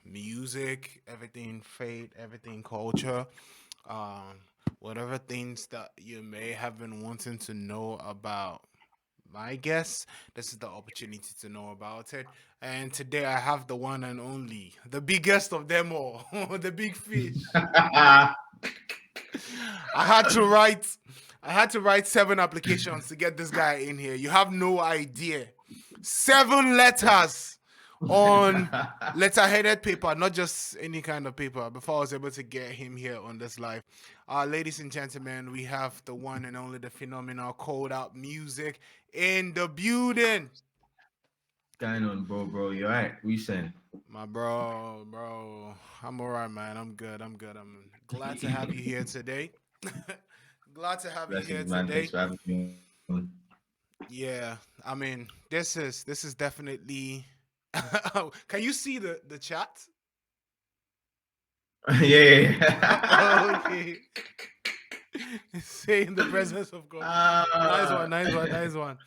music, everything faith, everything culture, um, whatever things that you may have been wanting to know about my guess. This is the opportunity to know about it. And today I have the one and only, the biggest of them all, the big fish. I had to write I had to write 7 applications to get this guy in here. You have no idea. 7 letters on letter-headed paper, not just any kind of paper, before I was able to get him here on this live. Ladies and gentlemen, we have the one and only the phenomenal Cold Out Music in the building. Going on, bro? You alright? What you saying? My bro, I'm alright, man. I'm good. I'm good. I'm glad to have you here today. Glad to have you here Blessings, man. Thanks today. for having me on. Yeah, I mean, this is definitely. Can you see the chat? Yeah. Okay. Say in the presence of God. Nice one, nice one, nice one.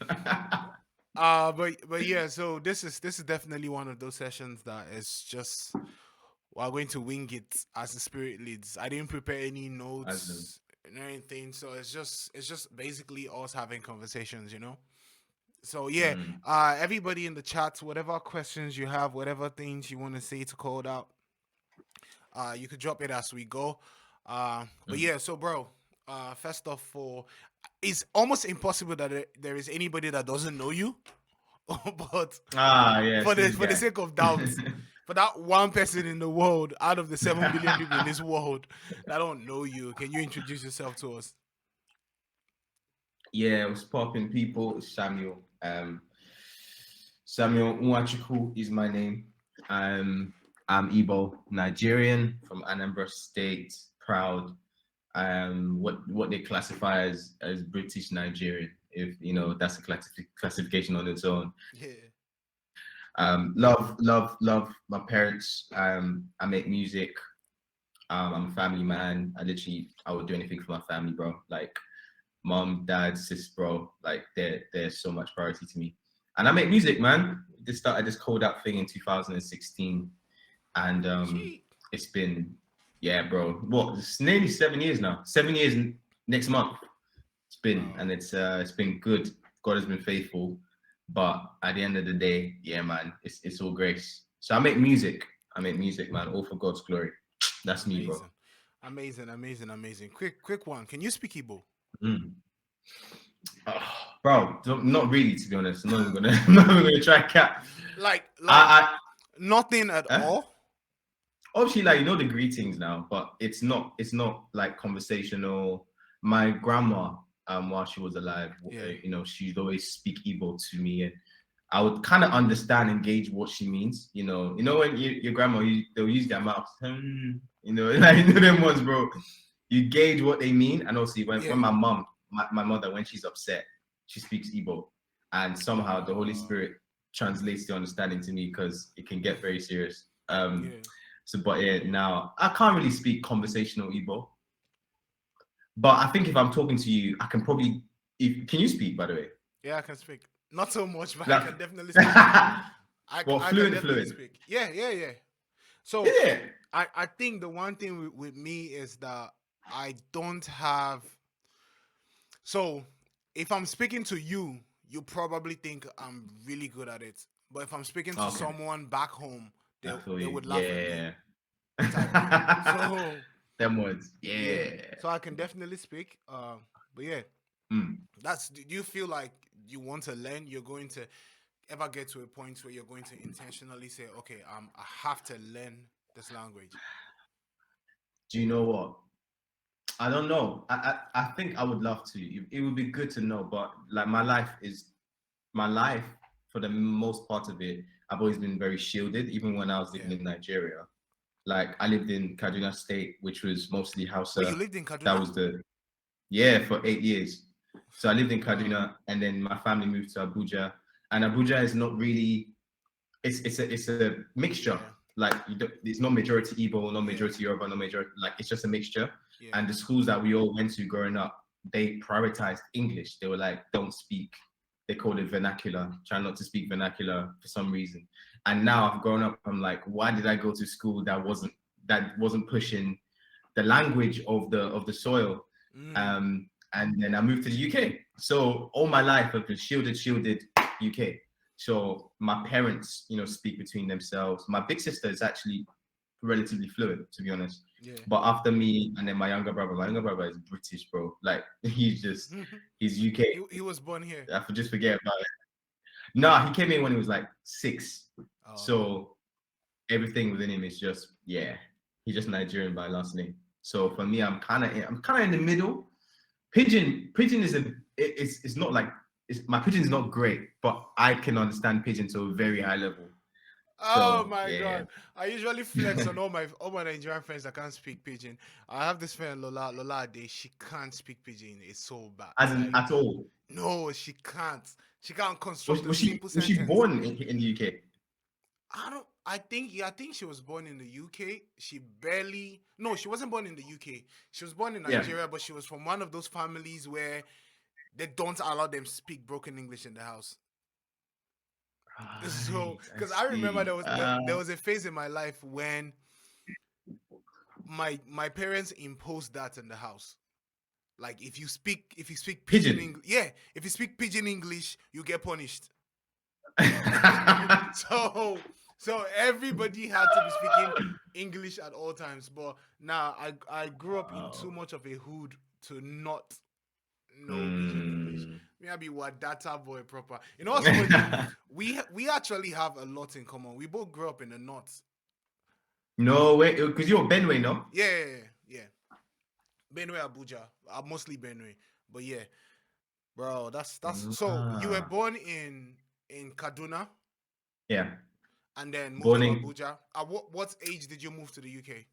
But yeah, so this is definitely one of those sessions that is just we're going to wing it as the spirit leads. I didn't prepare any As in, notes and anything, so it's just basically us having conversations, you know. So yeah, mm, everybody in the chat, whatever questions you have, whatever things you want to say to Code Out, you could drop it as we go. But mm. yeah, so bro, first off, it's almost impossible that there is anybody that doesn't know you, but Yes, this for the guy. sake of doubt, for that one person in the world out of the 7 billion people in this world that don't know you, can you introduce yourself to us? Yeah, what's popping, people? It's Samuel. Samuel Nwachukwu is my name. Um, I'm Igbo, Nigerian from Anambra State, proud. What they classify as British Nigerian, if you know that's a classification on its own. Yeah. Love my parents. I make music. I'm a family man. I would do anything for my family, bro. Like mom, dad, sis, bro. Like they're so much priority to me. And I make music, man. Just started this cold out thing in 2016, and Gee. it's been, yeah, bro. What? It's nearly 7 years now. 7 years next month. It's been, Wow. and it's been good. God has been faithful, but at the end of the day, yeah, man, it's all grace. So I make music. I make music, man, all for God's glory. That's me, bro. Amazing. Amazing, amazing, amazing. Quick one. Can you speak Igbo? Mm. Oh, bro, not really, to be honest. I'm not even gonna, I'm not even gonna try cap. Like I, nothing at I, all? obviously, like, you know the greetings now, but it's not like conversational. My grandma, while she was alive, Yeah. she'd always speak Igbo to me, and I would kind of understand and gauge what she means. When your grandma, they'll use their mouth, like them ones, bro. You gauge what they mean, and also when Yeah. my mom, my mother, when she's upset, she speaks Igbo, and somehow the Holy Uh, Spirit translates the understanding to me because it can get very serious. yeah. So, but yeah, now I can't really speak conversational Igbo, but I think if I'm talking to you, I can probably. If can you speak, by the way? Yeah, I can speak. Not so much, but I Like, can definitely speak. well, I can fluent, definitely fluent. speak. Yeah, yeah, yeah. So Yeah. I think the one thing with me is that I don't have. So if I'm speaking to you, you probably think I'm really good at it. But if I'm speaking to Okay. someone back home, they I feel they you. would laugh at me Yeah. type thing. So Them words. yeah, Yeah. so I can definitely speak. But yeah, Mm. that's. Do you feel like you want to learn? You're going to ever get to a point where you're going to intentionally say, okay, I have to learn this language. Do you know what? I don't know. I think I would love to. It would be good to know, but like my life for the most part of it. I've always been very shielded, even when I was living Yeah. in Nigeria. Like I lived in Kaduna State, which was mostly Wait, you Hausa. lived in That Kaduna? was yeah, for 8 years. So I lived in Wow. Kaduna, and then my family moved to Abuja. And Abuja is not really. It's a mixture. Yeah. Like it's not majority Igbo, not Yeah. majority Yoruba, no majority. Like it's just a mixture. Yeah. And the schools that we all went to growing up, they prioritized English. They were like, don't speak. they call it vernacular. Try not to speak vernacular for some reason. And now I've grown up. I'm like, why did I go to school that wasn't pushing the language of the soil? Mm. And then I moved to the UK. So all my life I've been shielded UK. So my parents, speak between themselves. My big sister is actually relatively fluent, to be honest. Yeah. But after me, and then my younger brother is British, bro. Like he's UK. He was born here. Just forget about it. No, he came in when he was like 6. Oh, okay. So everything within him is just, yeah. He's just Nigerian by last name. So for me, I'm kind of in the middle. Pigeon is it's not like my pigeon is not great, but I can understand pigeon to a very high level. Oh So my yeah. god. I usually flex on all my Nigerian friends that can't speak pidgin. I have this friend Lola Ade, she can't speak pidgin. It's so bad. As in Like at all. no, she can't. She can't Was, construct a was she simple was she sentence. born in the UK? I think she was born in the UK. She barely no, she wasn't born in the UK. She was born in Yeah. Nigeria, but she was from one of those families where they don't allow them speak broken English in the house. So, Right, I because I remember see. there was a phase in my life when my parents imposed that in the house. Like if you speak pidgin Pigeon. English, yeah, if you speak pidgin English, you get punished. So everybody had to be speaking English at all times. But now I grew up in too Oh. much of a hood to not know pidgin English. Mm. Me I be what data boy proper. You know what's funny? We actually have a lot in common. We both grew up in the north. No way, because you're Benway, no? Yeah. Benue, Abuja. Mostly Benue. But yeah, bro, that's so you were Ah. born in Kaduna Yeah. and then moved Born to in Abuja. At what age did you move to the UK?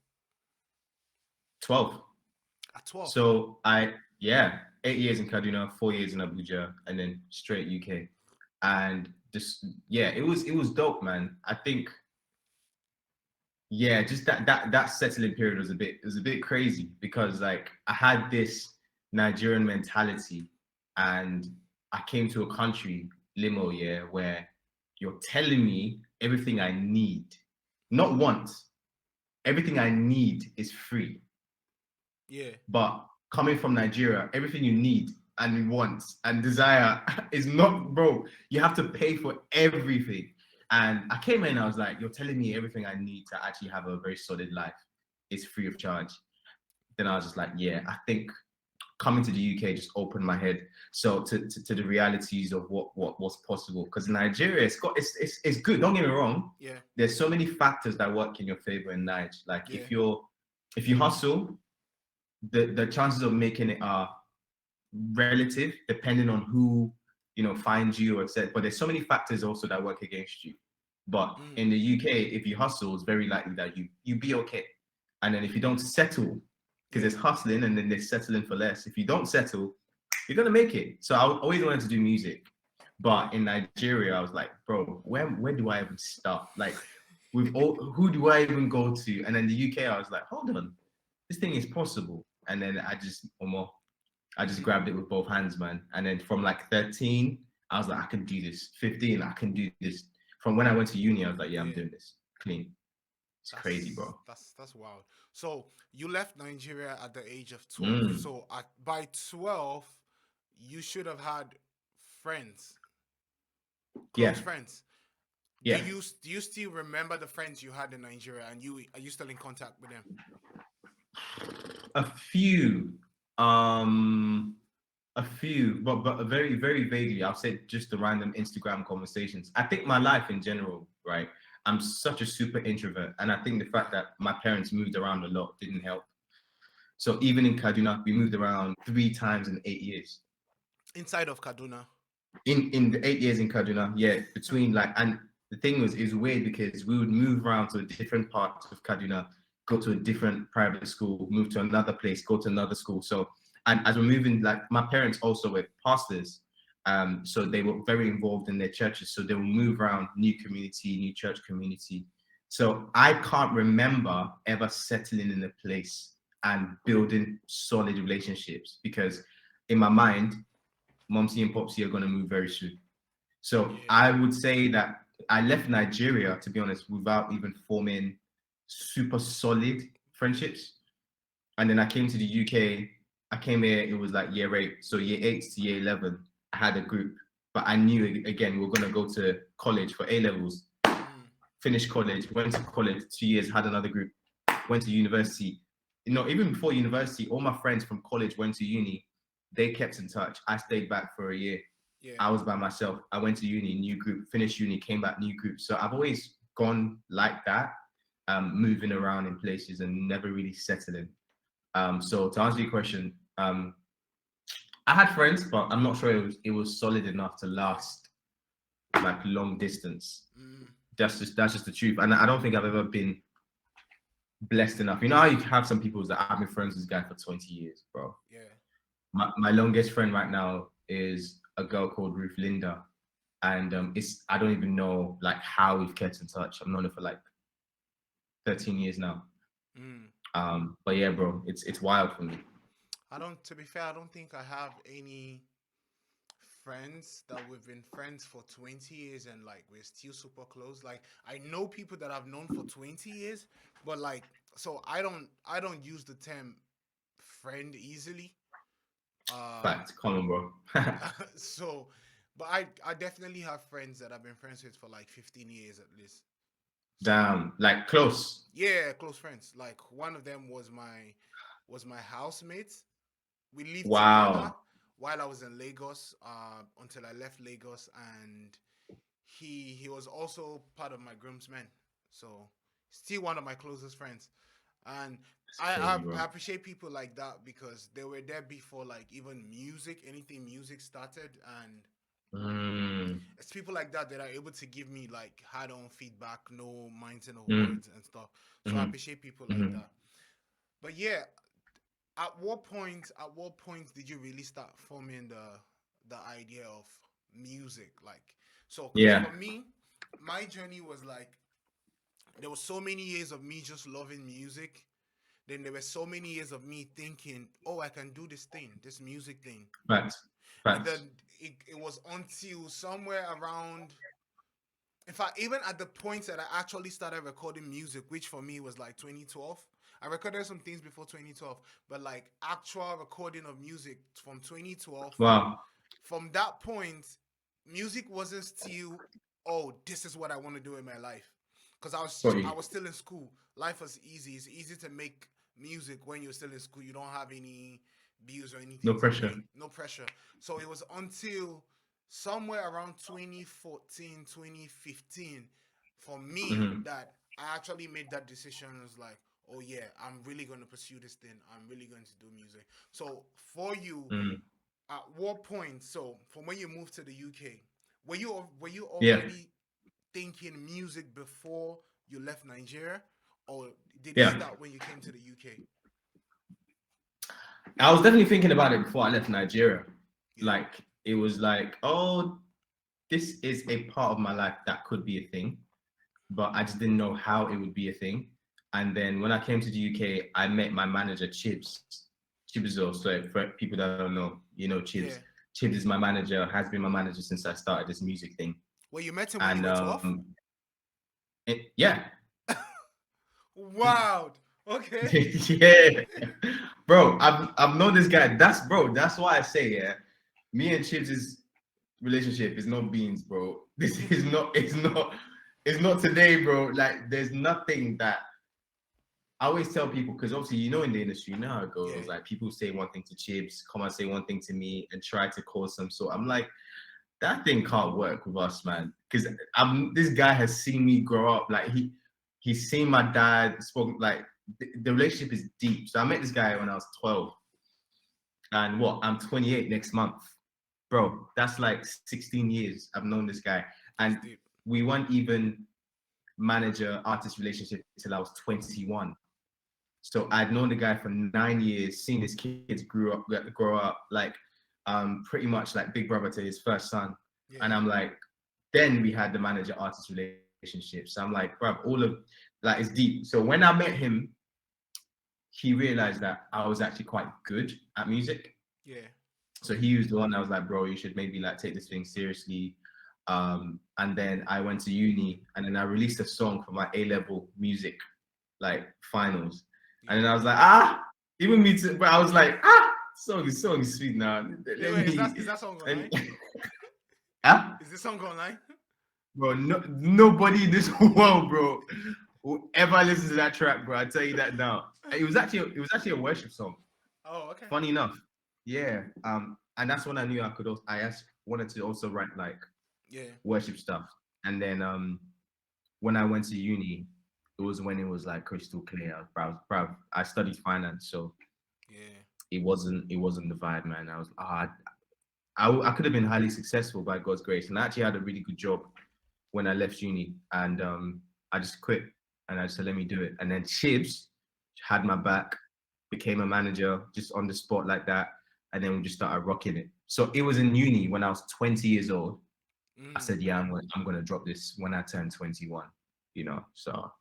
12. At 12. So yeah, 8 years in Kaduna, 4 years in Abuja, and then straight UK. And just, yeah, it was dope, man. I think, yeah, just that settling period was a bit crazy because like I had this Nigerian mentality, and I came to a country, Limo, yeah, where you're telling me everything I need, not want, everything I need is free. Yeah. But coming from Nigeria, everything you need and want and desire is not, bro. You have to pay for everything. And I came in, I was like, you're telling me everything I need to actually have a very solid life is free of charge. Then I was just like, yeah, I think coming to the UK just opened my head. So to the realities of what's possible. Because Nigeria, it's good. Don't get me wrong. Yeah. There's so many factors that work in your favor in Nigeria. Like Yeah. if you hustle, the chances of making it are relative depending on who finds you or etc. But there's so many factors also that work against you. But Mm. in the UK, if you hustle, it's very likely that you be okay. And then if you don't settle, because Yeah. there's hustling and then there's settling for less. If you don't settle, you're gonna make it. So I always wanted to do music, Yeah. but in Nigeria, I was like, bro, where do I even start? Like, with all who do I even go to? And then the UK, I was like, hold on, this thing is possible. And then I just grabbed it with both hands, man. And then from like 13, I was like, I can do this. 15, I can do this. From when I went to uni, I was like, yeah, I'm Yeah. doing this. Clean. It's crazy, bro. That's wild. So you left Nigeria at the age of 12. Mm, So by 12, you should have had friends, close yeah, friends. Do yeah. you still remember the friends you had in Nigeria, and are you still in contact with them? A few, um, but very, very vaguely. I'll say just the random Instagram conversations. I think my life in general, right? I'm such a super introvert, and I think the fact that my parents moved around a lot didn't help. So even in Kaduna, we moved around 3 times in 8 years. Inside of Kaduna. In the 8 years in Kaduna, yeah, between like, and the thing was, is weird because we would move around to a different part of Kaduna, go to a different private school, move to another place, go to another school. So, and as we're moving, like my parents also were pastors, so they were very involved in their churches. So they would move around, new community, new church community. So I can't remember ever settling in a place and building solid relationships because in my mind, Momsy and Popsy are going to move very soon. So Yeah. I would say that I left Nigeria, to be honest, without even forming super solid friendships. And then I came to the UK. I came here, it was like year 8. So year 8 to year 11, I had a group. But I knew again, we were going to go to college for A levels, Mm. finished college, went to college 2 years, had another group, went to university. Even before university, all my friends from college went to uni. They kept in touch. I stayed back for a year. Yeah. I was by myself. I went to uni, new group, finished uni, came back, new group. So I've always gone like that, moving around in places and never really settling. So to answer your question, I had friends, but I'm not sure it was solid enough to Yeah. last like long distance. Mm. That's just the truth. And I don't think I've ever been blessed enough. You know how you have some people that I've been friends with this guy for 20 years, bro. Yeah. My longest friend right now is a girl called Ruth Linda. And it's I don't even know like how we've kept in touch. I've known her for like 13 years now. Mm. But yeah, bro, it's wild for me. I don't. To be fair, I don't think I have any friends that we've been friends for 20 years and like we're still super close. Like I know people that I've known for 20 years, but like so I don't use the term friend easily. Um. Fact, come on, bro. So, but I definitely have friends that I've been friends with for like 15 years at least. So Damn, like close. yeah, close friends. Like one of them was my housemate. We lived together Wow. while I was in Lagos until I left Lagos, and he was also part of my groomsmen. So still one of my closest friends, and It's I, crazy, I bro. I appreciate people like that because they were there before like even anything music started, and Mm, it's people like that that are able to give me like hard on feedback, no minds in the mm, words and stuff. So I mm, appreciate people like mm. that. But yeah, at what point did you really start forming the idea of music? Like, so because Yeah, for me, my journey was like there was so many years of me just loving music. Then there were so many years of me thinking, oh, I can do this thing, this music thing. facts, And facts. then it was until somewhere around, in fact, even at the point that I actually started recording music, which for me was like 2012. I recorded some things before 2012, but like actual recording of music from 2012. Wow, From that point, music wasn't still, oh, this is what I want to do in my life. Because I was got I you. was still in school. Life was easy. It's easy to make music when you're still in school. You don't have any bills or No anything to pressure. pay. No pressure. So it was until somewhere around 2014, 2015, for me Hmm. that I actually made that decision. I was like, oh yeah, I'm really going to pursue this thing. I'm really going to do music. So for you, Mm. at what point? So from when you moved to the UK, were you Yeah, already thinking music before you left Nigeria, or did it yeah. start when you came to the UK? I was definitely thinking about it before I left Nigeria. Yeah, Like it was like, oh, this is a part of my life that could be a thing, but I just didn't know how it would be a thing. And then when I came to the UK, I met my manager, Chibs. Chibs, so for people that don't know, Chibs. yeah. Chibs is my manager, has been my manager since I started this music thing. Well, you met him when you And were 12. yeah, Wow. Okay. yeah, bro, I've known this guy. That's why I say, yeah, me and Chibs' relationship is not beans, bro. This is not, it's not today, bro. Like, there's nothing that I always tell people, because obviously, in the industry, you know how it Yeah. goes. Like, people say one thing to Chibs, come and say one thing to me, and try to cause some sort. I'm like, that thing can't work with us, man. Because this guy has seen me grow up. Like, he's seen my dad. Spoke like the relationship is deep. So I met this guy when I was 12, and I'm 28 next month, bro. That's like 16 years I've known this guy, That's and deep. we weren't even manager artist relationship till I was 21. So I'd known the guy for 9 years, seen his kids grow up, like pretty much like big brother to his first son. And Yeah. I'm like, then we had the manager artist relationship. So I'm like, bro, all of like it's deep. So when I met him, he realized that I was actually quite good at music. Yeah. So he was the one that was like, bro, you should maybe like take this thing seriously. And then I went to uni, and then I released a song for my A level music like finals, and then Yeah. I was like, ah, even me too. But I was like, ah, song is sweet now. Yeah, Let wait, me is that song and online? ah, Is this song online? bro, nobody in this world, bro, will ever listen to that track, bro. I tell you that now. It was actually a worship song. Oh, okay. Funny enough, yeah. And that's when I knew I could. Also, wanted to also write like Yeah. worship stuff. And then when I went to uni, it was when it was like crystal clear. Bro, I studied finance, so Yeah. it wasn't the vibe, man. I was I could have been highly successful by God's grace, and I actually had a really good job when I left uni, and I just quit, and I just said, let me do it. And then Chibs had my back, became a manager just on the spot like that, and then we just started rocking it. So it was in uni when I was 20 years old. I Mm. said, yeah, I'm gonna drop this when I turn 21. So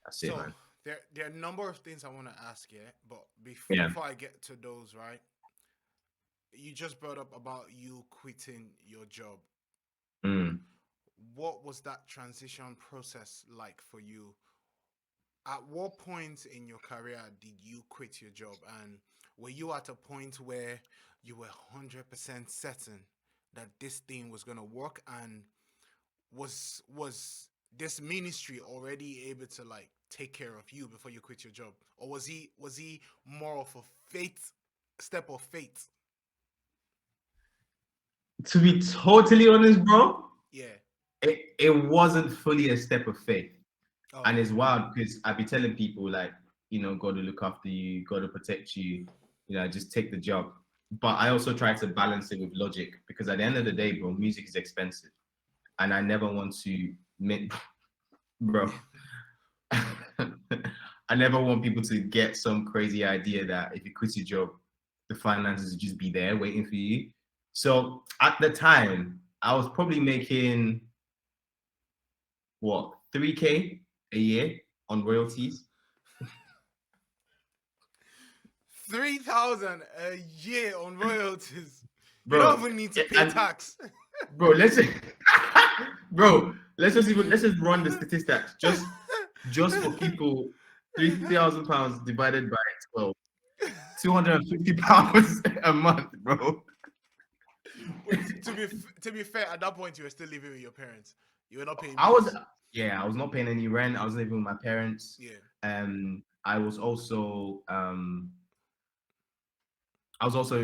that's it, So man. there are a number of things I want to ask you, but Yeah. before I get to those, right? You just brought up about you quitting your job. Mm. What was that transition process like for you? At what point in your career did you quit your job, and were you at a point where you were 100% certain that this thing was going to work, and was this ministry already able to like take care of you before you quit your job, or was he more of a faith step of faith? To be totally honest, bro, Yeah. it wasn't fully a step of faith. Oh, And okay. it's wild because I be telling people like, God will look after you, God will protect you, just take the job. But I also try to balance it with logic because at the end of the day, bro, music is expensive, and I never want to make, bro. I never want people to get some crazy idea that if you quit your job, the finances will just be there waiting for you. So at the time, I was probably making what 3K a year on royalties, 3,000 a year on royalties. You don't bro. even need to pay And tax. bro, bro, let's just run the statistics just for people. £3,000 divided by 12, £250 a month, bro. Wait, to be fair, at that point you were still living with your parents. You were not paying I was bills. Yeah, I was not paying any rent. I was living with my parents. Yeah, I was also in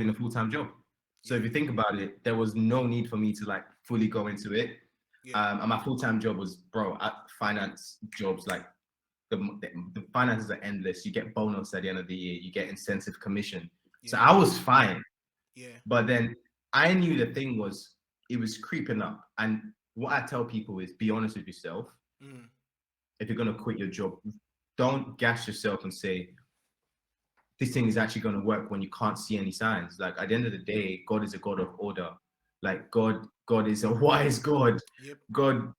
a full-time job. So if yeah, you think about it, there was no need for me to like fully go into it. yeah, And my full-time job was, bro, at finance jobs, like the finances are endless. You get bonus at the end of the year, you get incentive commission. So yeah, I was fine. yeah. But then I knew the thing was it was creeping up. And what I tell people is be honest with yourself. Mm, If you're gonna quit your job, don't gas yourself and say this thing is actually gonna work when you can't see any signs. Like at the end of the day, God is a God of order. Like God is a wise God. yep. God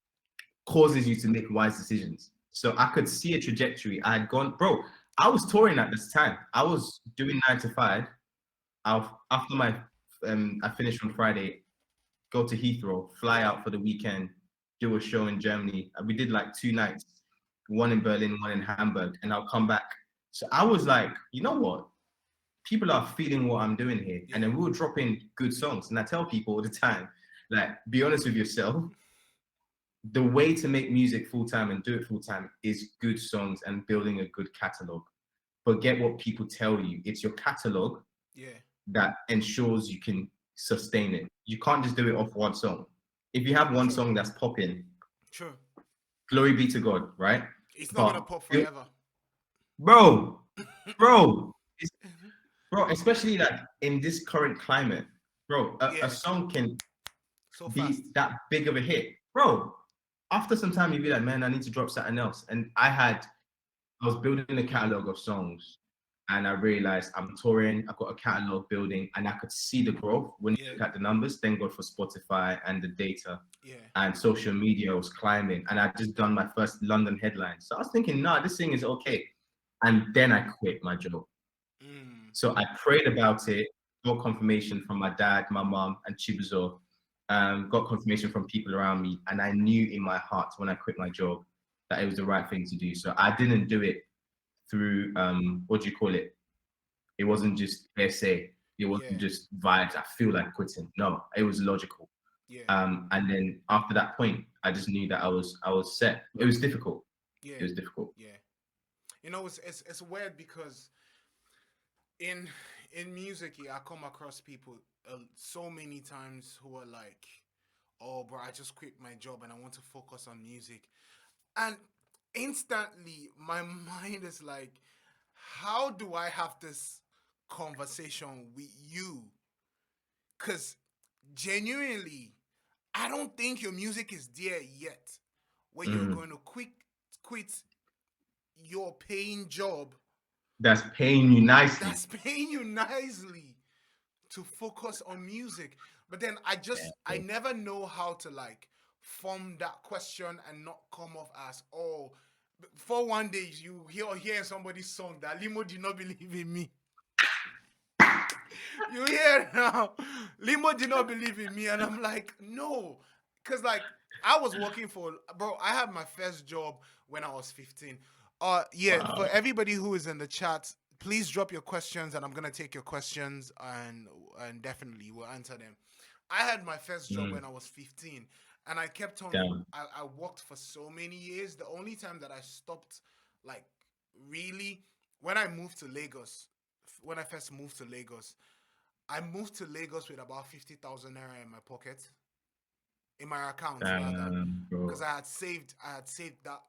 causes you to make wise decisions. So I could see a trajectory. I had gone, bro. I was touring at this time. I was doing 9 to 5. After I finished on Friday, go to Heathrow, fly Yeah, out for the weekend, do a show in Germany. We did like 2 nights, one in Berlin, one in Hamburg, and I'll come back. So I was like, you know what? People are feeling what I'm doing here. And yeah. then we'll drop in good songs. And I tell people all the time, like, be honest with yourself. The way to make music full time and do it full time is good songs and building a good catalog. Forget what people tell you. It's your catalog Yeah, that ensures you can sustain it. You can't just do it off one song. If you have one true, song that's popping, true. glory be to God, right? It's not gonna But pop forever. bro, bro, bro, especially like in this current climate, bro, a Yeah, song can so be fast. that big of a hit, bro. After some time, you be like, man, I need to drop something else. And I was building a catalog of songs, and I realized I'm touring. I've got a catalog building, and I could see the growth when you Yeah, look at the numbers. Thank God for Spotify and the data, yeah. and social media was climbing. And I just done my first London headline, so I was thinking, nah, this thing is okay. And then I quit my job. Mm, So I prayed about it, got confirmation from my dad, my mom, and Chibuzo. got confirmation from people around me, and I knew in my heart when I quit my job that it was the right thing to do. So I didn't do it through what do you call it? It wasn't just hearsay. It wasn't Yeah, just vibes. I feel like quitting. No, it was logical. yeah, And then after that point, I just knew that I was set. It was difficult. It yeah, was difficult. yeah. You know, it's weird because in in music, yeah, I come across people so many times who are like, "Oh, bro, I just quit my job and I want to focus on music," and instantly my mind is like, "How do I have this conversation with you?" Because genuinely, I don't think your music is there yet, where you're Mm. going to quit your paying job That's paying you nicely. that's paying you nicely to focus on music. But then Yeah, I never know how to like form that question and not come off as, oh, for one day you hear somebody's song that Limo did not believe in me. You hear now? Limo did not believe in me, and I'm like, no, because like I was working for, bro. I had my first job when I was 15. Yeah. For wow. everybody who is in the chat, please drop your questions, and I'm gonna take your questions, and definitely we'll answer them. I had my first job Mm. when I was 15, and I kept on. Damn. I worked for so many years. The only time that I stopped, like, really, when I moved to Lagos, when I first moved to Lagos, I moved to Lagos with about 50,000 naira in my pocket, in my account rather, Damn, because bro. I had saved that.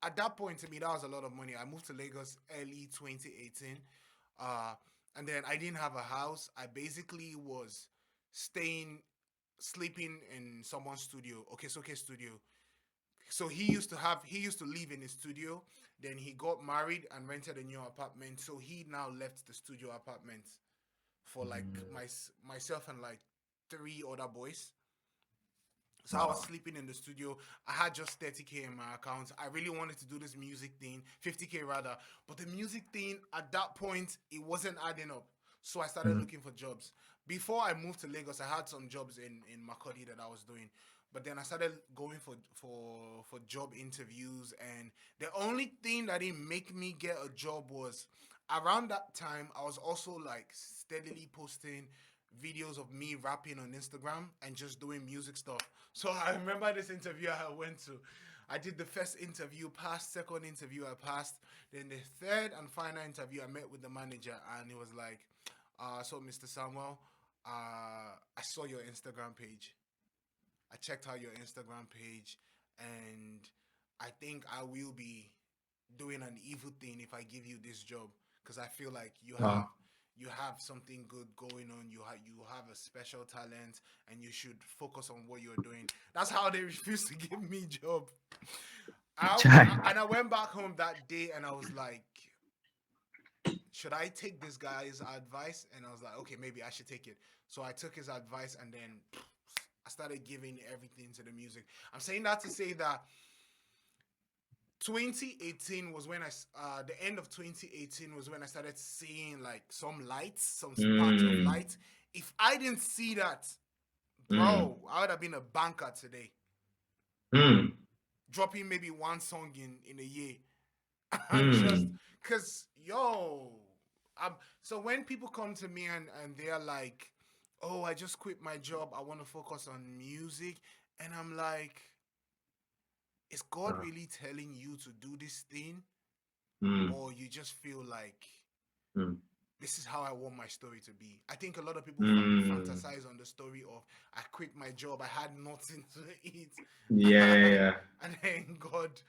At that point, to me, that was a lot of money. I moved to Lagos early 2018, uh, and then I didn't have a house. I basically was staying, sleeping in someone's studio, okay studio. So he used to live in his studio. Then he got married and rented a new apartment. So he now left the studio apartment for like Mm. myself and like three other boys. So I was Wow. sleeping in the studio. I had just 30K in my account. I really wanted to do this music thing, 50K rather. But the music thing at that point, it wasn't adding up. So I started Mm. looking for jobs. Before I moved to Lagos, I had some jobs in Makodi that I was doing. But then I started going for job interviews, and the only thing that didn't make me get a job was around that time I was also like steadily posting videos of me rapping on Instagram and just doing music stuff. So I remember this interview I went to. I did the first interview, passed, second interview I passed, then the third and final interview I met with the manager, and he was like, so Mr. Samuel, I saw your Instagram page. I checked out your Instagram page, and I think I will be doing an evil thing if I give you this job, because I feel like Wow. you have something good going on. You have a special talent, and you should focus on what you're doing. That's how they refused to give me job. Chai. And I went back home that day, and I was like, should I take this guy's advice? And I was like, okay, maybe I should take it. So I took his advice, and then I started giving everything to the music. I'm saying that to say that 2018 was when the end of 2018 was when I started seeing like some lights, some sparks of Mm. light. If I didn't see that, Mm. bro, I would have been a banker today, Mm. dropping maybe one song in a year. And just Mm. because, yo, so when people come to me and they're like, oh, I just quit my job, I want to focus on music, and I'm like, is God Wow. really telling you to do this thing, Mm. or you just feel like Mm. this is how I want my story to be? I think a lot of people Mm. fantasize on the story of, I quit my job, I had nothing to eat, Yeah, yeah, and yeah. then God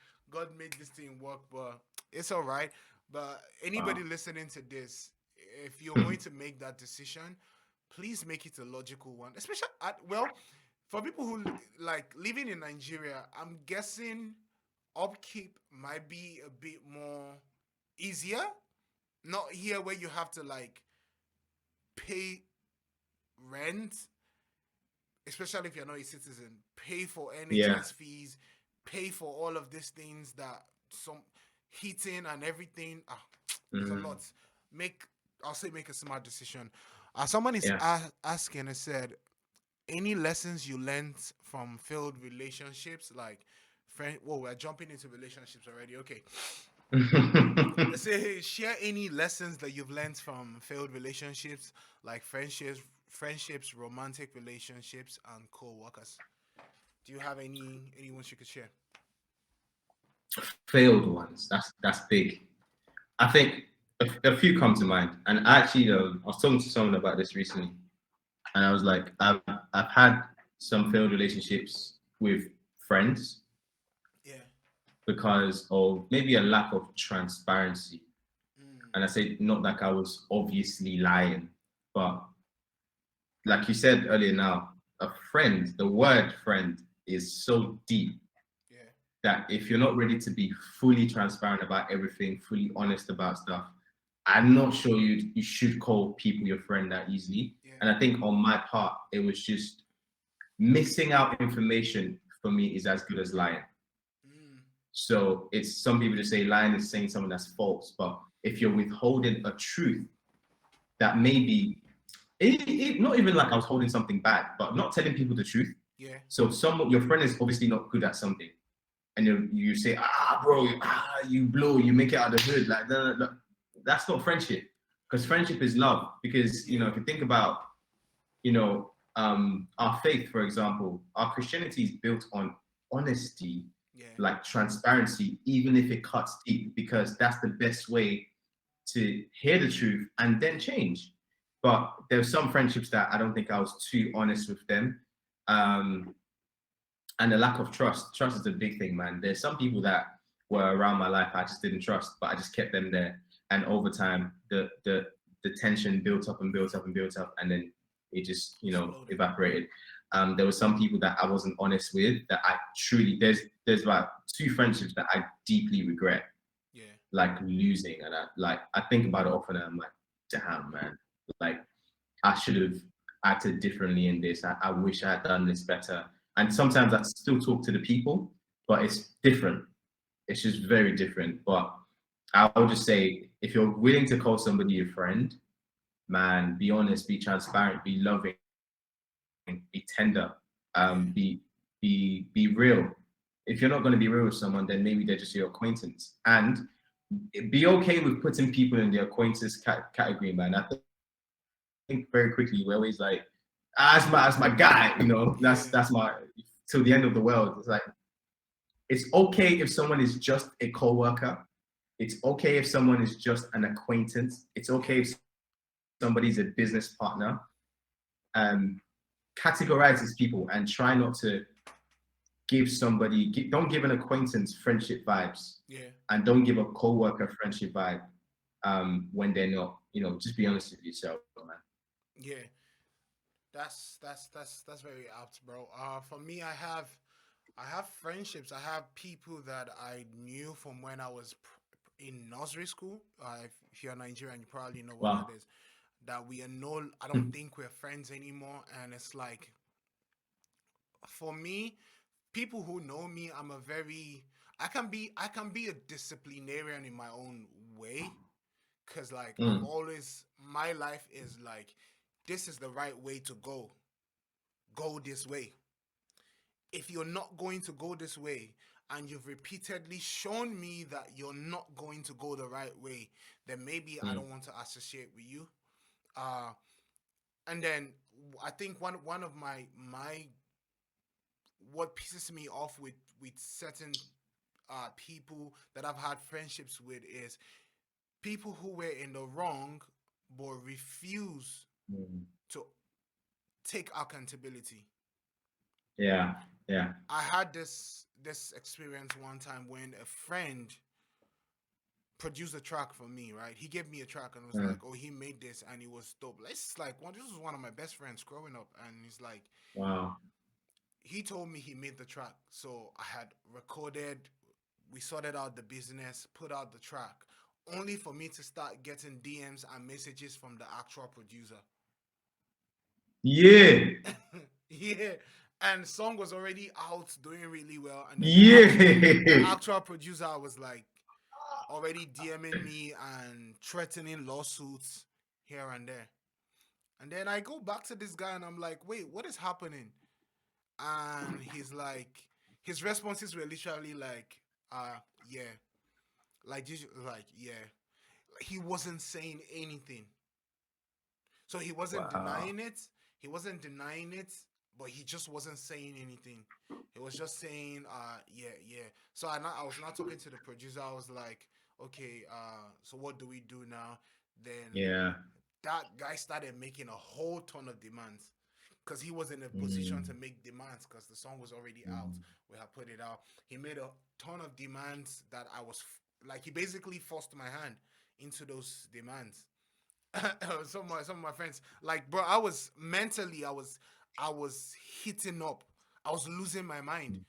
made this thing work. But it's all right. But anybody Wow. listening to this, if you're going to make that decision, please make it a logical one. Especially well, for people who like living in Nigeria, I'm guessing upkeep might be a bit more easier. Not here where you have to like pay rent, especially if you're not a citizen, pay for Yeah. NHS fees, pay for all of these things that some heating and everything. It's a Mm. lot. Make I'll say make a smart decision. Someone is Yeah. asking. I said, any lessons you learned from failed relationships, like friend. Whoa, we're jumping into relationships already. Okay, let's say share any lessons that you've learned from failed relationships, like friendships, romantic relationships, and co-workers. Do you have any ones you could share? Failed ones. That's big. I think a few come to mind. And actually, I was talking to someone about this recently, and I was like, I've had some failed relationships with friends Yeah. because of maybe a lack of transparency. Mm, And I say not like I was obviously lying, but like you said earlier now, a friend, the word friend is so deep yeah. that if you're not ready to be fully transparent about everything, fully honest about stuff, I'm not sure you should call people your friend that easily. Yeah. And I think on my part, it was just missing out information for me is as good as lying. Mm, So it's some people just say lying is saying something that's false, but if you're withholding a truth that maybe not even like I was holding something back, but not telling people the truth. yeah. So some your friend is obviously not good at something, and you say, bro, you blow, you make it out of the hood, like no, no, no. That's not friendship, because friendship is love. Because Yeah. if you think about our faith, for example, our Christianity is built on honesty, Yeah. like transparency, even if it cuts deep, because that's the best way to hear the truth and then change. But there's some friendships that I don't think I was too honest with them. Um, and the lack of trust. Trust is a big thing, man. There's some people that were around my life I just didn't trust, but I just kept them there. And over time, the tension built up and built up and built up, and then it just Exploded. evaporated. There were some people that I wasn't honest with that I truly there's about two friendships that I deeply regret Yeah. like losing, and I think about it often, and I'm like, damn man, like I should have acted differently in this. I wish I had done this better. And sometimes I still talk to the people, but it's different. It's just very different. But I would just say, if you're willing to call somebody a friend, man, be honest, be transparent, be loving, be tender, Yeah. be real. If you're not going to be real with someone, then maybe they're just your acquaintance. And be okay with putting people in the acquaintance category, man. I think very quickly we're always like, that's my guy, that's Yeah. that's my till the end of the world. It's like it's okay if someone is just a co-worker. It's okay if someone is just an acquaintance. It's Yeah. okay if somebody's a business partner. Um, Categorize these people and try not to don't give an acquaintance friendship vibes, Yeah. and don't give a co-worker friendship vibe when they're not. Just be honest with yourself, man. Yeah. That's very apt, bro. For me, I have friendships. I have people that I knew from when I was in nursery school. If you're Nigerian, you probably know what that Wow. is. That we are no, I don't think we're friends anymore. And it's like, for me, people who know me, I can be a disciplinarian in my own way. Cause like Mm, my life is like, this is the right way to go. Go this way. If you're not going to go this way and you've repeatedly shown me that you're not going to go the right way, then maybe I mm, don't want to associate with you. Uh, and then I think one of my what pisses me off with certain people that I've had friendships with is people who were in the wrong but refuse mm. to take accountability. Yeah, yeah. I had this experience one time when a friend produced a track for me, right? He gave me a track and was like, Mm, "Oh, he made this and it was dope." It's like this was one of my best friends growing up, and he's like, wow. he told me he made the track, so I had recorded. We sorted out the business, put out the track, only for me to start getting DMs and messages from the actual producer. Yeah, Yeah, and song was already out, doing really well, and then the yeah. actual producer was like already DMing me and threatening lawsuits here and there. And then I go back to this guy and I'm like, wait, what is happening? And he's like, his responses were literally like, yeah, like yeah. He wasn't saying anything. So he wasn't Wow. denying it. He wasn't denying it, but he just wasn't saying anything. He was just saying, yeah, yeah. So I was not talking to the producer. I was like, okay, so what do we do now? Then Yeah. that guy started making a whole ton of demands because he was in a position to Mm, make demands because the song was already out. mm. We had put it out. He made a ton of demands that I was like, he basically forced my hand into those demands. Some of my friends like, bro, I was mentally, I was hitting up. I was losing my mind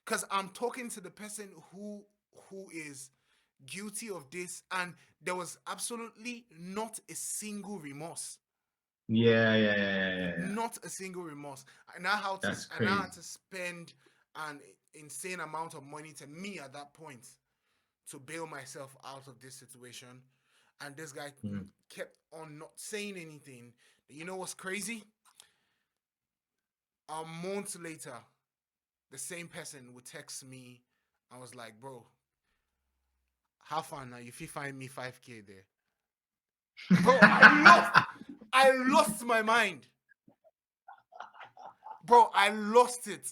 because I'm talking to the person who is guilty of this, and there was absolutely not a single remorse. Yeah, yeah, yeah, yeah, yeah, yeah. Not a single remorse. That's I now had crazy. to spend an insane amount of money to me at that point to bail myself out of this situation. And this guy Mm. kept on not saying anything. You know what's crazy? A month later, the same person would text me. I was like, bro, how far now? If you find me 5K there. Bro, I lost my mind. Bro, I lost it.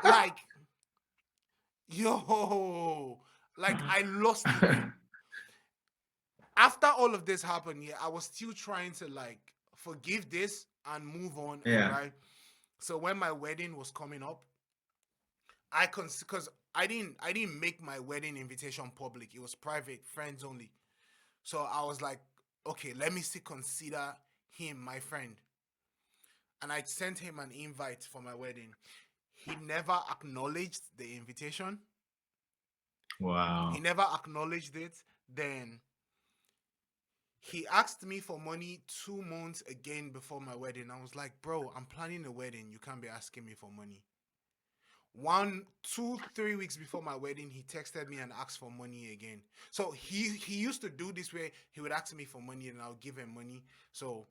Like, yo, like I lost it. After all of this happened, yeah, I was still trying to like forgive this and move on, Yeah. right? So when my wedding was coming up, because I didn't make my wedding invitation public. It was private, friends only. So I was like, okay, let me still consider him my friend. And I sent him an invite for my wedding. He never acknowledged the invitation. He Wow. never acknowledged it. Then he asked me for money 2 months again before my wedding. I was like, bro, I'm planning a wedding. You can't be asking me for money. 1, 2, 3 weeks before my wedding, he texted me and asked for money again. So he used to do this where he would ask me for money and I'll give him money. So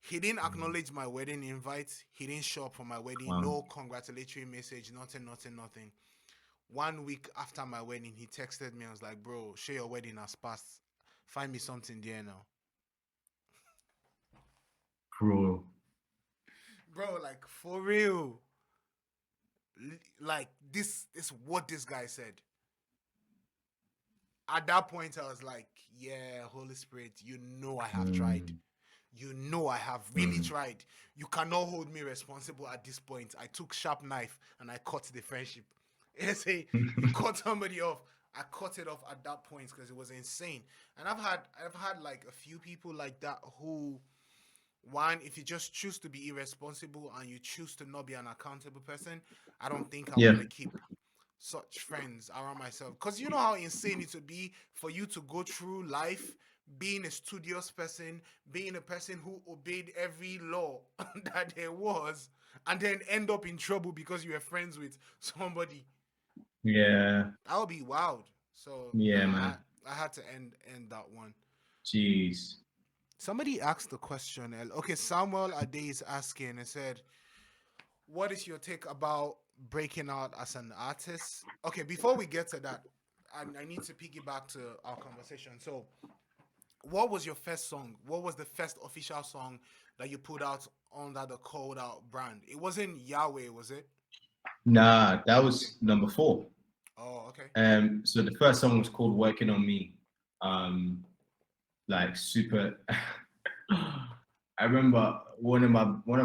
he didn't Mm. acknowledge my wedding invite. He didn't show up for my wedding. Wow. No congratulatory message. Nothing. Nothing. Nothing. 1 week after my wedding, he texted me. I was like, bro, share your wedding has passed. Find me something there now. Bro. Bro, like for real. Like this is what this guy said. At that point, I was like, yeah, Holy Spirit, you know I have tried. Mm. You know I have really Mm. tried. You cannot hold me responsible at this point. I took sharp knife and I cut the friendship. Say you cut somebody off. I cut it off at that point because it was insane. And I've had like a few people like that who, one, if you just choose to be irresponsible and you choose to not be an accountable person, I don't think I Yeah. want to keep such friends around myself. Because you know how insane it would be for you to go through life being a studious person, being a person who obeyed every law that there was, and then end up in trouble because you were friends with somebody. Yeah. That would be wild. So nah, Yeah, I, man. I had to end that one. Jeez. Somebody asked the question. Okay, Samuel Ade is asking. It said, "What is your take about breaking out as an artist?" Okay, before we get to that, I need to piggyback to our conversation. So, what was your first song? What was the first official song that you put out under the Calledout brand? It wasn't Yahweh, was it? Nah, that Okay. was number four. Oh, okay. So the first song was called "Working on Me." Um, like super. I remember one of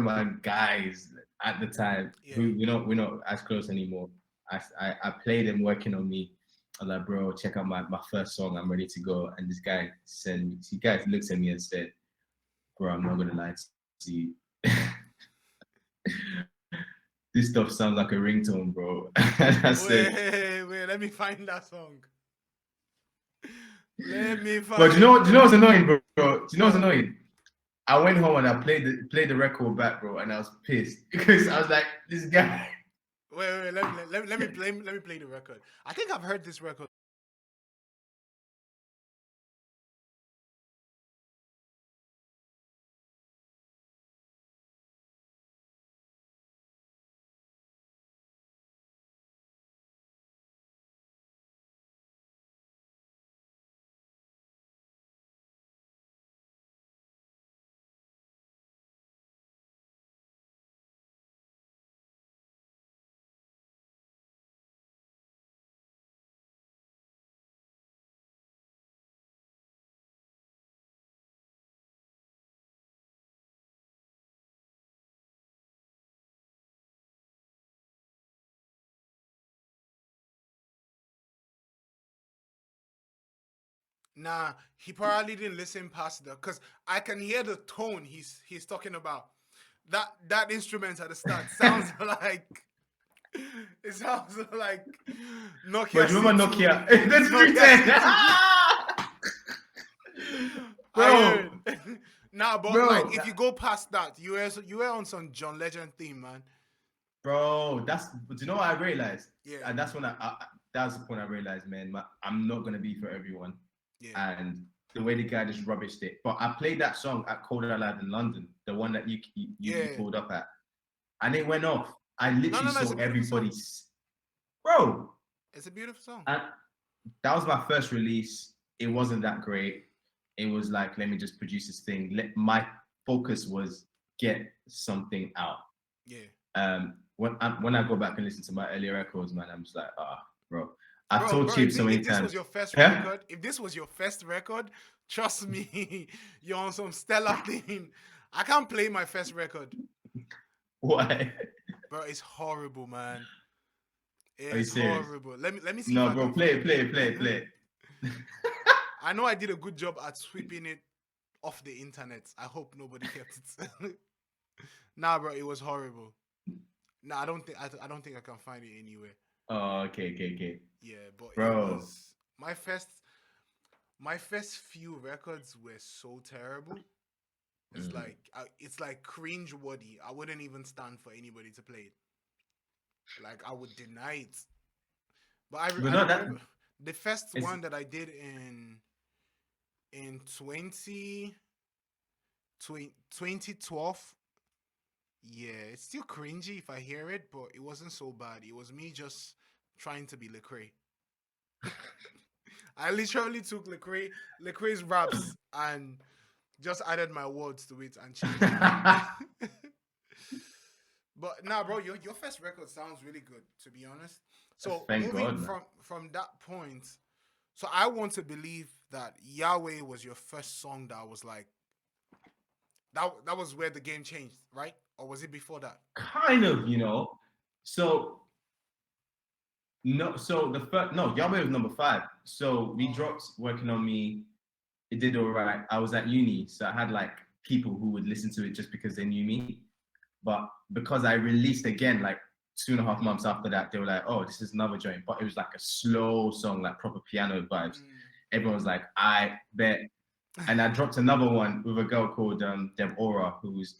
my guys at the time Yeah. who we're not as close anymore. I played him "Working on Me." I was like, bro, check out my first song. I'm ready to go. And this guy said, he guys looked at me and said, bro, I'm not gonna lie to you. This stuff sounds like a ringtone, bro. And I said, Wait, let me find that song. Let me but find do you know what's it. annoying, bro? Do you know what's What? annoying? I went home and I played the record back, bro, and I was pissed because I was like, this guy. Wait, let me play the record. I think I've heard this record. Nah, he probably didn't listen past the, cause I can hear the tone he's talking about. That instrument at the start sounds like it sounds like But Nokia do you remember C2. Nokia? That's Nokia C2. 310. I Bro, heard. Nah, but like bro, if you go past that, you were on some John Legend theme, man. bro, do you know what I realized? Yeah, And that's when that's the point I realized, man, I'm not gonna be for everyone. yeah. And the way the guy just rubbished it. But I played that song at Calledout in London, the one that you Yeah. pulled up at, and it went off. I No, literally no, no. It's saw a beautiful song. everybody's, bro. It's a beautiful song. And that was my first release. It wasn't that great. It was like, let me just produce this thing. My focus was get something out. Yeah. When I go back and listen to my earlier records, man, I'm just like, bro. I've told Bro, Chip so many if this was times. your first Yeah? record, trust me, you're on some stellar thing. I can't play my first record, Why? bro. It's horrible, man. Are you It's serious? horrible. Let me see if No, I bro. can Play it, find play it. it, play it, play it. I know I did a good job at sweeping it off the internet. I hope nobody kept it. Nah, bro, it was horrible. Nah, I don't think I can find it anywhere. Oh, okay, okay, okay. Yeah, but it Bro. was my first few records were so terrible. Mm. It's like cringe worthy. I wouldn't even stand for anybody to play it. Like I would deny it. But But I no, that remember the first it's one that I did in 2012. Yeah, it's still cringy if I hear it, but it wasn't so bad. It was me just trying to be Lecrae. I literally took Lecrae's raps and just added my words to it and changed it. But nah, bro, your first record sounds really good, to be honest. So thank moving God, man. from that point, so I want to believe that Yahweh was your first song that was like that was where the game changed, right? Or was it before that? Kind of. So no, so the first no, Yahweh was number 5. So we Oh, dropped Working on Me. It did all right. I was at uni, so I had like people who would listen to it just because they knew me. But because I released again, like 2.5 months after that, they were like, "Oh, this is another joint." But it was like a slow song, like proper piano vibes. Everyone was like, "I bet." And I dropped another one with a girl called Deborah, who's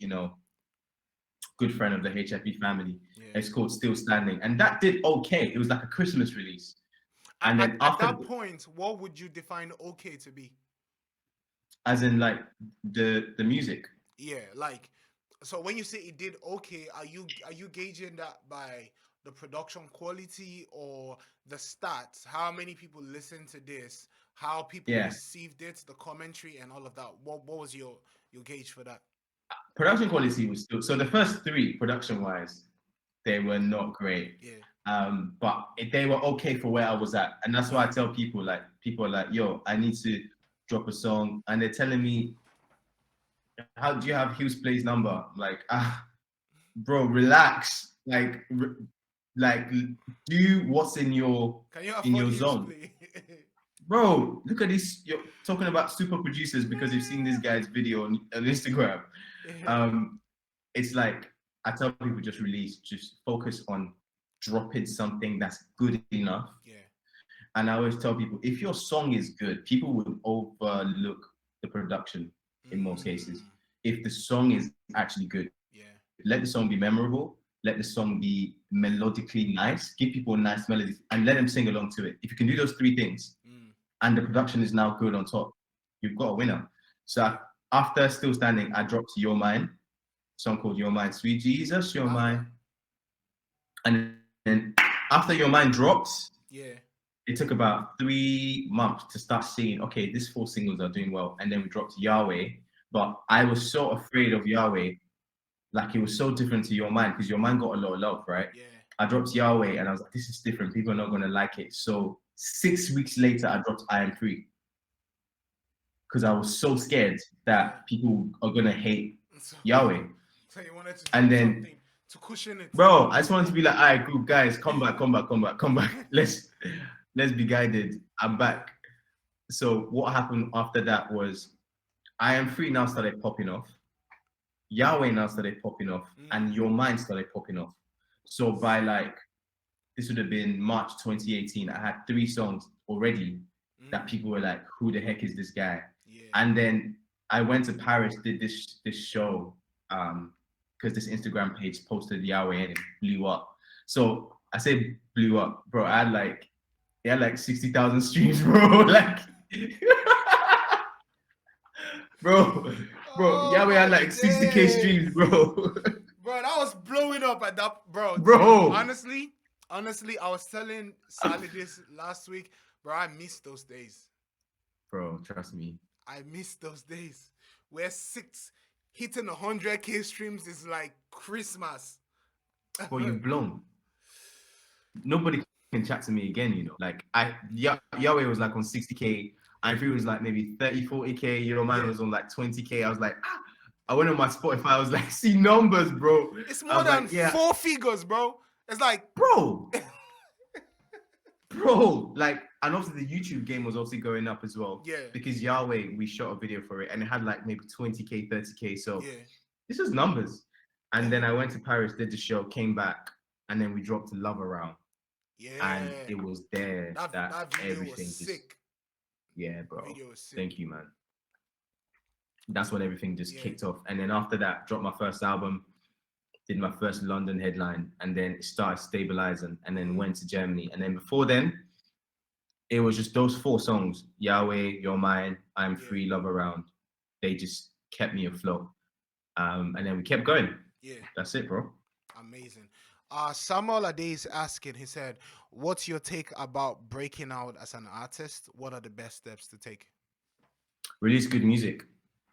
good friend of the HFE family. yeah. It's called Still Standing, and that did okay. It was like a Christmas release. And then At after, that point, what would you define okay to be? as in like the music, Yeah, like so when you say it did okay, are you gauging that by the production quality or the stats? How many people listened to this? How people yeah. received it, the commentary and all of that. What was your gauge for that? Production quality was still so the first three production wise, they were not great. Yeah, But they were okay for where I was at. And that's why I yeah. tell people like people are like, yo, I need to drop a song. And they're telling me, how do you have Hughes Play's number? I'm like, bro, relax. Like do what's in your Can you in afford your Hughes zone. play? Bro, look at this. You're talking about super producers because you've seen this guy's video on Instagram. Yeah, Um, it's like I tell people just focus on dropping something that's good enough. yeah. And I always tell people if your song is good, people will overlook the production in most cases. Mm, If the song is actually good, yeah, let the song be memorable, let the song be melodically nice, give people nice melodies, and let them sing along to it. If you can do those three things, mm, and the production is now good on top, you've got a winner. So yeah. after Still Standing, I dropped Your Mind, song called Your Mind, Sweet Jesus, Your Banger. Mind. And then after Your Mind dropped, Yeah. it took about 3 months to start seeing, okay, these 4 singles are doing well. And then we dropped Yahweh. But I was so afraid of Yahweh, like it was so different to Your Mind, because Your Mind got a lot of love, right? Yeah. I dropped Yahweh and I was like, this is different. People are not going to like it. So 6 weeks later, I dropped I Am Free because I was so scared Yeah. that people are going to hate So, Yahweh. so you wanted to And drop then, something to cushion it. bro, I just wanted to be like, all right, group guys, come back. Let's be guided. I'm Yeah. back. So what happened after that was I Am Free now started popping off. Yahweh now started popping off, and Your Mind started popping off. So by like this would have been March 2018, I had 3 songs already that people were like, "Who the heck is this guy?" Yeah. And then I went to Paris, did this show, because this Instagram page posted Yahweh and it blew up. So I say blew up, bro. It had like 60,000 streams, bro. Like, bro, Yahweh had Oh like 60K streams, days, bro. bro. That was blowing up at that, bro. Bro, Honestly, I was telling Sally this last week, bro. I missed those days. bro, trust me. I miss those days where six hitting 100K streams is like Christmas. Bro, you've blown. Nobody can chat to me again, you know. Like Yahweh was like on 60K. I feel it was like maybe 30, 40K. Your man was on like 20K. I was like, ah. I went on my Spotify. I was like, see numbers, bro. It's I more was than like, yeah, four figures, bro. It's like, bro, bro. Like, and obviously the YouTube game was obviously going up as well. yeah, Because Yahweh, we shot a video for it and it had like maybe 20K, 30K. So yeah, this was numbers. And then I went to Paris, did the show, came back, and then we dropped Love Around. And yeah. it was there that That video was everything just, sick. yeah, The bro. video was sick. Thank you, man. That's when everything just Yeah. kicked off. And then after that, dropped my first album, did my first London headline, and then it started stabilizing, and then went to Germany. And then before then, it was just those 4 songs: Yahweh, You're Mine, I'm Free, Love Around. They just kept me afloat. And then we kept going. Yeah. That's it, bro. Amazing. Samuel Ade is asking, he said, what's your take about breaking out as an artist? What are the best steps to take? Release good music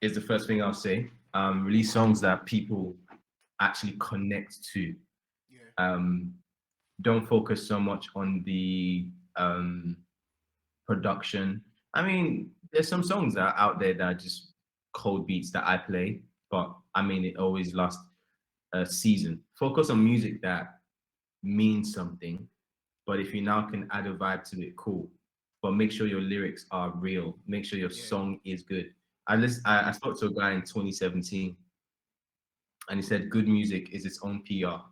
is the first thing I'll say. Release songs that people actually connect to. Yeah. Don't focus so much on the production. I mean, there's some songs that are out there that are just cold beats that I play, but I mean, it always lasts a season. Focus on music that means something, but if you now can add a vibe to it, cool. But make sure your lyrics are real. Make sure your song is good. I spoke to a guy in 2017, and he said good music is its own PR.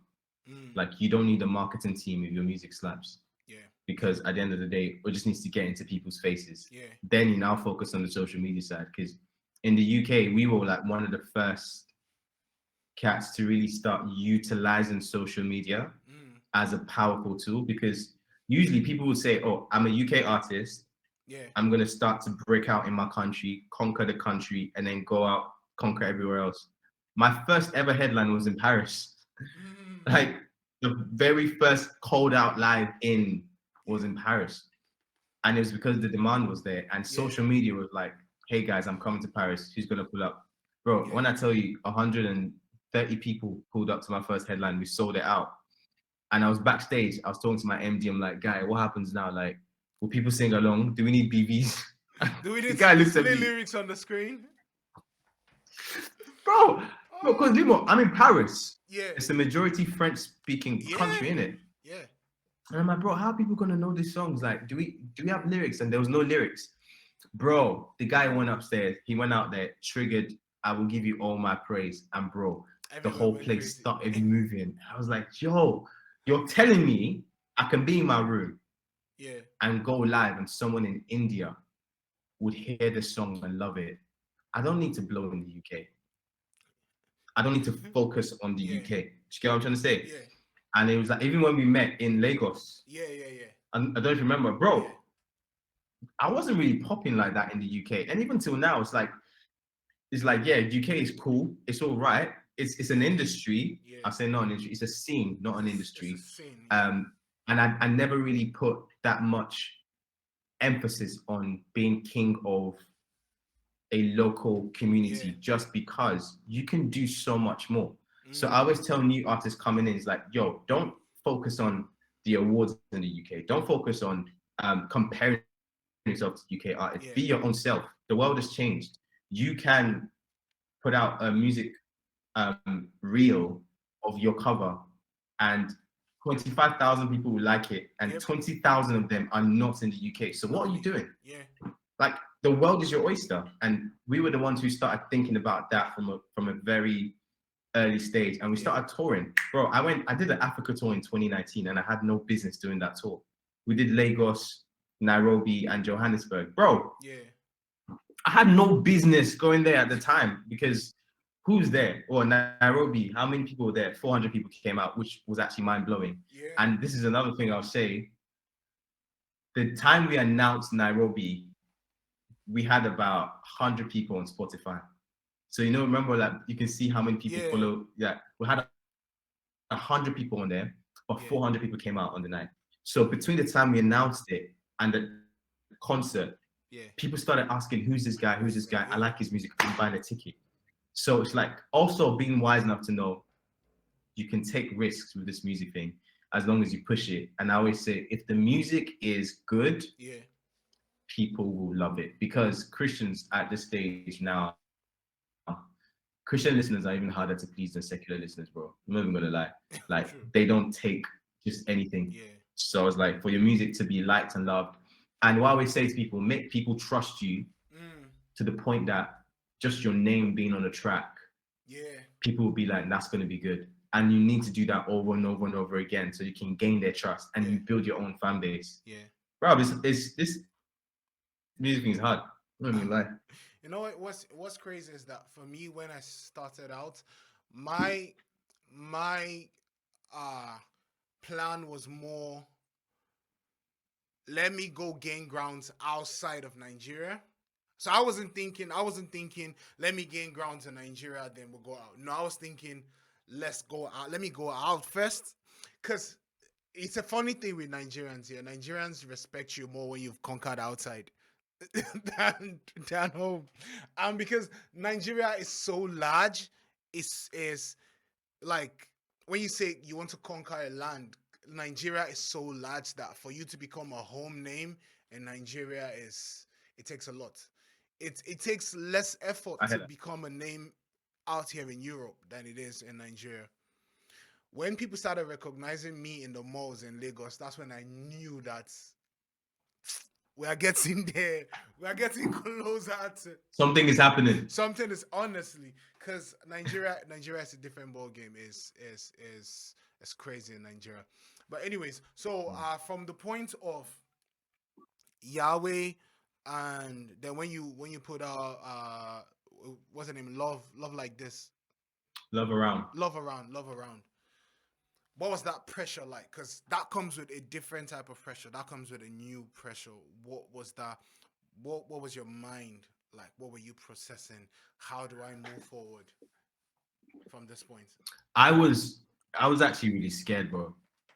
Like you don't need a marketing team if your music slaps. Yeah. Because at the end of the day, it just needs to get into people's faces. Yeah. Then you now focus on the social media side. Because in the UK, we were like one of the first cats to really start utilizing social media as a powerful tool. Because usually people will say, "Oh, I'm a UK artist. Yeah. I'm gonna start to break out in my country, conquer the country, and then go out, conquer everywhere else." My first ever headline was in Paris. Like the very first Cold Out live in was in Paris. And it was because the demand was there. And social media was like, hey guys, I'm coming to Paris. Who's gonna pull up? Bro, when I tell you 130 people pulled up to my first headline, we sold it out. And I was backstage, I was talking to my MD, I'm like, guy, what happens now? Like, will people sing along? Do we need BVs? Do we The need guy to looks at display me. lyrics on the screen? Bro, because Limo, I'm in Paris. Yeah. It's a majority French-speaking country, innit? Yeah. And I'm like, bro, how are people gonna know these songs? Like, do we have lyrics? And there was no lyrics. Bro, the guy went upstairs, he went out there, triggered, I will give you all my praise. And bro, the Everyone whole went place crazy. started moving. I was like, yo, you're telling me I can be in my room Yeah. and go live and someone in India would hear the song and love it. I don't need to blow in the UK. I don't need to focus on the UK. Do you get what I'm trying to say? Yeah. And it was like, even when we met in Lagos, Yeah. I don't know if you remember, bro, I wasn't really popping like that in the UK. And even till now, it's like, yeah, UK is cool. It's all right. It's an industry. Yeah. I say not an industry. It's a scene, not an industry. It's a scene, yeah. And I never really put that much emphasis on being king of a local community just because you can do so much more. So I always tell new artists coming in, it's like, yo, don't focus on the awards in the UK. Don't focus on comparing yourself to UK artists. Be your own self. The world has changed. You can put out a music reel of your cover and 25,000 people will like it and 20,000 of them are not in the UK. So what are you doing? Yeah. like the world is your oyster, and we were the ones who started thinking about that from a very early stage, and we Yeah. started touring. Bro, I did an Africa tour in 2019, and I had no business doing that tour. We did Lagos, Nairobi, and Johannesburg. Bro, Yeah. I had no business going there at the time because who's there? Or Nairobi, how many people were there? 400 people came out, which was actually mind blowing. Yeah. And this is another thing I'll say. The time we announced Nairobi, we had about 100 people on Spotify. So remember, like you can see how many people Yeah. follow. Yeah, we had 100 people on there, but Yeah. 400 people came out on the night. So between the time we announced it and the concert, Yeah. people started asking, "Who's this guy? Who's Who's this this guy? guy? I Yeah. like his music. I'm buying a ticket." So it's like also being wise enough to know you can take risks with this music thing as long as you push it. And I always say, if the music is good, Yeah. people will love it because Christians at this stage now, Christian listeners are even harder to please than secular listeners, bro. I'm not even gonna lie. Like they True. don't take just anything. Yeah. So it's like for your music to be liked and loved. And what I always say to people, make people trust you Mm. to the point that just your name being on a track, Yeah. people will be like, that's going to be good. And you need to do that over and over and over again so you can gain their trust and Yeah. you build your own fan base. Yeah. Bro, this music thing is hard. I'm not even lie. You know what? What's crazy is that for me, when I started out, my my uh plan was more, let me go gain grounds outside of Nigeria. So I wasn't thinking let me gain grounds in Nigeria, then we'll go out. No, I was thinking let's go out. Let me go out first. Cause it's a funny thing with Nigerians here. Nigerians respect you more when you've conquered outside than home. Because Nigeria is so large, is like when you say you want to conquer a land, Nigeria is so large that for you to become a home name in Nigeria is, it takes a lot. It takes less effort I to heard that. become a name out here in Europe than it is in Nigeria. When people started recognizing me in the malls in Lagos, that's when I knew that we are getting there. We are getting closer to Something is happening. something. Is honestly, because Nigeria is a different ball game. Is crazy in Nigeria. But anyways, so from the point of Yahweh, and then when you put out what's the name, love like this, Love around. love around. What was that pressure like? Because that comes with a different type of pressure. That comes with a new pressure. What was that? What was your mind like? What were you processing? How do I move forward from this point? I was I was actually really scared, bro.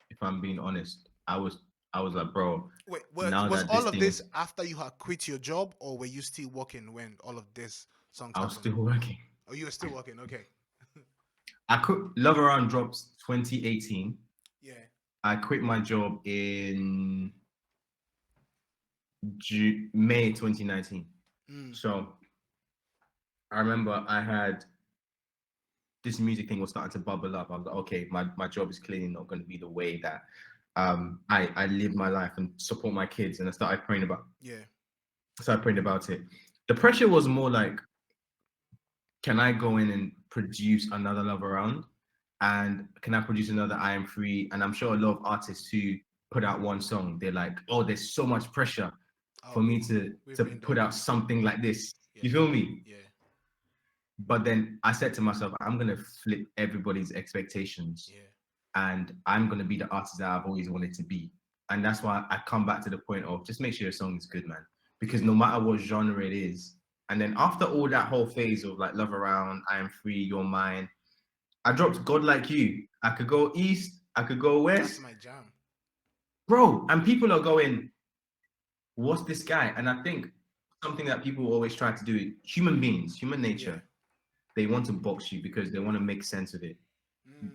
If I'm being honest. I was like, bro, Wait, now was that all this of thing this is after you had quit your job, or were you still working when all of this songs I was happened? still working. Oh, you were still working. Okay. I quit Love Around drops 2018. Yeah. I quit my job in May 2019. Mm. So I remember I had this music thing was starting to bubble up. I was like, okay, my job is clearly not going to be the way that I live my life and support my kids. And Yeah. I started praying about it. The pressure was more like, can I go in and produce another Love Around? And can I produce another I Am Free? And I'm sure a lot of artists who put out one song, they're like, oh, there's so much pressure Oh, for me to we've to been there put out before. something like this. Yeah. You feel me? Yeah. But then I said to myself, I'm gonna flip everybody's expectations Yeah. and I'm gonna be the artist that I've always wanted to be. And that's why I come back to the point of just make sure your song is good, man. Because Yeah. no matter what genre it is, and then after all that whole phase of like Love Around, I Am Free, You're Mine, I dropped God Like You. I could go east, I could go That's west, my jam. bro. And people are going, what's this guy? And I think something that people always try to do, human beings, human Yeah. nature, they want to box you because they want to make sense of it.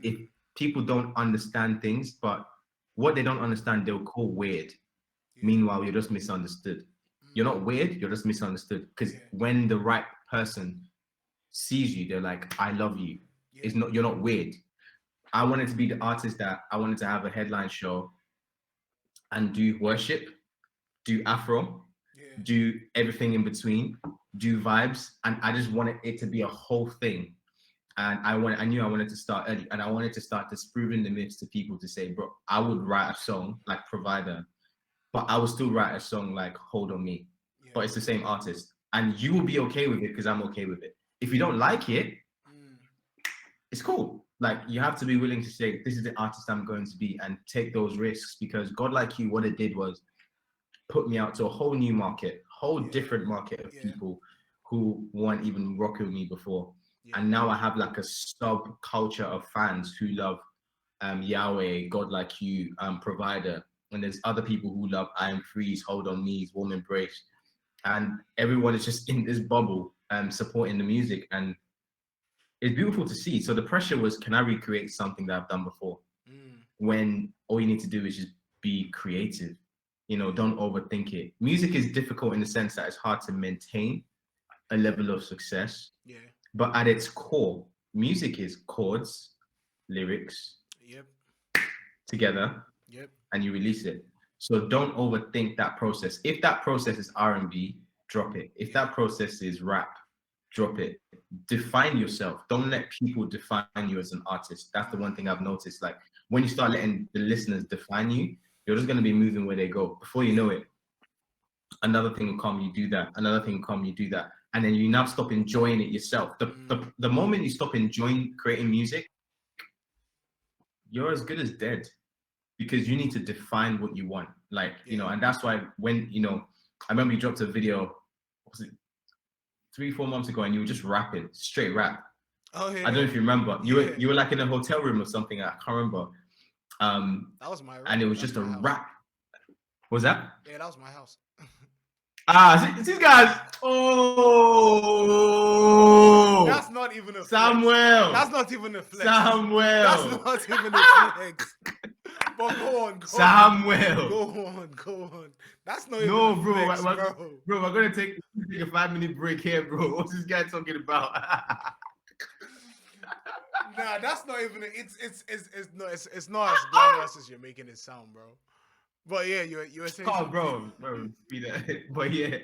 If Mm. people don't understand things, but what they don't understand, they'll call weird. Yeah. Meanwhile, you're just misunderstood. You're Mm. not weird, you're just misunderstood. Because Yeah. when the right person sees you, they're like, I love you. Yeah. It's not, you're not weird. I wanted to be the artist that I wanted to have a headline show and do worship, do Afro, do everything in between, do vibes, and I just wanted it to be a whole thing. And I knew I wanted to start early, and I wanted to start disproving the myths to people to say, bro, I would write a song like Provider, but I will still write a song like Hold on Me, yeah. but it's the same artist, and you will be okay with it because I'm okay with it. If you don't like it, Mm, it's cool. Like you have to be willing to say, this is the artist I'm going to be, and take those risks, because God Like You, what it did was put me out to a whole new market, whole yeah, different market of yeah, people who weren't even rocking with me before. yeah, And now I have like a subculture of fans who love Yahweh, God Like You, Provider. And there's other people who love I Am Freeze, Hold on Me's, Warm Embrace. And everyone is just in this bubble supporting the music. And it's beautiful to see. So the pressure was, can I recreate something that I've done before? mm, When all you need to do is just be creative. You know, yeah, don't overthink it. Music is difficult in the sense that it's hard to maintain a level of success, yeah, but at its core, music is chords, lyrics yep, together, yep, and you release it. So don't overthink that process. If that process is R&B, drop it. If yeah, that process is rap, drop it. Define yourself. Don't let people define you as an artist. That's the one thing I've noticed. Like when you start letting the listeners define you, you're just going to be moving where they go. Before you yeah, know it, another thing will come, you do that. Another thing will come, you do that. And then you now stop enjoying it yourself. mm, The moment you stop enjoying creating music, you're as good as dead, because you need to define what you want. Like, you know, yeah. and that's why when, you know, I remember you dropped a video, what was it, 3, 4 months ago, and you were just rapping, straight rap. Oh I don't know yeah, if you remember. yeah. You were like in a hotel room or something. I can't remember. That was my And it was that's just a my house. rap. Was that? Yeah, that was my house. These guys. Oh, That's not even a flex. Samuel. That's not even a flex. That's Samuel. not even a flex. But go on, go on, Samuel. go on, go on. That's not even a No, bro. flex, bro. Bro, we're going to take a 5 minute break here, bro. What's this guy talking about? Nah, that's not even. It's not as glamorous as you're making it sound, bro. But yeah, you were saying Oh, something. bro, be that. But yeah,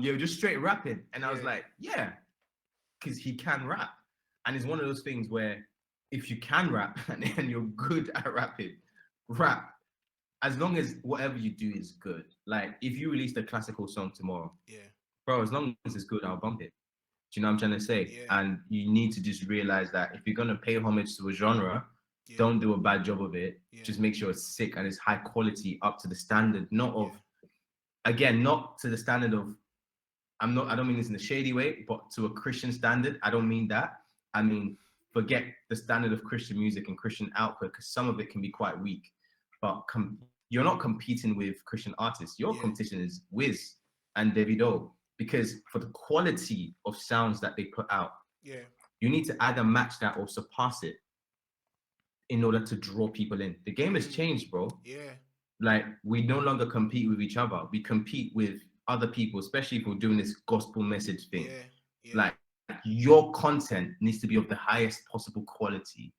yeah, just straight rapping, and I was Yeah, like, yeah, because he can rap, and it's one of those things where if you can rap and you're good at rapping, rap. As long as whatever you do is good. Like if you released a classical song tomorrow, yeah, bro, as long as it's good, I'll bump it. Do you know what I'm trying to say? yeah, And you need to just realize that if you're gonna pay homage to a genre, yeah, don't do a bad job of it. yeah, Just make sure it's sick and it's high quality, up to the standard, not of, yeah, again, not to the standard of, I don't mean this in a shady way, but to a Christian standard. I don't mean that. I mean, forget the standard of Christian music and Christian output, because some of it can be quite weak. But you're not competing with Christian artists. Your yeah, competition is Wiz and Davido, because for the quality of sounds that they put out, yeah, you need to either match that or surpass it in order to draw people in. The game has mm, changed, bro. yeah, Like we no longer compete with each other. We compete with other people, especially if we're doing this gospel message thing. yeah, yeah, Like your content needs to be of the highest possible quality,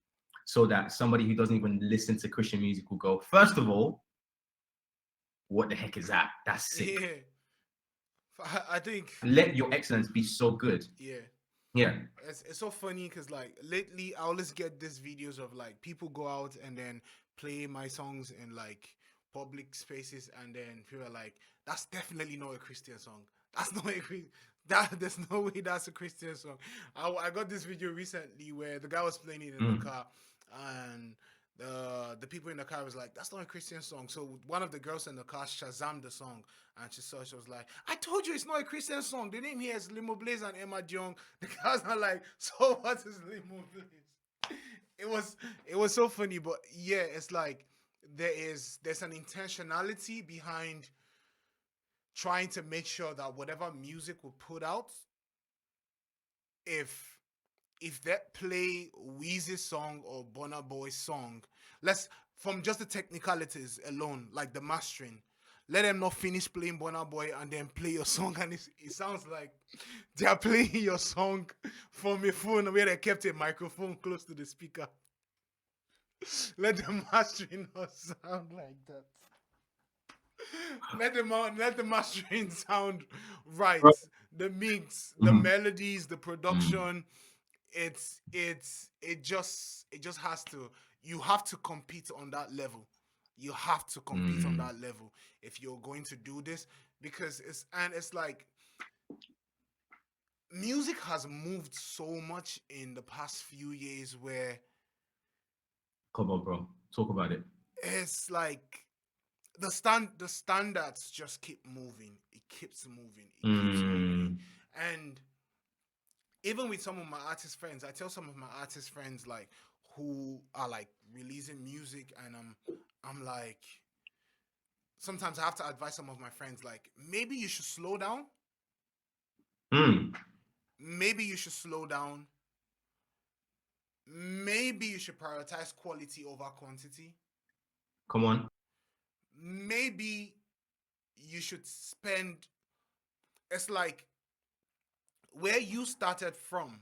so that somebody who doesn't even listen to Christian music will go, first of all, what the heck is that? That's sick. yeah. I think Let your excellence be so good. yeah. Yeah. It's so funny because like lately I always get these videos of like people go out and then play my songs in like public spaces and then people are like, that's definitely not a Christian song. That's not a that there's no way that's a Christian song. I got this video recently where the guy was playing it in the Mm. car and the people in the car was like, that's not a Christian song. So one of the girls in the car Shazam the song and she was like, I told you it's not a Christian song. The name here is Limo Blaze and Emma Jong. The guy's not like, so what is Limo Blaze? It was so funny, but yeah, it's like there's an intentionality behind trying to make sure that whatever music we put out, if that play Weezy's song or Burna Boy's song, let's from just the technicalities alone, like the mastering, let them not finish playing Burna Boy and then play your song, and it sounds like they are playing your song from a phone where they kept a microphone close to the speaker. Let the mastering not sound like that. Let the mastering sound right. Bro. The mix, the Mm, melodies, the mm, production. It just has to. You have to compete on that level. You have to compete on mm. that level if you're going to do this, because it's like music has moved so much in the past few years where Come on, bro. Talk about it. it's like the standards just keep moving. It keeps moving. It keeps moving. Mm, And even with some of my artist friends, I tell some of my artist friends like who are like releasing music, and I'm like, sometimes I have to advise some of my friends like maybe you should slow down. mm. Maybe you should slow down. Maybe you should prioritize quality over quantity. Come on. Maybe you should spend, it's like where you started from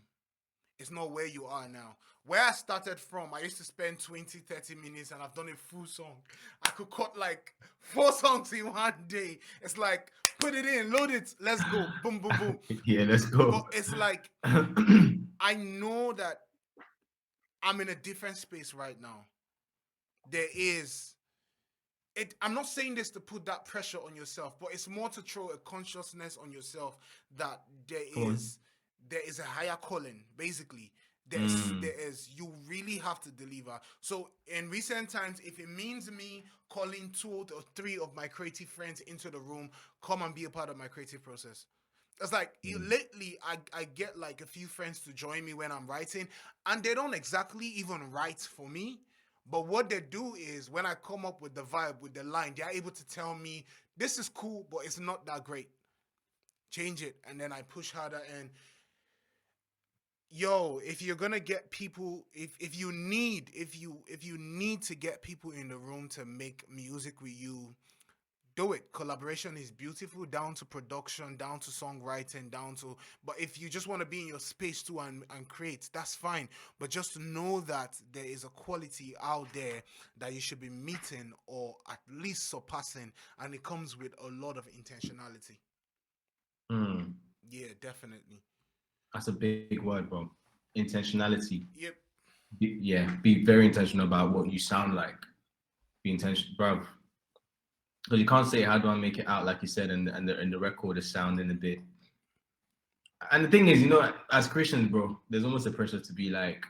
is not where you are now. Where I started from, I used to spend 20, 30 minutes and I've done a full song. I could cut like 4 songs in one day. It's like, put it in, load it, let's go. Boom, boom, boom. Yeah, let's But go. it's like, I know that I'm in a different space right now. There is I'm not saying this to put that pressure on yourself, but it's more to throw a consciousness on yourself that there Come on. is there is a higher calling. Basically, Mm, there is you really have to deliver. So in recent times, if it means me calling 2 or 3 of my creative friends into the room, come and be a part of my creative process. It's like mm, lately, I get like a few friends to join me when I'm writing, and they don't exactly even write for me. But what they do is when I come up with the vibe, with the line, they're able to tell me this is cool, but it's not that great. Change it, and then I push harder. And yo, if you're gonna get people, if you need to get people in the room to make music with you, do it. Collaboration is beautiful, down to production, down to songwriting, down to. But if you just want to be in your space too and create, that's fine. But just know that there is a quality out there that you should be meeting or at least surpassing, and it comes with a lot of intentionality. mm. Yeah, definitely. That's a big word, bro. Intentionality. Yep. Yeah, be very intentional about what you sound like. Be intentional, bro. Because you can't say how do I make it out, like you said, and the record is sounding a bit. And the thing is, as Christians, bro, there's almost a pressure to be like,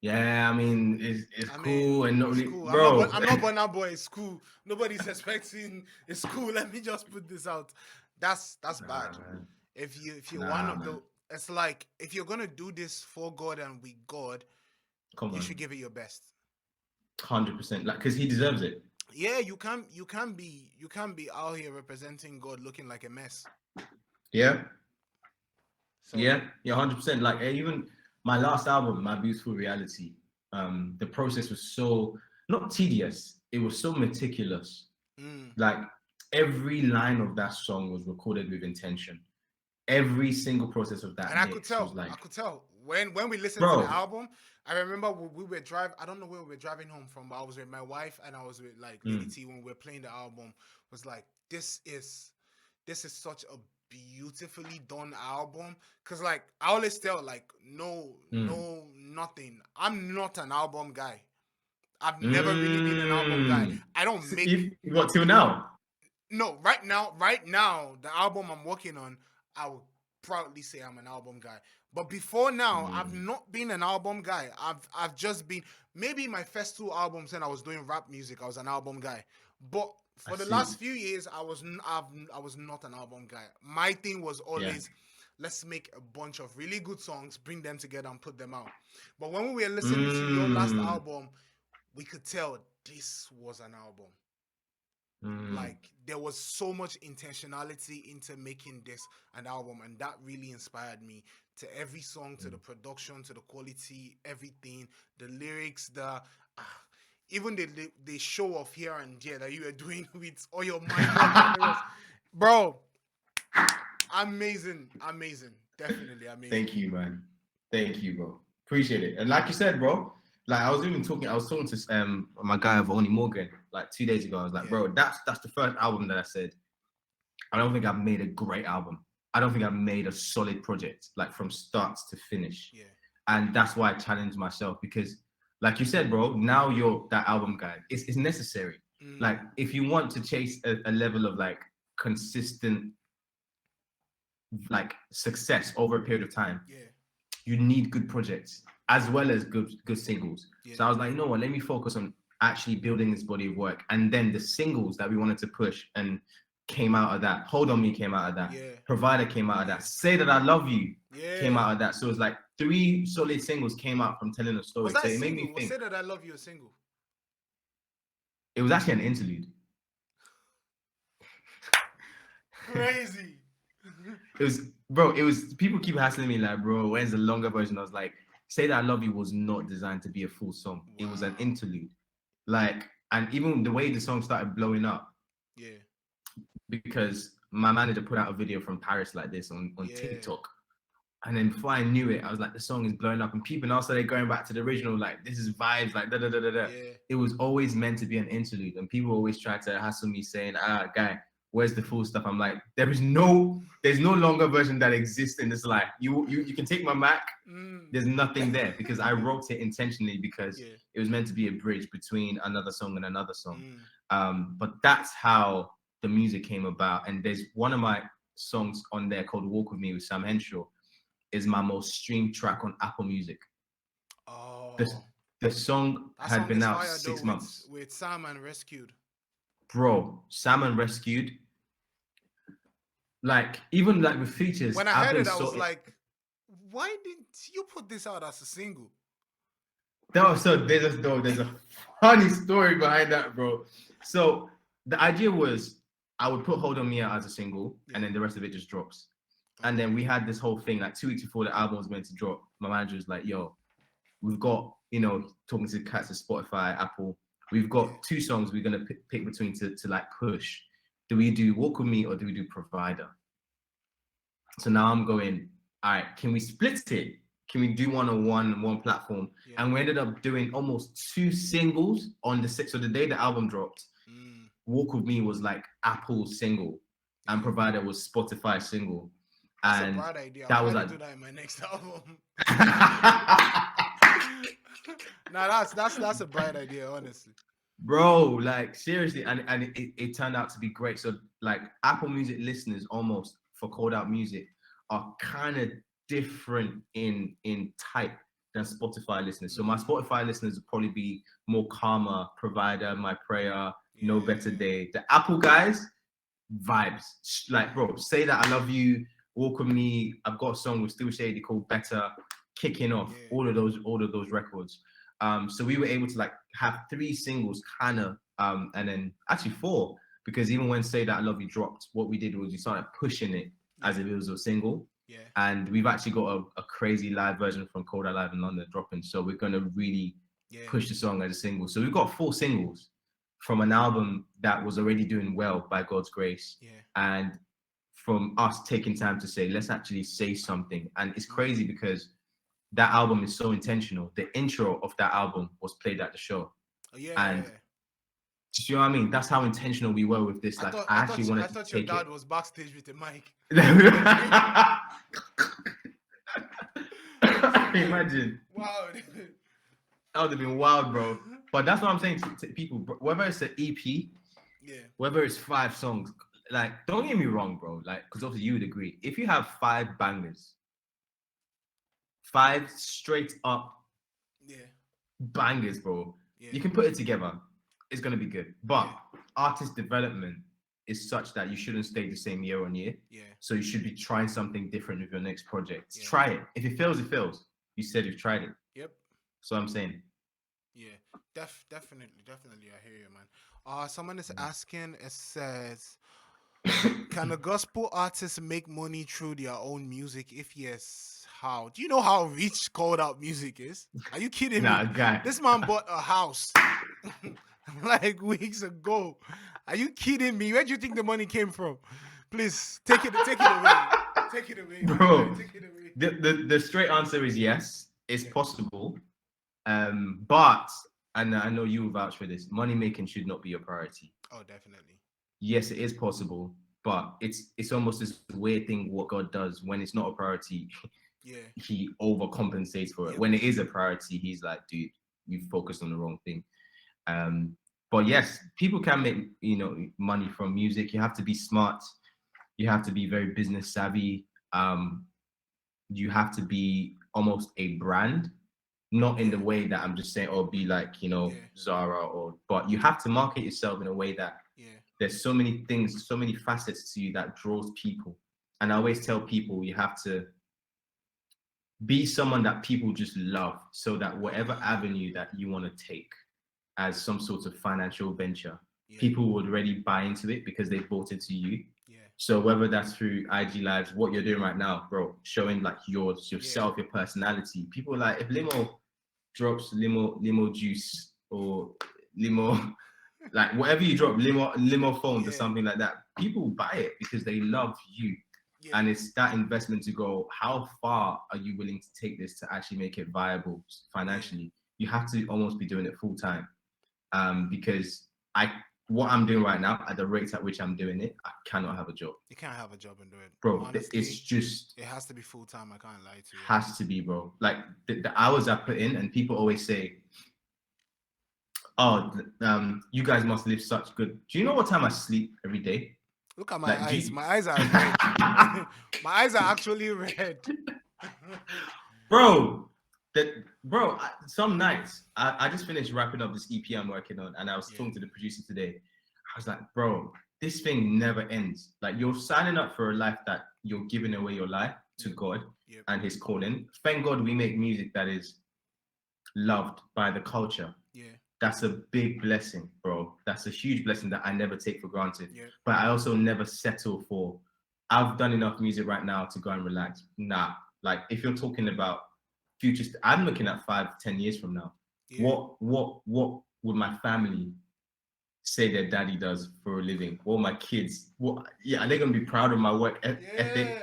yeah, I mean, it's I cool mean, and not it's really, cool. bro. I'm not Burna Boy. It's cool. Nobody's expecting. It's cool. Let me just put this out. That's bad. Nah, man. If you're one Nah, of the, man. it's like if you're gonna do this for God and with God, Come you should on, give it your best. 100%. Like, because he deserves it. Yeah, you can be out here representing God looking like a mess. Yeah, So, yeah, 100%. Like, even my last album, My Beautiful Reality, the process was so not tedious. It was so meticulous. mm. Like, every line of that song was recorded with intention. Every single process of And that I could mix was tell. I like, could tell when we listened to the bro. album. I remember we were driving. I don't know where we were driving home from, but I was with my wife and I was with like Lady Mm, T when we were playing the album. Was like this is such a beautifully done album. Cause like I always tell like mm, nothing. I'm not an album guy. I've never really been an album guy. mm. I don't So make you got till now. no, right now, the album I'm working on, I would proudly say I'm an album guy. But before now, I've Mm, not been an album guy. I've just been maybe my first 2 albums when I was doing rap music, I was an album guy. But I for the see. last few years, I was not an album guy. My thing was Yeah. always let's make a bunch of really good songs, bring them together and put them out. But when we were listening to your last Mm, album, we could tell this was an album. mm, Like there was so much intentionality into making this an album, and that really inspired me. To every song, to the mm. production, to the quality, everything, the lyrics, even the show off here and there that you were doing with all your minor cameras, bro. Amazing, amazing, definitely amazing. Thank you, man. Thank you, bro. Appreciate it. And like you said, bro, Like I was talking to my guy Vonnie Morgan like 2 days ago. I was like, Yeah, bro, that's the first album that I said I don't think I've made a great album. I don't think I've made a solid project like from start to finish. yeah, And that's why I challenged myself because, like you said, bro, now you're that album guy. It's necessary. Like mm, if you want to chase a level of like consistent like success over a period of time, yeah, you need good projects as well as good singles. yeah, So I was like, you know what, let me focus on actually building this body of work. And then the singles that we wanted to push and came out of that. Hold on Me came out of that. yeah, Provider came out of yeah, that. Say That I Love You came yeah. out of that. So it's like three solid singles came out from telling a Was story. that So a it made single? me Was think Say That I Love You a single? it was actually an interlude. Crazy. It was, bro, it was, people keep asking me, like, bro, when's the longer version? I was like, Say That I Love You was not designed to be a full song. It was an Wow. interlude. Like, and even the way the song started blowing up, Yeah, because my manager put out a video from Paris like this on yeah, TikTok. And then before I knew it, I was like, the song is blowing up, and people now started going back to the original, like, this is vibes, like, da da da da da. yeah. It was always meant to be an interlude, and people always try to hassle me saying, guy, where's the full stuff? I'm like, there's no longer version that exists in this life. You can take my Mac, Mm. there's nothing there because I wrote it intentionally because Yeah. it was meant to be a bridge between another song and another song. Mm. But that's how the music came about. And there's one of my songs on there called Walk With Me with Sam Henshaw is my most streamed track on Apple Music. The, Oh, the song that had song been is out fire though 6 months. with Sam and Rescued. Bro, Salmon Rescued. Like, even like with features, When I I've heard been it, I was so like, why didn't you put this out as a single? so there's a funny story behind that, bro. So the idea was I would put Hold On Me out as a single, Yeah. and then the rest of it just drops. And Okay. then we had this whole thing like 2 weeks before the album was meant to drop. My manager was like, "Yo, we've got talking to cats at Spotify, Apple. We've Yeah. got two songs we're gonna pick between to like push. Do we do Walk With Me or do we do Provider?" So now I'm going, all right, can we split it? Can we do one on one platform? Yeah. And we ended up doing almost two singles on the sixth. So the day the album dropped, Mm. Walk With Me was like Apple's single, and Yeah. Provider was Spotify single. That's a And bright idea. I'll that was probably like do that in my next album. Nah, that's a bright idea, honestly. bro, like seriously, and it turned out to be great. So like Apple Music listeners almost for Called Out Music are kind of different in type than Spotify listeners. So my Mm. Spotify listeners would probably be more Karma, Provider, My Prayer, No Better Yeah. Day. The Apple guys, vibes. Like, bro, Say That I Love You, Walk With Me. I've got a song with Still Shady called Better, kicking off Yeah. all of those records. So we were able to like have three singles kind of and then actually four, because even when Say That I Love You dropped, what we did was we started pushing it as if it was a single. Yeah. And we've actually got a crazy live version from Cold Out Live in London dropping. So we're gonna really Yeah. push the song as a single. So we've got four singles from an album that was already doing well by God's grace. Yeah. And from us taking time to say, let's actually say something. And it's crazy Mm. because that album is so intentional. The intro of that album was played at the show. Oh, yeah. And do you know what I mean? That's how intentional we were with this. I Like, thought I I actually thought wanted I to thought your take it. dad was backstage with a mic. Imagine. Wow. That would have been wild, bro. But that's what I'm saying to people. Whether it's an EP, Yeah. whether it's 5 songs, like, don't get me wrong, bro. Like, because obviously you would agree. If you have 5 bangers, 5 straight up Yeah. bangers, bro, Yeah. you can put it together. It's gonna be good. But Yeah. artist development is such that you shouldn't stay the same year on year. Yeah. So you should be trying something different with your next project. Yeah. Try it. If it fails, it fails. You said you've tried it. Yep. So I'm saying, Yeah. Definitely. I hear you, man. Someone is asking. It says, can a gospel artist make money through their own music? If yes, how? Do you know how rich Called Out Music is? Are you kidding nah, me? guy. This man bought a house like weeks ago. Are you kidding me? Where do you think the money came from? Please take it away. Take it away, Bro. man. Take it away. The straight answer is yes. It's Yeah. possible. But and I know you will vouch for this. Money making should not be your priority. Oh, definitely. Yes, it is possible, but it's almost this weird thing. What God does when it's not a priority, Yeah. He overcompensates for it. Yep. When it is a priority, He's like, dude, you focused on the wrong thing. But yes, people can make money from music. You have to be smart. You have to be very business savvy. You have to be almost a brand, not in the Yeah. way that I'm just saying, or be like, Yeah. Zara, but you have to market yourself in a way that Yeah. there's so many things, so many facets to you that draws people. And I always tell people you have to be someone that people just love so that whatever avenue that you want to take as some sort of financial venture, Yeah. people would already buy into it because they bought into you. Yeah. So whether that's through IG lives, what you're doing right now, bro, showing like Yeah. yourself, your personality. People are like, if Limo drops limo juice or limo, like whatever you drop, limo phones or Yeah. something like that, people buy it because they love you. Yeah. And it's that investment to go, how far are you willing to take this to actually make it viable Yeah. financially? You have to almost be doing it full time. Because what I'm doing right now at the rates at which I'm doing it, I cannot have a job, You can't have a job and do it. bro. It's Honestly, just it has to be full time. I can't lie to you. has to be, bro. Like the hours I put in, and people always say, "Oh, you guys must live such good." Do you know what time I sleep every day? Look at my Like, do eyes. you... My eyes are red. My eyes are actually red. bro? That bro. Some nights I just finished wrapping up this EP I'm working on, and I was Yeah. talking to the producer today. I was like, bro, this thing never ends. Like you're signing up for a life that you're giving away your life to Yep. God Yep. and His calling. Thank God we make music that is loved by the culture. Yeah. That's a big blessing, bro. That's a huge blessing that I never take for granted. Yep. But I also never settle for, I've done enough music right now to go and relax. Nah. Like if you're talking about future, I'm looking at 5, 10 years from now. Yeah. What would my family say their daddy does for a living? What my kids, are they gonna be proud of my work ethic? Yeah.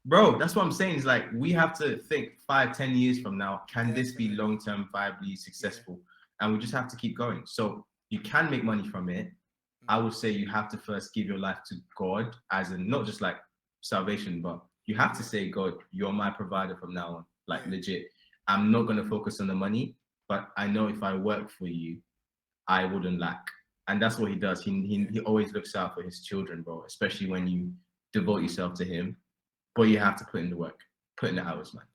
Bro, that's what I'm saying. Is like we have to think 5, 10 years from now, can this be Definitely. long-term, viably Yeah. successful? And we just have to keep going. So you can make money from it. I would say you have to first give your life to God, as in not just like salvation, but you have to Yeah. say, God, you're my provider from now on. Like Yeah. legit. I'm not gonna focus on the money, but I know if I work for you, I wouldn't lack. And that's what he does. Yeah. He always looks out for his children, bro, especially when you devote yourself to him. But you have to put in the work, put in the hours, man.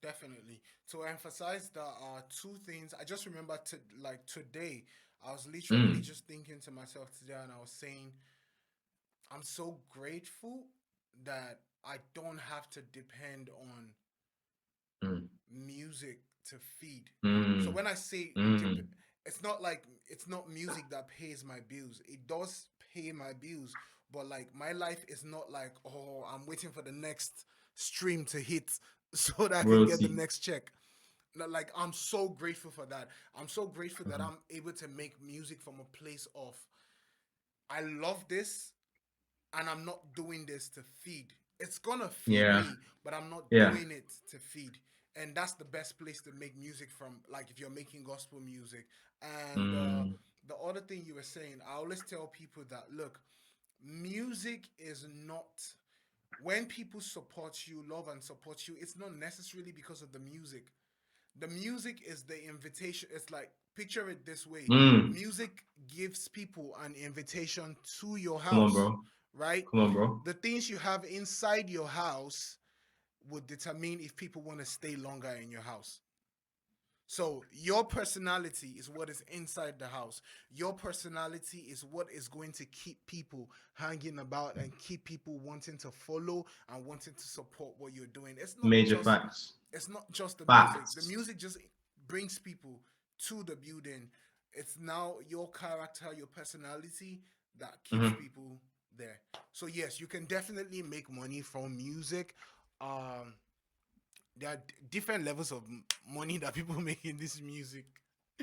Definitely. To emphasize the two things, I just remember like today, I was literally Mm, just thinking to myself today, and I was saying, I'm so grateful that I don't have to depend on mm, music to feed. So mm, when I say mm. it's not like it's not music that pays my bills. It does pay my bills, but like my life is not like, oh, I'm waiting for the next stream to hit so that I can get the Royalty. next check. Like I'm so grateful for that. I'm so grateful that Mhm. I'm able to make music from a place of I love this and I'm not doing this to feed. It's gonna feed Yeah, me, but I'm not yeah. doing it to feed. And that's the best place to make music from, like if you're making gospel music. And Mm, the other thing you were saying, I always tell people that look, music is not when people support you, love and support you, it's not necessarily because of the music. The music is the invitation. It's like picture it this way. mm. Music gives people an invitation to your Come on, house, bro. right? Come on, bro. The things you have inside your house would determine if people want to stay longer in your house. So your personality is what is inside the house. Your personality is what is going to keep people hanging about and keep people wanting to follow and wanting to support what you're doing. Major facts. It's not just the music. The Facts. music just brings people to the building. It's now your character, your personality that keeps Hmm. people there. So yes, you can definitely make money from music. Um, there are different levels of money that people make in this music.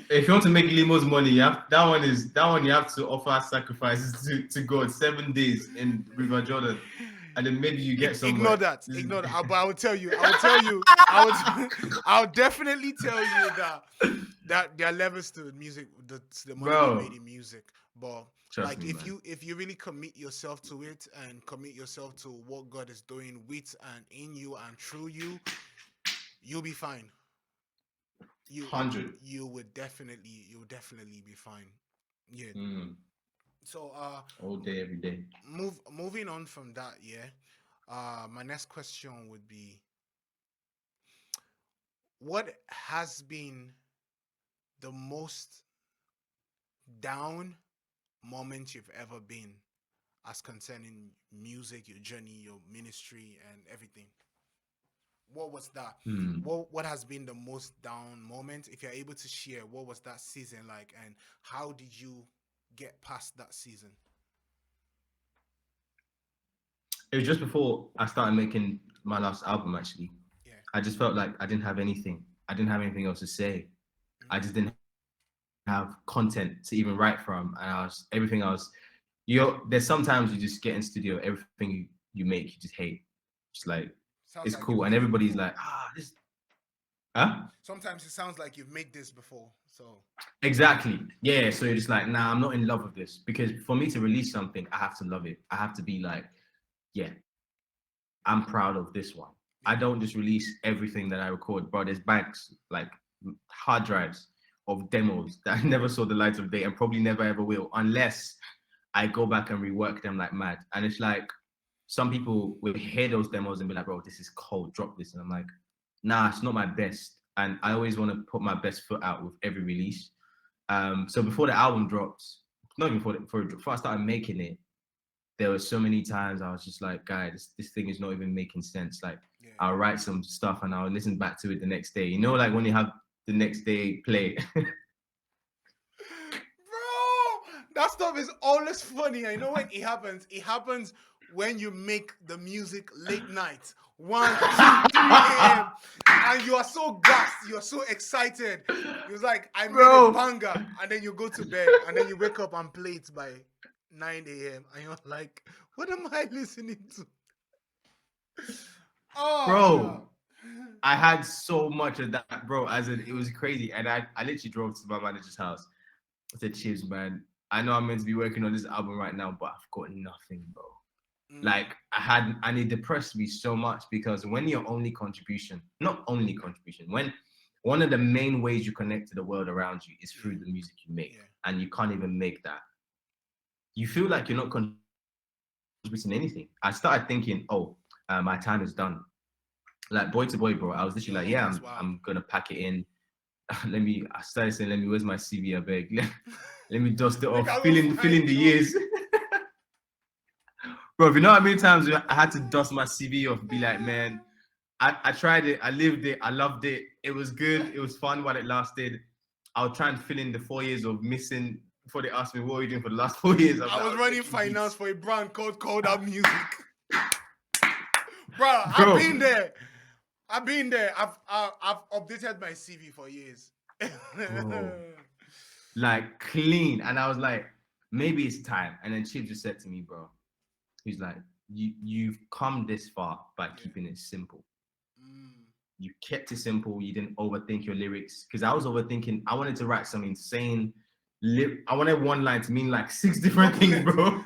If you want to make Limo's money, that one you have to offer sacrifices to God 7 days in River Jordan. and then maybe you get Ignore somewhere. that. This is- Ignore that. But I will tell you. I will tell you. I would. I'll definitely tell you that there are levels to music. The money we made Bro, in music, but trust like me, man. if you really commit yourself to it and commit yourself to what God is doing with and in you and through you, you'll be fine. You 100. you would definitely be fine. Yeah. Mm, So all day, every day. moving on from that, yeah. My next question would be, what has been the most down moment you've ever been as concerning music, your journey, your ministry, and everything? What was that? Hmm. What has been the most down moment? If you're able to share, what was that season like, and how did you get past that season? It was just before I started making my last album, actually. Yeah. I just felt like I didn't have anything. I didn't have anything else to say. I just Mm. didn't have content to even write from. And everything I was, there's sometimes you just get in studio, everything you make, you just hate. It's like, Sounds it's like you've cool. And made it everybody's before. like, this, huh? Sometimes it sounds like you've made this before. So Exactly. Yeah. So you're just like, nah, I'm not in love with this. Because for me to release something, I have to love it. I have to be like, yeah, I'm proud of this one. I yeah. don't just release everything that I record, bro. There's banks, like hard drives of demos that I never saw the light of day and probably never ever will, unless I go back and rework them like mad. And it's like some people will hear those demos and be like, bro, this is cold, drop this. And I'm like, nah, it's not my best. And I always want to put my best foot out with every release. So before the album drops, not even before I started making it, there were so many times I was just like, guys, this thing is not even making sense. Like, Yeah. I'll write some stuff and I'll listen back to it the next day. You know, like when you have the next day play. Bro, that stuff is always funny. I know when it happens when you make the music late night, 1, 2, 3 a.m. And you are so gassed, you're so excited. You're like, I made a Bro, banger, and then you go to bed, and then you wake up and play it by 9 a.m. And you're like, what am I listening to? Oh no. bro, I had so much of that, bro. As in, it was crazy. And I literally drove to my manager's house. I said, cheers, man. I know I'm meant to be working on this album right now, but I've got nothing, bro. Mm, Like and it depressed me so much because when your only contribution, not only contribution, when one of the main ways you connect to the world around you is yeah, through the music you make, yeah. and you can't even make that, you feel like you're not contributing anything. I started thinking, oh, my time is done. Like boy to boy, bro. I was literally like, Yo, yeah, that's wild. I'm gonna pack it in. I started saying, let me, where's my CV? I beg. Let me dust it Make off, I go filling find the job. years. Bro, you know how many times I had to dust my CV off, be like, man, I tried it, I lived it, I loved it. It was good, it was fun while it lasted. I'll try and fill in the 4 years of missing before they asked me what were you doing for the last 4 years. I was I was running making finance beats. for a brand called Out Music. Bro, I've Bro, been there. I've been there. I've updated my CV for years. bro, like clean. And I was like, maybe it's time. And then Chip just said to me, bro, he's like, you've come this far by Yeah. keeping it simple. Mm, You kept it simple. You didn't overthink your lyrics. Because I was overthinking. I wanted to write some insane. I wanted one line to mean like 6 different things, triplets. bro.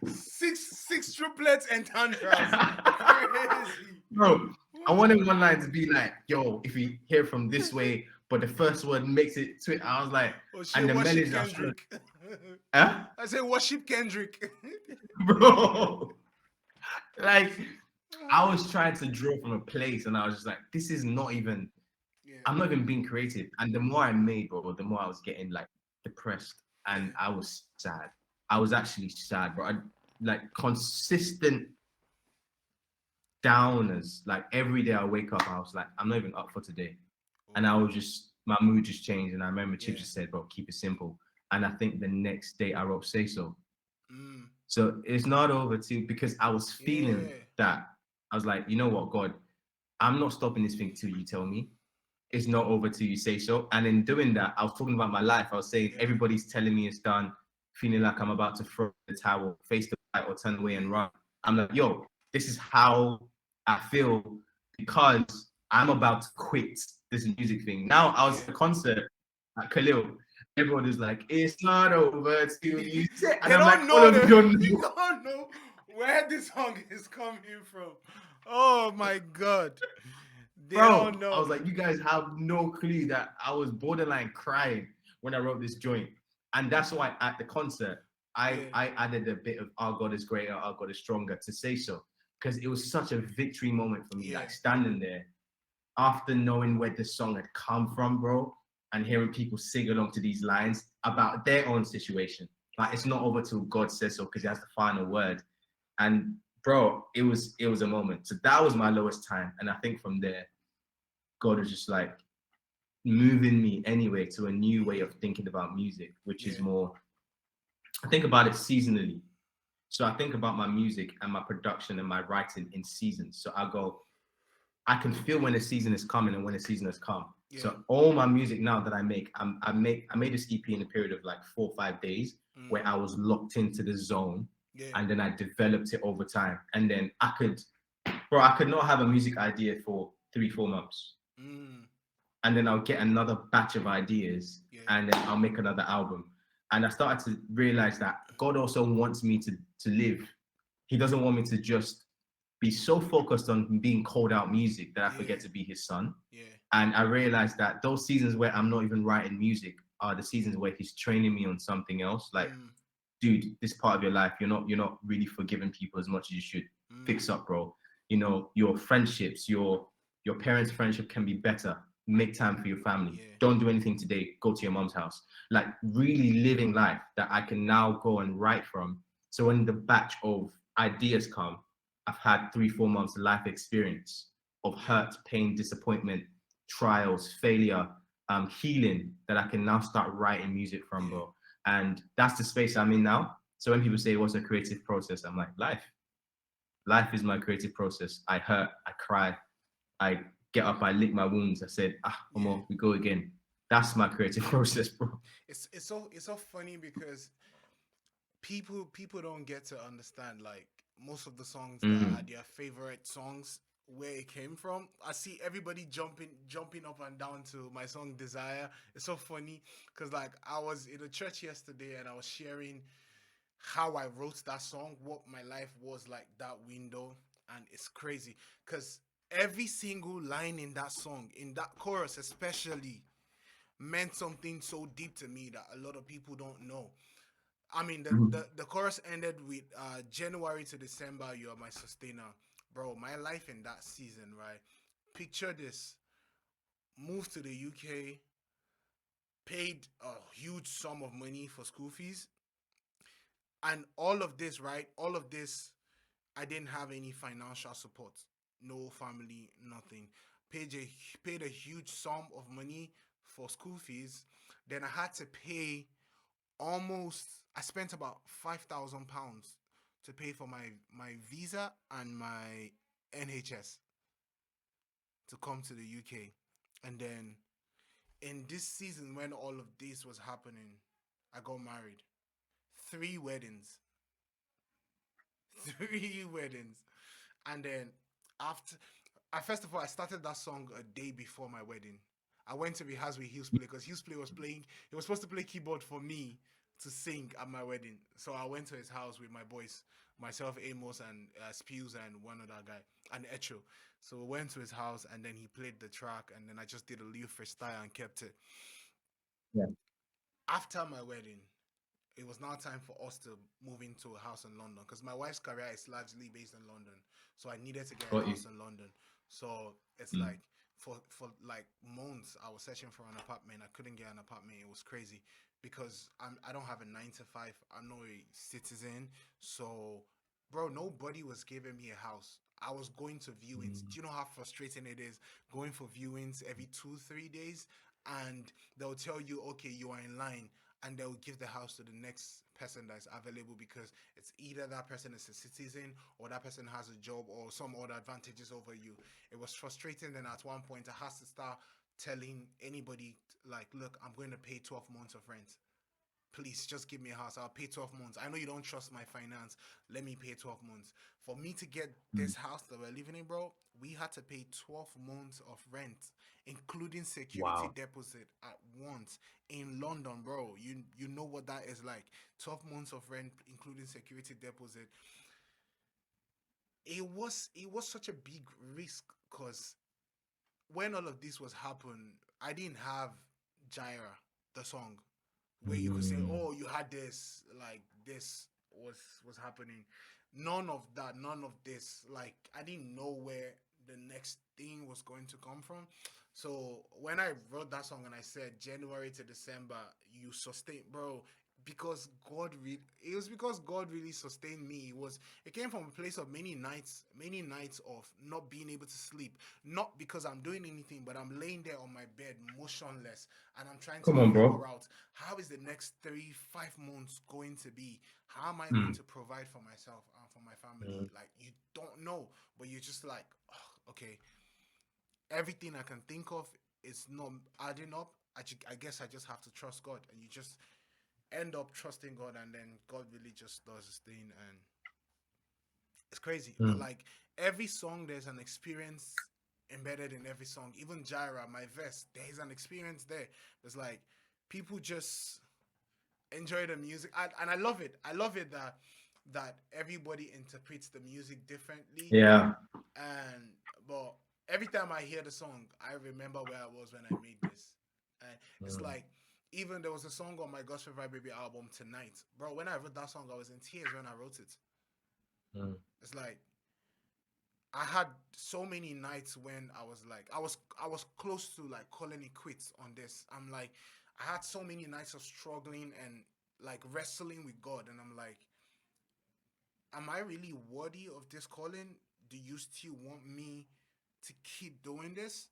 six triplets and tantras. Crazy. Bro, I wanted one line to be like, "Yo, if we hear from this way," but the first word makes it. I was like, Oh and shit, the worship melodies I was trying to, Kendrick. huh, I say worship Kendrick. bro. Like, I was trying to draw from a place, and I was just like, "This is not even. Yeah, I'm not even being creative." And the more I made, bro, the more I was getting like depressed, yeah, and I was sad. I was actually sad, bro. Like consistent downers. Like every day I wake up, I was like, I'm not even up for today. And I oh, was just, my mood just changed. And I remember Chip yeah. just said, bro, keep it simple. And I think the next day I wrote Say So. Mm, So it's not over too, because I was feeling yeah, that. I was like, you know what, God, I'm not stopping this thing till you tell me. It's not over till you say so. And in doing that, I was talking about my life. I was saying, yeah, everybody's telling me it's done, feeling like I'm about to throw the towel, face the light, or turn away and yeah. run. I'm like, yo, this is how I feel because I'm about to quit this music thing. Now I was Yeah. at a concert at Khalil. Everyone is like, it's not over till you say, and They I'm like, don't all know of you the don't they know. don't know where this song is coming from. Oh my god. They Bro, don't I was know. like, you guys have no clue that I was borderline crying when I wrote this joint. And that's why at the concert, Yeah. I added a bit of Our God is greater, Our God is stronger to say so. Because it was such a victory moment for me, like Yeah. standing there after knowing where the song had come from, bro, and hearing people sing along to these lines about their own situation. Like it's Yeah. not over till God says so because he has the final word. And bro, it was a moment. So that was my lowest time. And I think from there, God was just like moving me anyway to a new way of thinking about music, which is Yeah. more, I think about it seasonally. So I think about my music and my production and my writing in seasons. So I go, I can feel when the season is coming and when the season has come. Yeah. So all my music now that I make, I made this EP in a period of like 4 or 5 days where Mm. I was locked into the zone, Yeah. and then I developed it over time. And then I could not have a music idea for 3 or 4 months, Mm. and then I'll get another batch of ideas, Yeah. and then I'll make another album. And I started to realize that God also wants me to live. He doesn't want me to just be so focused on being called out music that I forget Yeah. to be his son. Yeah. And I realized that those seasons where I'm not even writing music are the seasons where he's training me on something else. Like, Mm. dude, this part of your life, you're not really forgiving people as much as you should. Mm. Fix up, bro. You know, your friendships, your parents' friendship can be better. Make time for your family. Yeah. Don't do anything today. Go to your mom's house. Like really living life that I can now go and write from. So when the batch of ideas come, I've had 3 or 4 months of life experience of Yeah. hurt, pain, disappointment, trials, failure, healing that I can now start writing music from, Yeah. bro. And that's the space I'm in now. So when people say what's a creative process, I'm like, life. Life is my creative process. I hurt, I cry, I get up, I lick my wounds. I said, come Yeah. on, we go again. That's my creative process, bro. It's so funny because people don't get to understand like most of the songs that are Mm. their favorite songs where it came from. I see everybody jumping up and down to my song Desire. It's so funny because like I was in a church yesterday and I was sharing how I wrote that song, what my life was like that window, and it's crazy because every single line in that song, in that chorus especially, meant something so deep to me that a lot of people don't know. I mean, Mm. the chorus ended with January to December, you are my sustainer. Bro, my life in that season, right? Picture this: moved to the UK, paid a huge sum of money for school fees, and all of this, right? All of this, I didn't have any financial support, no family, nothing. Paid a paid a huge sum of money for school fees. Then I had to pay almost. I spent about £5,000 to pay for my visa and my NHS to come to the UK, and then in this season when all of this was happening, I got married. 3 weddings, 3 weddings, and then after, first of all, I started that song a day before my wedding. I went to rehearse with Hughes Play because Hughes Play was playing. He was supposed to play keyboard for me to sing at my wedding. So I went to his house with my boys, myself, Amos, and Spews, and one other guy, and Echo. So we went to his house, and then he played the track, and then I just did a little freestyle and kept it. Yeah. After my wedding, it was now time for us to move into a house in London because my wife's career is largely based in London. So I needed to get a Got you. house in London. So it's Mm. like for like months I was searching for an apartment. I couldn't get an apartment. It was crazy because I don't have a 9 to 5. I'm not a citizen. So bro, nobody was giving me a house. I was going to viewings. Mm. Do you know how frustrating it is going for viewings every 2 3 days, and they'll tell you, okay, you are in line, and they'll give the house to the next person that's available because it's either that person is a citizen or that person has a job or some other advantages over you. It was frustrating. Then at one point, I had to start telling anybody like, look, I'm going to pay 12 months of rent. please just give me a house. I'll pay 12 months. I know you don't trust my finance. Let me pay 12 months. For me to get Mm. this house that we're living in, bro, we had to pay 12 months of rent, including security Wow. deposit at once in London, bro. You know what that is like. 12 months of rent, including security deposit. It was such a big risk because when all of this was happen, I didn't have Jaira, the song, where you could say, Mm. "Oh, you had this, like this was happening." None of that, none of this. Like I didn't know where the next thing was going to come from. So when I wrote that song and I said January to December, you sustain, bro, because it was because God really sustained me. It came from a place of many nights of not being able to sleep, not because I'm doing anything, but I'm laying there on my bed motionless and I'm trying to Come on, figure bro. out how is the next 3 5 months going to be. How am I going Mm. to provide for myself and for my family? Mm. Like you don't know, but you're just like, oh, okay, everything I can think of is not adding up. I guess I just have to trust God, and you just end up trusting God, and then God really just does his thing, and it's crazy. But Mm. like every song, there's an experience embedded in every song. Even Jaira, my verse, there's an experience there. It's like people just enjoy the music, and I love it. I love it that everybody interprets the music differently, Yeah. and but every time I hear the song, I remember where I was when I made this, and it's Mm. like even there was a song on my Gospel Vibe Baby album Tonight, bro. When I wrote that song, I was in tears when I wrote it. Mm. It's like I had so many nights when I was like I was close to like calling it quits on this. I'm like I had so many nights of struggling and like wrestling with God, and I'm like, am I really worthy of this calling? Do you still want me to keep doing this?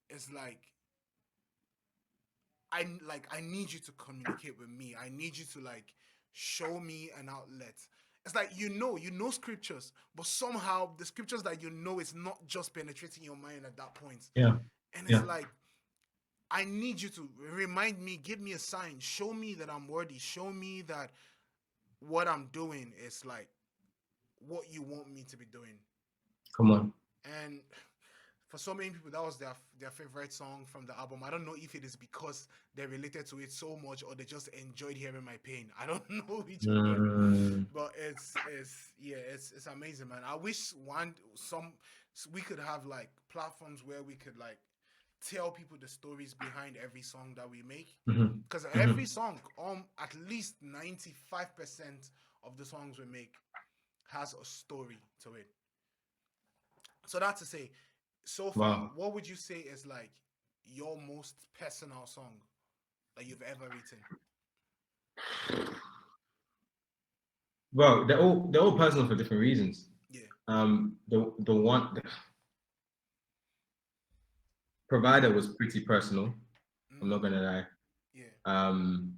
It's I need you to communicate with me. I need you to like show me an outlet. It's like you know scriptures, but somehow the scriptures that you know is not just penetrating your mind at that point. Yeah. And it's Yeah. like I need you to remind me, give me a sign, show me that I'm worthy, show me that what I'm doing is like what you want me to be doing. Come on. And for so many people, that was their favorite song from the album. I don't know if it is because they related to it so much or they just enjoyed hearing my pain. I don't know which one, Mm. but it's amazing, man. I wish we could have like platforms where we could like tell people the stories behind every song that we make, Mhm. because every Mhm. song, at least 95% of the songs we make has a story to it. So that's to say, so far, Wow. what would you say is like your most personal song that you've ever written? Well, they're all personal for different reasons. Yeah. The one the provider was pretty personal. I'm not Mm, gonna lie. yeah. Um,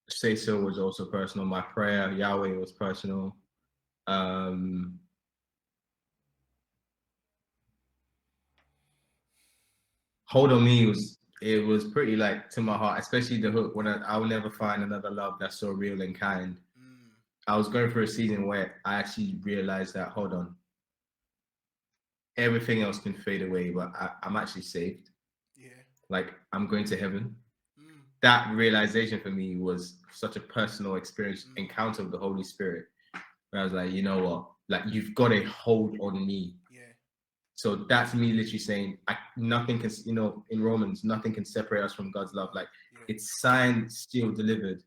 Say so was also personal. My prayer, Yahweh, was personal. Um, Hold on Me was it was pretty like to my heart, especially the hook when I will never find another love that's so real and kind. Mm, I was going through a season where I actually realized that hold on, everything else can fade away, but I'm actually saved. yeah. Like I'm going to heaven. Mm, That realization for me was such a personal experience, mm, encounter with the Holy Spirit. Where I was like, you know what? Like you've got a hold on me. yeah. So that's me literally saying, nothing can, in Romans, nothing can separate us from God's love. Love. Like Yeah. it's signed, still delivered.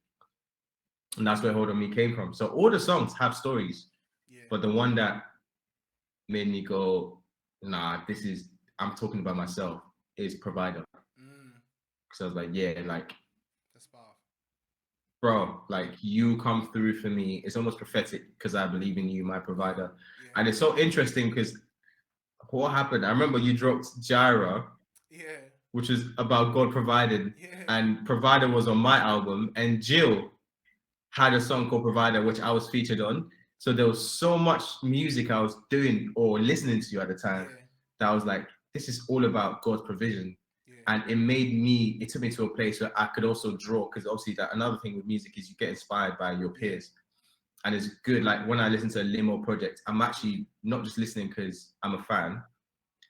And that's where Hold on Me came from. So all the songs have stories, Yeah. but the one that made me go, nah, I'm talking about myself is Provider. Mm, Because I was like, yeah, like, that's powerful. bro, like you come through for me. It's almost prophetic because I believe in you, my Yeah. provider. Yeah. And it's so interesting because what happened? I remember you dropped Gyra, Yeah. which is about God provided, Yeah. and Provider was on my album, and Jill had a song called Provider, which I was featured on. So there was so much music I was doing or listening to at the time Yeah. that I was like, this is all about God's provision. and it took me to a place where I could also draw, because obviously that another thing with music is you get inspired by your yeah, peers, and it's good. Like when I listen to a Limo project, I'm actually not just listening because I'm a fan.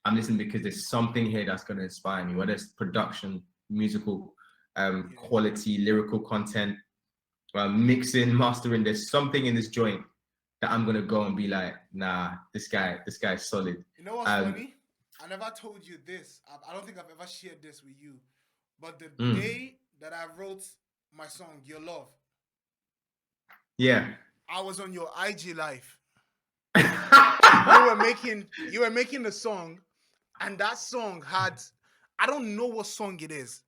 I'm listening because there's something here that's going to inspire me, whether it's production, musical yeah. quality, lyrical content, mixing, mastering. There's something in this joint that I'm gonna go and be like, nah, this guy's solid. You know what's Um, funny? I never told you this. I don't think I've ever shared this with you. But the mm, day that I wrote my song, Your Love, yeah. I was on your IG live. You mm, were making the song, and that song had, I don't know what song it is,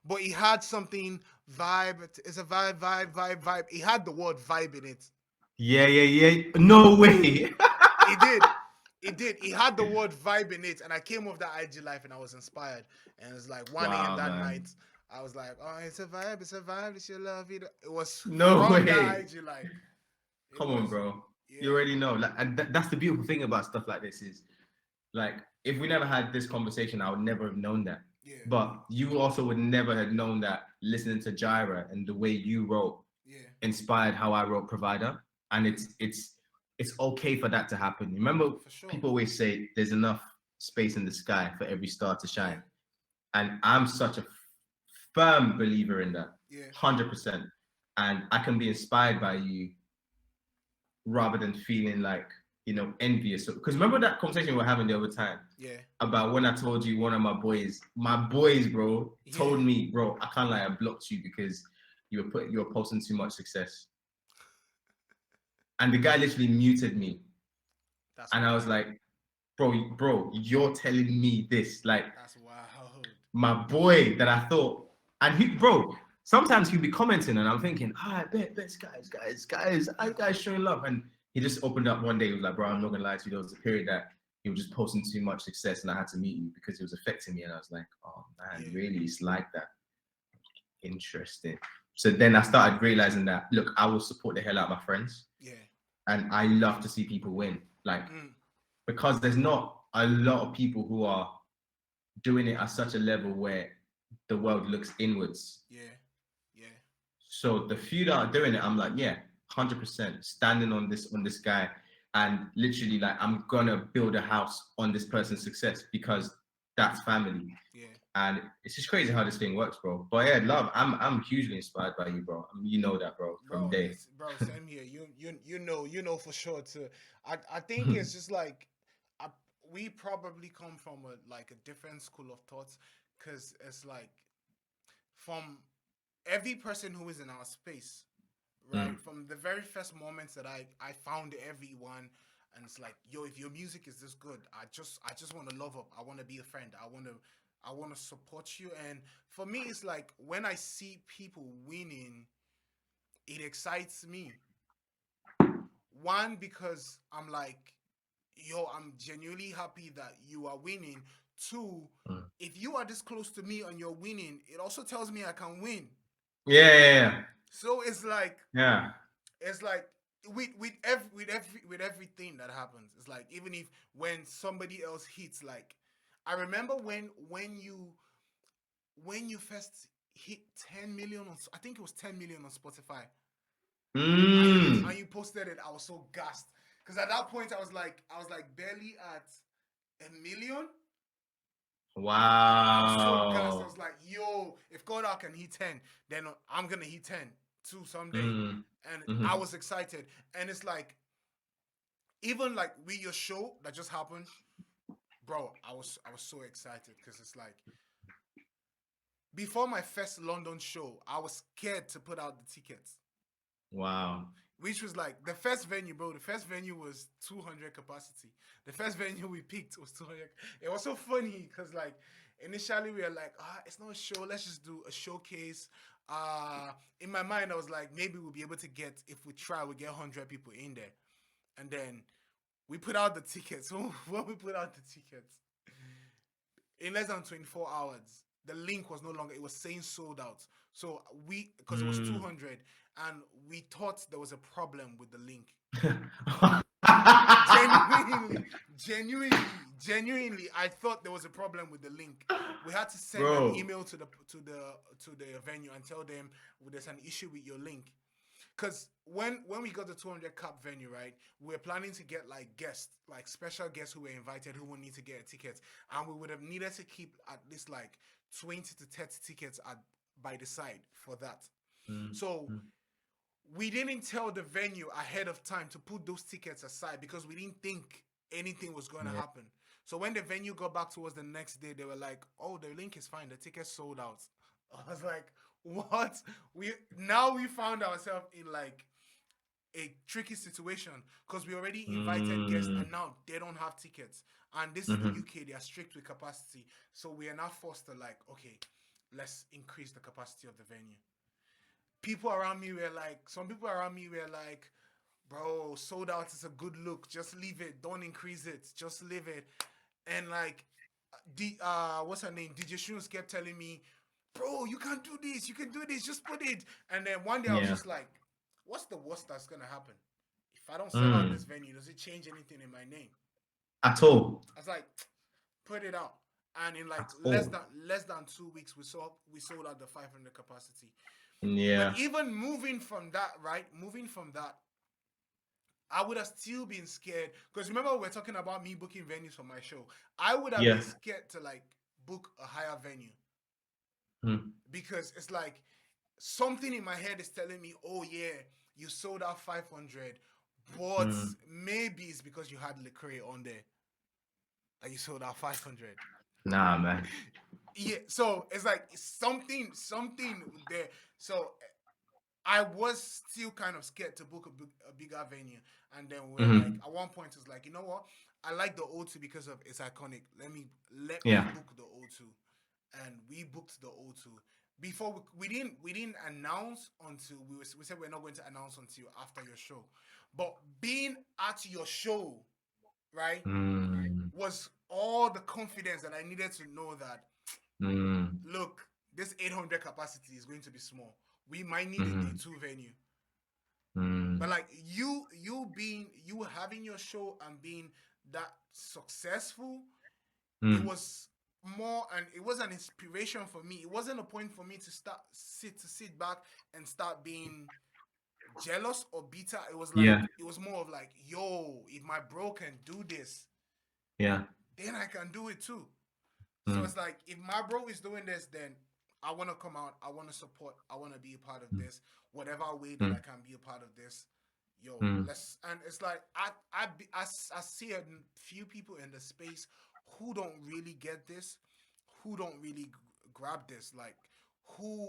but it had something vibe. It's a vibe. It had the word vibe in it. yeah, yeah, yeah. No way. It did. It did. It had the word vibe in it, and I came off that IG life and I was inspired. And it's like 1 a.m. Wow, that man. night. I was like, "Oh, it's a vibe. It's a vibe. It's your love." It was No from that way. IG life. It Come on, was, bro. You yeah, already know. Like, and that's the beautiful thing about stuff like this is, like, if we never had this conversation, I would never have known that. yeah, But you also would never have known that listening to Gyra and the way you wrote yeah, inspired how I wrote Provider. And it's okay for that to happen. Remember, for sure. people always say there's enough space in the sky for every star to Yeah, shine. And I'm such a firm believer in that, yeah, 100%. And I can be inspired by you rather than feeling like, envious. Because remember that conversation we were having the other time yeah, about when I told you one of my boys, bro, yeah. told me, bro, I can't lie, I blocked you because you were posting too much success. And the guy literally muted me. That's And I was wild. like, bro, you're telling me this. Like, That's wild. my boy that I thought, and bro, sometimes he'd be commenting and I'm thinking, I bet, guys showing love. And he just opened up one day. He was like, bro, I'm not gonna lie to you. There was a period that he was just posting too much success and I had to mute you because it was affecting me. And I was like, oh man, Yeah, really? It's like that. Interesting. So then I started realizing that, look, I will support the hell out of my friends. yeah, And I love to see people win. Like, mm, because there's not a lot of people who are doing it at such a level where the world looks inwards. yeah, yeah, So the few that are doing it, I'm like, yeah, 100% standing on this guy, and literally like I'm gonna build a house on this person's success because that's family. yeah. And it's just crazy how this thing works, bro. But yeah, love, I'm hugely inspired by you, bro. I mean, you know that, bro, from Bro, day. it's bro, same here. You know for sure too. I think it's just like, I, we probably come from a like a different school of thoughts, because it's like, from every person who is in our space, right? Mm. From the very first moments that I found everyone, and it's like, yo, if your music is this good, I just want to love up. I want to be a friend. I want to support you. And for me, it's like when I see people winning, it excites me. One, because I'm like, yo, I'm genuinely happy that you are winning. Two, Mm. if you are this close to me and you're winning, it also tells me I can win. Yeah, yeah, So it's like, yeah. it's like with everything that happens, it's like, even if when somebody else hits, like, I remember when you first hit 10 million on, I think it was 10 million on Spotify, and you Mm. and you posted it. I was so gassed, because at that point I was like barely at a million. I was so gassed. I Wow. was like, yo, if Kodak can hit 10, then I'm gonna hit 10 too someday. Mm. And I Mhm. was excited. And it's like, even like with your show that just happened, bro, I was so excited, because it's like, before my first London show, I was scared to put out the tickets. Wow. Which was like the first venue, bro. The first venue was 200 capacity. The first venue we picked was 200. It was so funny because, like, initially we were like, it's not a show. Let's just do a showcase. In my mind, I was like, maybe we'll be able to get, if we try, we get 100 people in there. And then we put out the tickets. When we put out the tickets, in less than 24 hours, the link was no longer, it was saying sold out. So because it was Mm. 200, and we thought there was a problem with the link. Mm. Genuinely, genuinely, I thought there was a problem with the link. We had to send an Bro. email to the venue and tell them, well, there's an issue with your link. Because when we got the 200 cap venue, right, we are planning to get like guests, like special guests who were invited who will need to get a ticket, and we would have needed to keep at least like 20 to 30 tickets by the side for that. Mm, So mm, we didn't tell the venue ahead of time to put those tickets aside because we didn't think anything was going to yeah. happen. So when the venue got back to us the next day, they were like, "Oh, the link is fine. The tickets sold out." I was like, "What?" We found ourselves in like a tricky situation because we already invited guests Mm, and now they don't have tickets. And this is the mhm. UK; they are strict with capacity, so we are now forced to like, okay, let's increase the capacity of the venue. Some people around me were like, bro, sold out is a good look. Just leave it. Don't increase it. Just leave it. And like, what's her name? DJ Shoons kept telling me, bro, you can't do this. You can do this. Just put it. And then one day I was Yeah. just like, what's the worst that's gonna happen? If I don't sell out this Mm. venue, does it change anything in my name? At all. I was like, put it out. And in like At less all. than less than 2 weeks, we sold out the 500 capacity. But Yeah. even moving from that, right? Moving from that, I would have still been scared because remember we're talking about me booking venues for my show. I would have been Yeah. scared to like book a higher venue Mm, because it's like something in my head is telling me, "Oh yeah, you sold out 500, but mm. maybe it's because you had Lecrae on there that you sold out 500." Nah, man. Yeah, so it's like something there. So I was still kind of scared to book a bigger venue, and then we're like, Hmm. at one point, it's like, you know what? I like the O2 because of it's iconic. Let me Yeah. book the O2, and we booked the O2. Before we didn't announce until we said we're not going to announce until after your show, but being at your show, right, Mm, was all the confidence that I needed to know that mm, look, this 800 capacity is going to be small. We might need a mm, D2 venue. But mm, like you having your show and being that successful, it mm. was more and it was an inspiration for me. It wasn't a point for me to sit back and start being jealous or bitter. Yeah. It was more of like, yo, if my bro can do this, Yeah. then I can do it too. So Mm, it's like if my bro is doing this, then I want to come out. I want to support. I want to be a part of mm, this, whatever way that I mm, can be a part of this. Yo, mm. let's. And it's like I see a few people in the space who don't really get this, who don't really grab this. Like who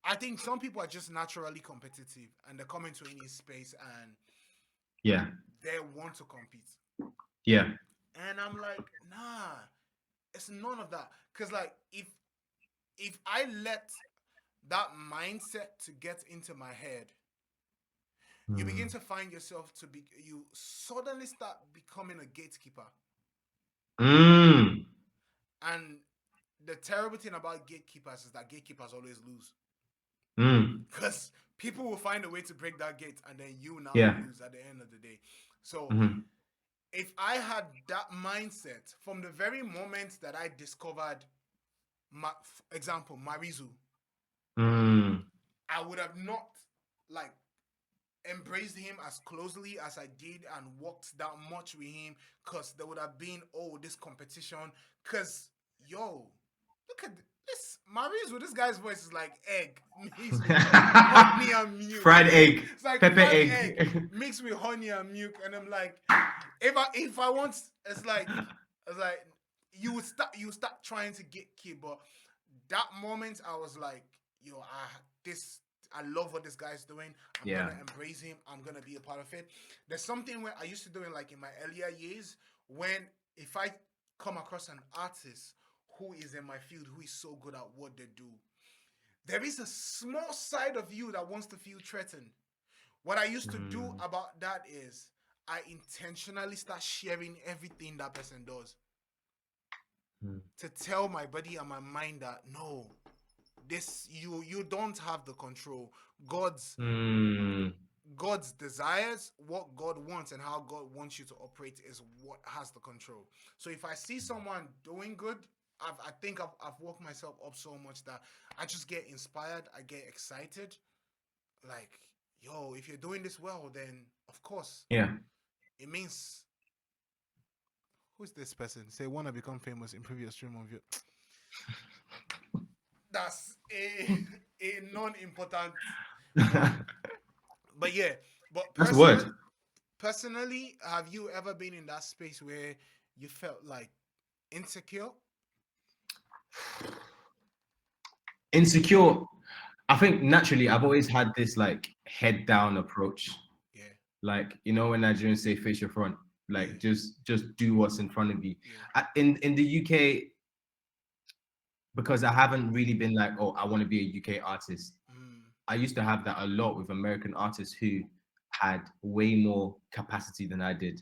I think some people are just naturally competitive and they come into any space and Yeah. they want to compete. Yeah. And I'm like, nah, it's none of that. Cause like if I let that mindset to get into my head, you begin Mm. to find yourself you suddenly start becoming a gatekeeper. Mm. And the terrible thing about gatekeepers is that gatekeepers always lose. Mm. Because people will find a way to break that gate and then you now Yeah. lose at the end of the day. So Mm-hmm. if I had that mindset from the very moment that I discovered example, Marizu, Mm. I would have not like embraced him as closely as I did and worked that much with him because there would have been this competition. Because yo, look at this Marizu, this guy's voice is like egg mixed with honey and milk. Fried egg. It's like Pepper fried egg egg. mixed with honey and milk, and I'm like, if I want, it's like you start trying to get kid, but that moment I was like, yo, this I love what this guy's doing. I'm Yeah. gonna embrace him. I'm gonna be a part of it. There's something where I used to do it like in my earlier years when if I come across an artist who is in my field who is so good at what they do, there is a small side of you that wants to feel threatened. What I used to do Mm. about that is I intentionally start sharing everything that person does Mm. to tell my body and my mind that no, this you don't have the control. God's Mm. God's desires, what God wants, and how God wants you to operate is what has the control. So if I see someone doing good, I think I've worked myself up so much that I just get inspired, I get excited. Like, yo, if you're doing this well, then of course Yeah. it means who's this person? Say wanna become famous, improve your stream of view. That's a a non-important one. But yeah, but That's the word. personally, have you ever been in that space where you felt like insecure? Insecure. I think naturally I've always had this like head down approach. Yeah, Like, you know, when Nigerians say face your front, yeah, like just do what's in front of you. yeah. In the UK, because I haven't really been like, oh, I want to be a UK artist. Mm, I used to have that a lot with American artists who had way more capacity than I did.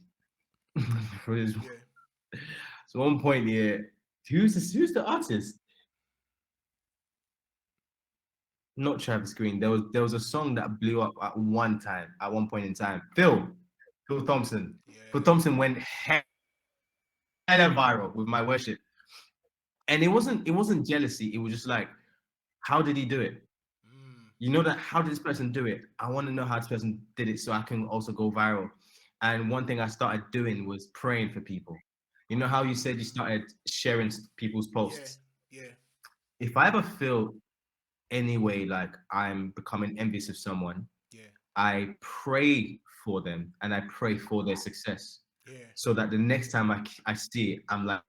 yeah. So one point here, who's the artist? Not Travis Green. There was a song that blew up at one point in time. Phil Thompson. Phil Yeah. Thompson went hella viral with My Worship. And it wasn't jealousy. It was just like, how did he do it? Mm, You know that how did this person do it? I want to know how this person did it so I can also go viral. And one thing I started doing was praying for people. You know how you said you mm, started sharing people's yeah, posts? yeah, If I ever feel any way like I'm becoming envious of someone, yeah, I pray for them and I pray for their success yeah. so that the next time I see it, I'm like,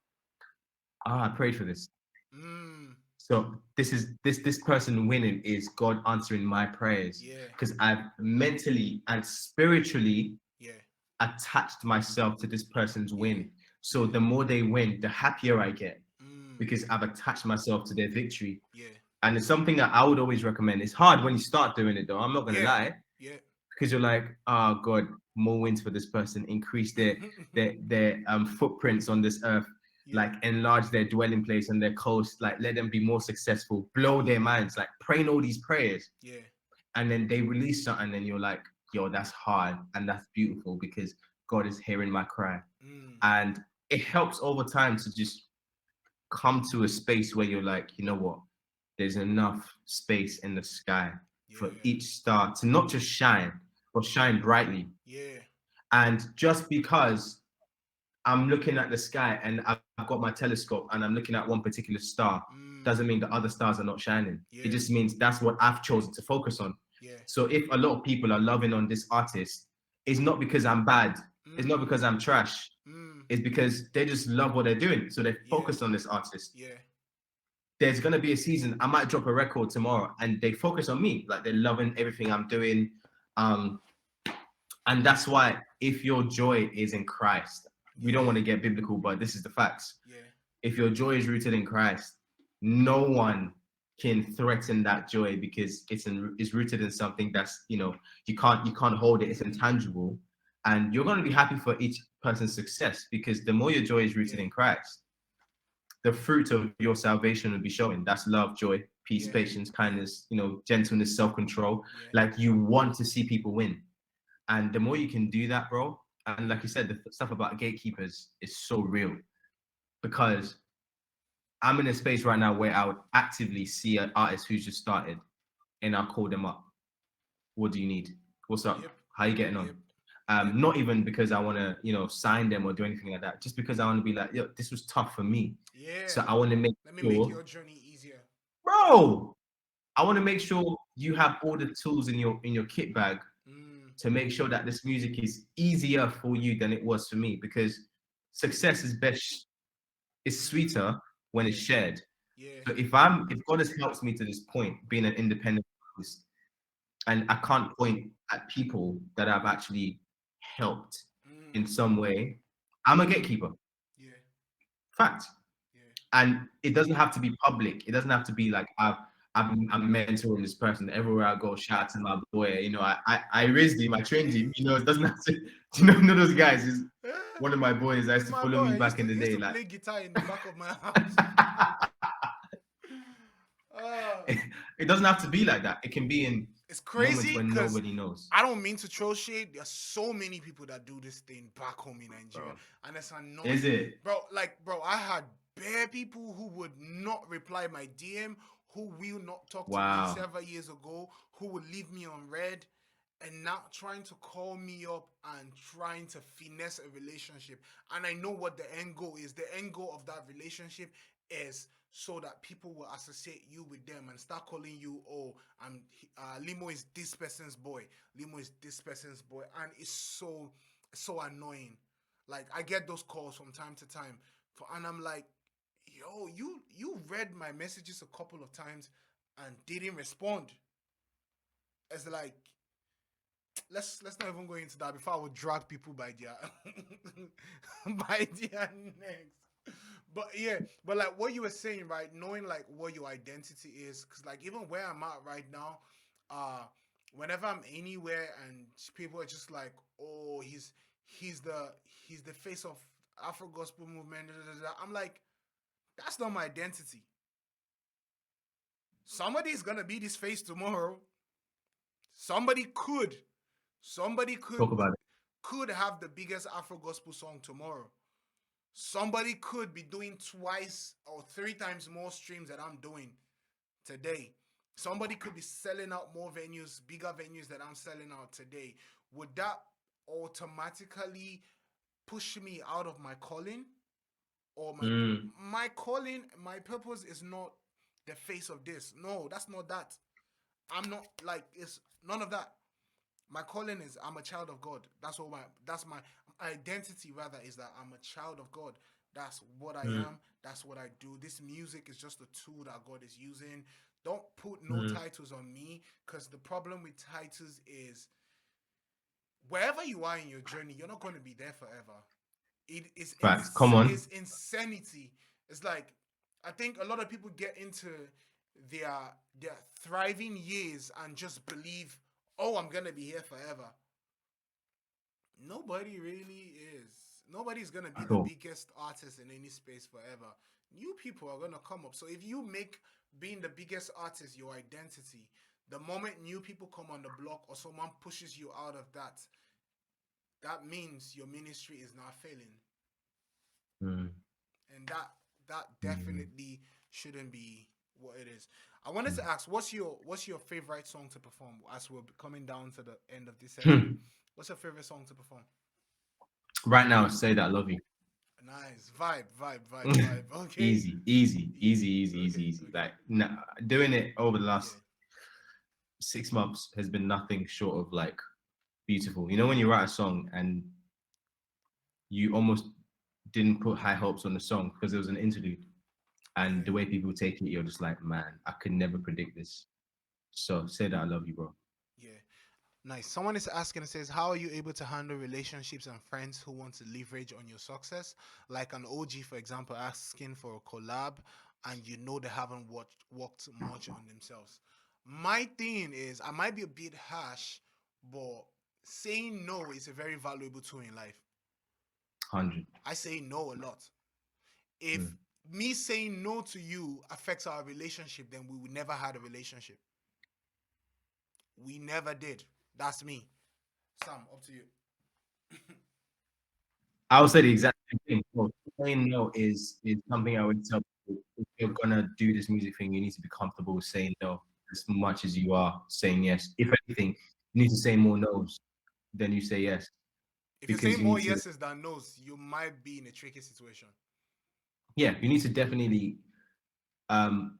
I prayed for this. Mm, So this person winning is God answering my prayers yeah, because I've mentally and spiritually yeah, attached myself to this person's yeah, win. So yeah. the more they win, the happier I get Mm, because I've attached myself to their victory. yeah, And it's something that I would always recommend. It's hard when you start doing it though. I'm not gonna yeah, lie, yeah. because you're like, oh God, more wins for this person, increase their footprints on this earth, Yeah, like enlarge their dwelling place and their coast, like let them be more successful, blow their minds, like praying all these prayers, yeah, and then they release something, and you're like, yo, that's hard and that's beautiful because God is hearing my cry, mm, and it helps over time to just come to a space where you're like, you know what, there's enough space in the sky for yeah, each star to not just shine, but shine brightly. yeah, And just because I'm looking at the sky and I've got my telescope and I'm looking at one particular star, mm, doesn't mean the other stars are not shining. It yeah, just means that's what I've chosen to focus on. yeah, So if a lot of people are loving on this artist, it's not because I'm bad, it's not mm, because I'm trash, mm, it's because they just love what they're doing. So they yeah, focus on this artist. yeah, There's gonna be a season. I might drop a record tomorrow, and they focus on me. Like they're loving everything I'm doing, um, and that's why if your joy is in Christ, we don't want yeah, to get biblical, but this is the facts. yeah, If your joy is rooted in Christ, no one can threaten that joy because it's rooted in something that's, you can't hold it. It's intangible, and you're gonna be happy for each person's success because the more your joy is rooted yeah, in Christ, the fruit of your salvation will be showing. That's love, joy, peace, yeah, patience, yeah, kindness, gentleness, self-control. yeah, Like you want to see people win. And the more you can do that, bro, and like you said, the stuff about gatekeepers is so real because I'm in a space right now where I would actively see an artist who's just started and I'll call them up. What do you need? What's up? yep, How you getting yep, on? yep, Not even because I want to, sign them or do anything like that. Just because I want to be like, yo, this was tough for me. yeah. So I want to make Let me make sure, your journey easier. bro, I want to make sure you have all the tools in your kit bag Mm, to make sure that this music is easier for you than it was for me because success is mm, sweeter when it's yeah, shared. yeah, So if God has helped me to this point, being an independent artist, and I can't point at people that I've actually helped in mm, some way, I'm a gatekeeper. yeah, Fact. yeah, And it doesn't have to be public. It doesn't have to be like I'm mentoring this person everywhere I go. Shout out to my boy. I raised him, I trained him. It doesn't have to. Those guys is one of my boys. I used He's to my follow boy. me back in the He used day. to Like play guitar in the back of my house. Ah, it doesn't have to be like that. It can be in It's Moments crazy when because nobody knows, I don't mean to throw shade. There's so many people that do this thing back home in Nigeria, bro. and it's Is annoying, it? bro. Like, bro, I had bare people who would not reply my DM, who will not talk to me Wow. several years ago, who would leave me on red, and now trying to call me up and trying to finesse a relationship. And I know what the end goal is. The end goal of that relationship is so that people will associate you with them and start calling you, oh, I'm Limo is this person's boy. Limo is this person's boy, and it's so annoying. Like I get those calls from time to time, and I'm like, yo, you read my messages a couple of times and didn't respond. It's like let's not even go into that before I would drag people by their by their necks. But yeah, but like what you were saying, right? Knowing like what your identity is, because like even where I'm at right now, uh, whenever I'm anywhere and people are just like, oh, he's the he's the face of Afro gospel movement. Da, da, da, da. I'm like, that's not my identity. Somebody's gonna be this face tomorrow. Somebody could Somebody Talk about it. could have the biggest Afro gospel song tomorrow. Somebody could be doing twice or three times more streams that I'm doing today. Somebody could be selling out more venues, bigger venues that I'm selling out today. Would that automatically push me out of my calling or Mm, my calling, my purpose is not the face of this. No, that's not that. I'm not like it's none of that. My calling is I'm a child of God. That's my identity rather is that I'm a child of God. That's what I mm, am. That's what I do. This music is just a tool that God is using. Don't put no mm. titles on me because the problem with titles is wherever you are in your journey, you're not going to be there forever. Facts. Come on. It's insanity. It's like I think a lot of people get into their their thriving years and just believe, oh, I'm gonna be here forever. Nobody really is. Nobody's gonna be At the all. biggest artist in any space forever. New people are gonna come up. So if you make being the biggest artist your identity, the moment new people come on the block or someone pushes you out of that, that means your ministry is not failing. Mm, And that mm, definitely shouldn't be what it is. I wanted mm. to ask, what's your favorite song to perform as we're coming down to the end of this session? Hmm. What's your favorite song to perform? Right now, say that I love you. Nice. Vibe. Okay. Easy, easy, Easy. easy, easy, easy, Okay. easy. Okay. Like nah, doing it over the Yeah. last 6 months has been nothing short of like beautiful. You know when you write a song and you almost didn't put high hopes on the song because it was an interlude, and Yeah. the way people take it, you're just like, man, I could never predict this. So say that I love you, bro. Yeah. Nice. Someone is asking and says, how are you able to handle relationships and friends who want to leverage on your success? Like an OG, for example, asking for a collab and you know they haven't worked much on themselves. My thing is, I might be a bit harsh, but saying no is a very valuable tool in life. 100. I say no a lot. If Mm. me saying no to you affects our relationship, then we would never had a relationship. We never did. That's me. Sam, up to you. I would say the exact same thing. So saying no is something I would tell people. If you're gonna do this music thing, you need to be comfortable with saying no as much as you are saying yes. If anything, you need to say more no's than you say yes If you're because saying you more need to, yeses than nos, you might be in a tricky situation. yeah, you need to definitely um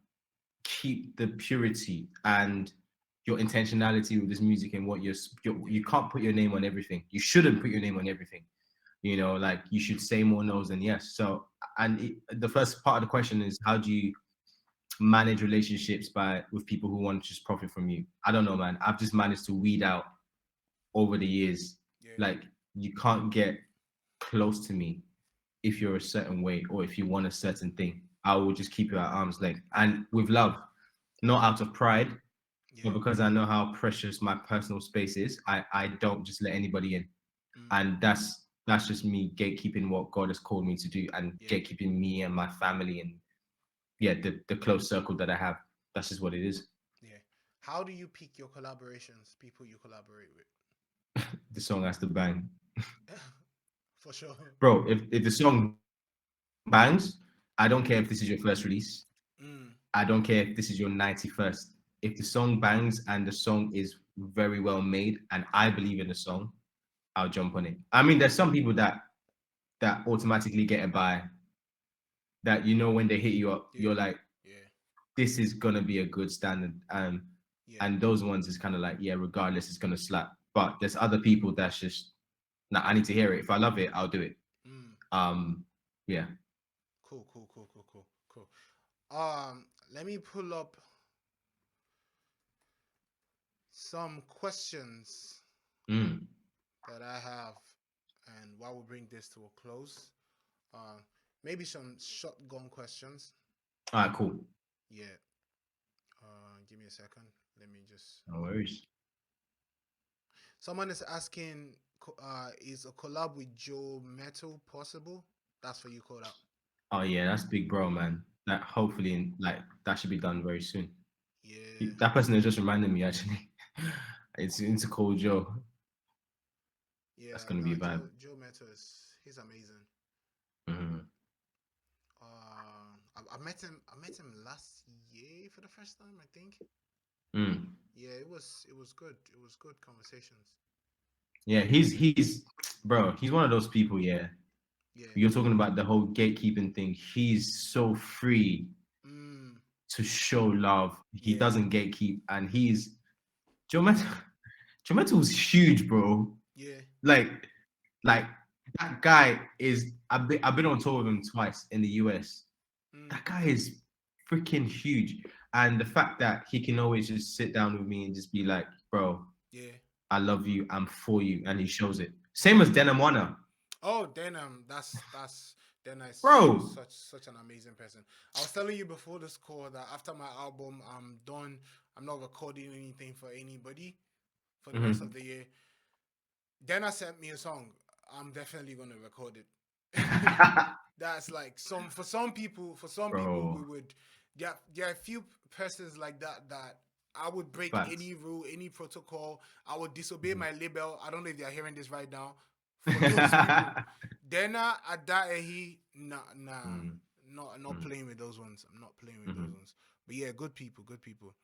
keep the purity and your intentionality with this music and what Yeah, you can't put your name on everything. You shouldn't put your name on everything. You know, like you should say more no's than yes. So, and the first part of the question is how do you manage relationships by with people who want to just profit from you? I don't know, man. I've just managed to weed out over the years. yeah, Like you can't get close to me if you're a certain way or if you want a certain thing. I will just keep you at arm's length and with love, not out of pride, but yeah. because I know how precious my personal space is. I don't just let anybody in, Mm, and that's just me gatekeeping what God has called me to do and yeah, gatekeeping me and my family and yeah, the close circle that I have. That's just what it is. yeah. How do you pick your collaborations? People you collaborate with? The song has to bang, For sure. bro. If the song bangs, I don't care if this is your first release. I don't Mm, care if this is your 91st. If the song bangs and the song is very well made and I mm, believe in the song, I'll jump on it. I mean, there's some people that automatically get it by that when they hit you up, yeah, you're like, yeah, this is gonna be a good standard. yeah. And those ones is kind of like, yeah, regardless, it's gonna slap. But there's other people that's just, nah, I need to hear it. If I love it, I'll do it. Mm, Um, yeah. cool, cool, cool, cool, cool, cool. Let me pull up some questions Mm. that I have, and while we bring this to a close, uh, maybe some shotgun questions. All right, cool. Yeah. Give me a second. Let me just. No worries. Someone is asking, is a collab with Joe Metal possible? That's for you, code out. Oh yeah, that's big bro, man. That hopefully like that should be done very soon. Yeah, That person has just reminded me actually. It's a cold Joe. That's yeah. gonna No, be a vibe. Joe Metal is he's amazing. Mm-hmm. I met him. I met him last year for the first time. I think. Mm. Yeah, it was good. It was good conversations. Yeah, he's bro. He's one of those people. Yeah, Yeah. you're talking about the whole gatekeeping thing. He's so free Mm. to show love. He Yeah. doesn't gatekeep, and he's Joe Metal. Joe Metal's huge, bro. Yeah. Like, like that guy is. I've been on tour with him twice in the US. Mm. That guy is freaking huge, and the fact that he can always just sit down with me and just be like, "Bro, Yeah. I love you. I'm for you," and he shows it. Same as Denamwana, Oh, Denham, that's Denham is bro. such an amazing person. I was telling you before this call that after my album, I'm done. I'm not recording anything for anybody for the rest of Mm-hmm. the year. Denham sent me a song. I'm definitely gonna record it. That's like some for some people. For some people, we Bro, would. There are a few persons like that I would break facts. any rule, any protocol. I would disobey Mhm. my label. I don't know if they're hearing this right now. For those people, Dena Adaehi, nah, Mm, not mm, playing with those ones. I'm not playing with those mhm. ones. But yeah, good people, good people.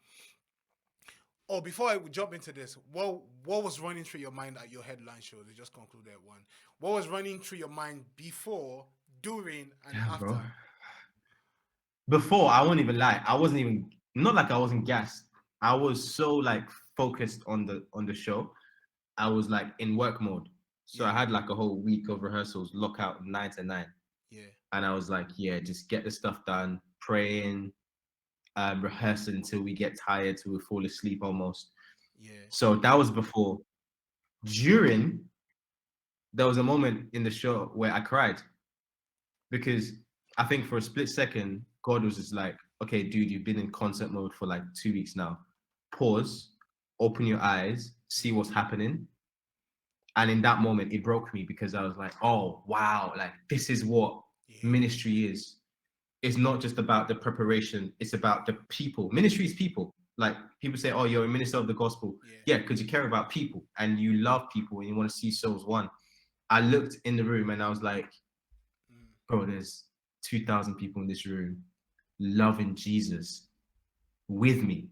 Oh, before I jump into this, what was running through your mind at your headline show? They just concluded one. What was running through your mind before, during, and Damn, after? bro. Before, I won't even lie. I wasn't even not like I wasn't gassed. I was so like focused on the show. I was like in work mode. So I Yeah, had like a whole week of rehearsals, lockout 9 to 9. yeah, And I was like, yeah, just get the stuff done, praying, rehearsing until we get tired, till we fall asleep almost. yeah, So that was before. During, there was a moment in the show where I cried because I think for a split second, God was just like, okay, dude, you've been in concert mode for like 2 weeks now. Pause, open your eyes, see mm, what's happening. And in that moment, it broke me because I was like, oh, wow, like this is what yeah, ministry is. It's not just about the preparation, it's about the people. Ministry is people. Like people say, oh, you're a minister of the gospel. yeah, Yeah, because you care about people and you love people and you want to see souls won. I looked in the room and I was like, mm, bro, there's 2,000 people in this room loving Jesus with me.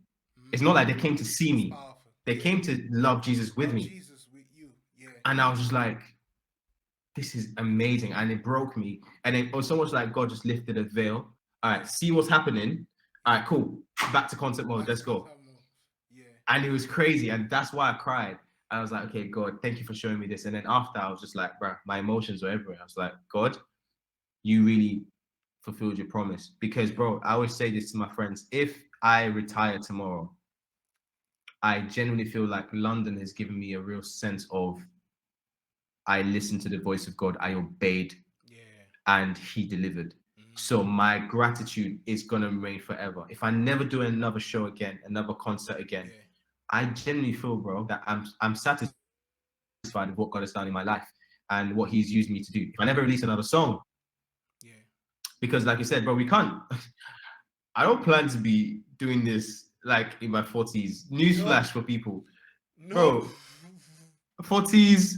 It's not like they mm. came to see That's me, powerful. they Yeah, came to love Jesus with love me. Jesus with you. Yeah, And I was just like, this is amazing. And it broke me. And it was so much like God just lifted a veil. All right, yeah, see what's happening. All yeah. right, cool. Back to concept mode. Back to Let's go. contact mode. Yeah, And it was crazy. And that's why I cried. I was like, okay, God, thank you for showing me this. And then after, I was just like, bro, my emotions were everywhere. I was like, God, you really fulfilled your promise. Because, yeah, bro, I always say this to my friends: if I retire tomorrow, I genuinely feel like London has given me a real sense of I listened to the voice of God, I obeyed, yeah. and He delivered. Mm, So my gratitude is gonna remain forever. If I never do another show again, another concert again, yeah, I genuinely feel, bro, that I'm satisfied with what God has done in my life and what He's used me to do. If I never release another song, yeah, because like you said, bro, we can't. I don't plan to be doing this. like in my 40s. No, Newsflash for people, no. bro. 40s,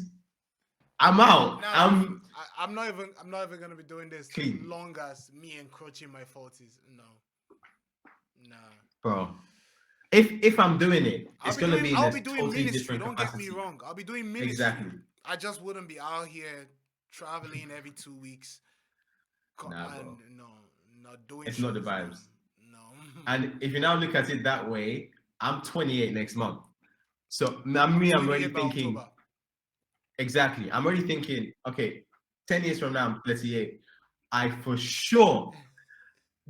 I'm out. Nah, I'm I'm not even gonna be doing this clean, long as me encroaching my 40s. No, nah. bro. If I'm doing it, it's gonna be in I'll a be doing totally ministry. different Don't get me capacity. wrong. I'll be doing ministry. Exactly. I just wouldn't be out here traveling every 2 weeks Nah, and bro. no, not doing It's not the shows. No, vibes. no. And if you now look at it that way, I'm 28 next month. So I'm I'm already 28 by thinking, October. exactly. I'm already thinking, okay, 10 years from now, I'm 38. I for sure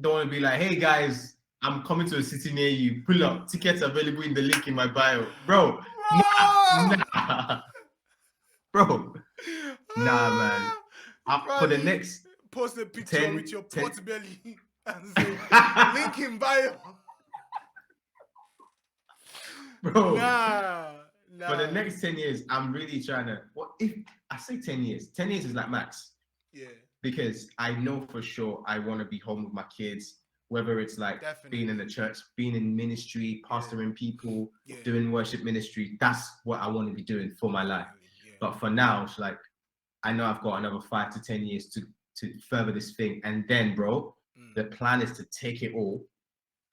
don't want to be like, hey guys, I'm coming to a city near you. Pull up. Tickets available in the link in my bio. Bro, Bro! nah, bro. Nah, man. For the Probably next post a picture with 10, your 10. pot belly and say link in bio. Bro, Nah, for the nah. next 10 years, I'm really trying to. What if I say 10 years? 10 years is like max Yeah, because I know for sure I want to be home with my kids, whether it's like being in definitely. the church, being in ministry, Yeah, pastoring people, yeah, doing worship ministry. That's what I want to be doing for my life. definitely. Yeah, But for now, it's like I know I've got another 5 to 10 years to further this thing. And then, bro, mm, the plan is to take it all,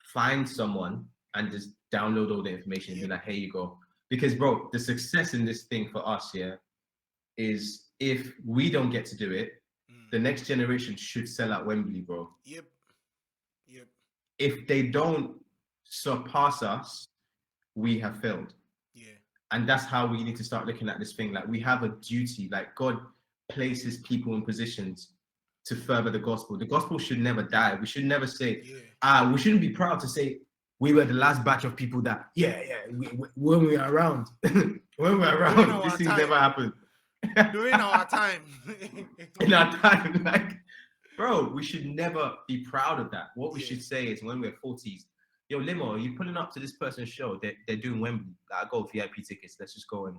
find someone, and just download all the information and be yep, like, here you go. Because, bro, the success in this thing for us, yeah, is if we don't get to do it, mm, the next generation should sell out Wembley, bro. yep, yep. If they don't surpass us, we have failed. Yeah, And that's how we need to start looking at this thing. Like we have a duty, like God places people in positions to further the gospel. The gospel should never die. We should never say, yeah. we shouldn't be proud to say we were the last batch of people that, when we are around, when we're During around, these our things never time, happen. during our time. In our time, like, bro, we should never be proud of that. What we Yeah, should say is when we're 40s, yo, Limo, are you pulling up to this person's show? They're doing Wembley. Like, I got VIP tickets. Let's just go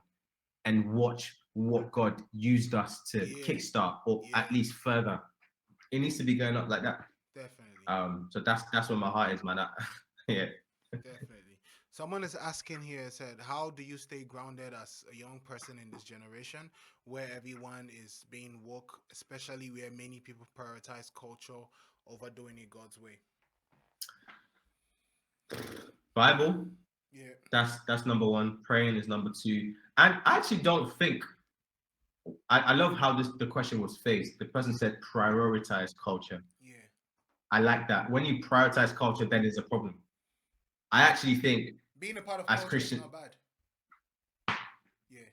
and watch what God used us to yeah, kickstart or yeah. at least further. It needs to be going up like that. Definitely, So that's where my heart is, man. Yeah. definitely. Someone is asking here, said, how do you stay grounded as a young person in this generation where everyone is being woke, especially where many people prioritize culture over doing it God's way? Bible, Yeah, that's number one. Praying is number two. And I actually don't think I love how the question was phrased. The person said prioritize culture. yeah. I like that. When you prioritize culture, then there's a problem. I actually think Being a part of as culture is Christian, not bad. Yeah,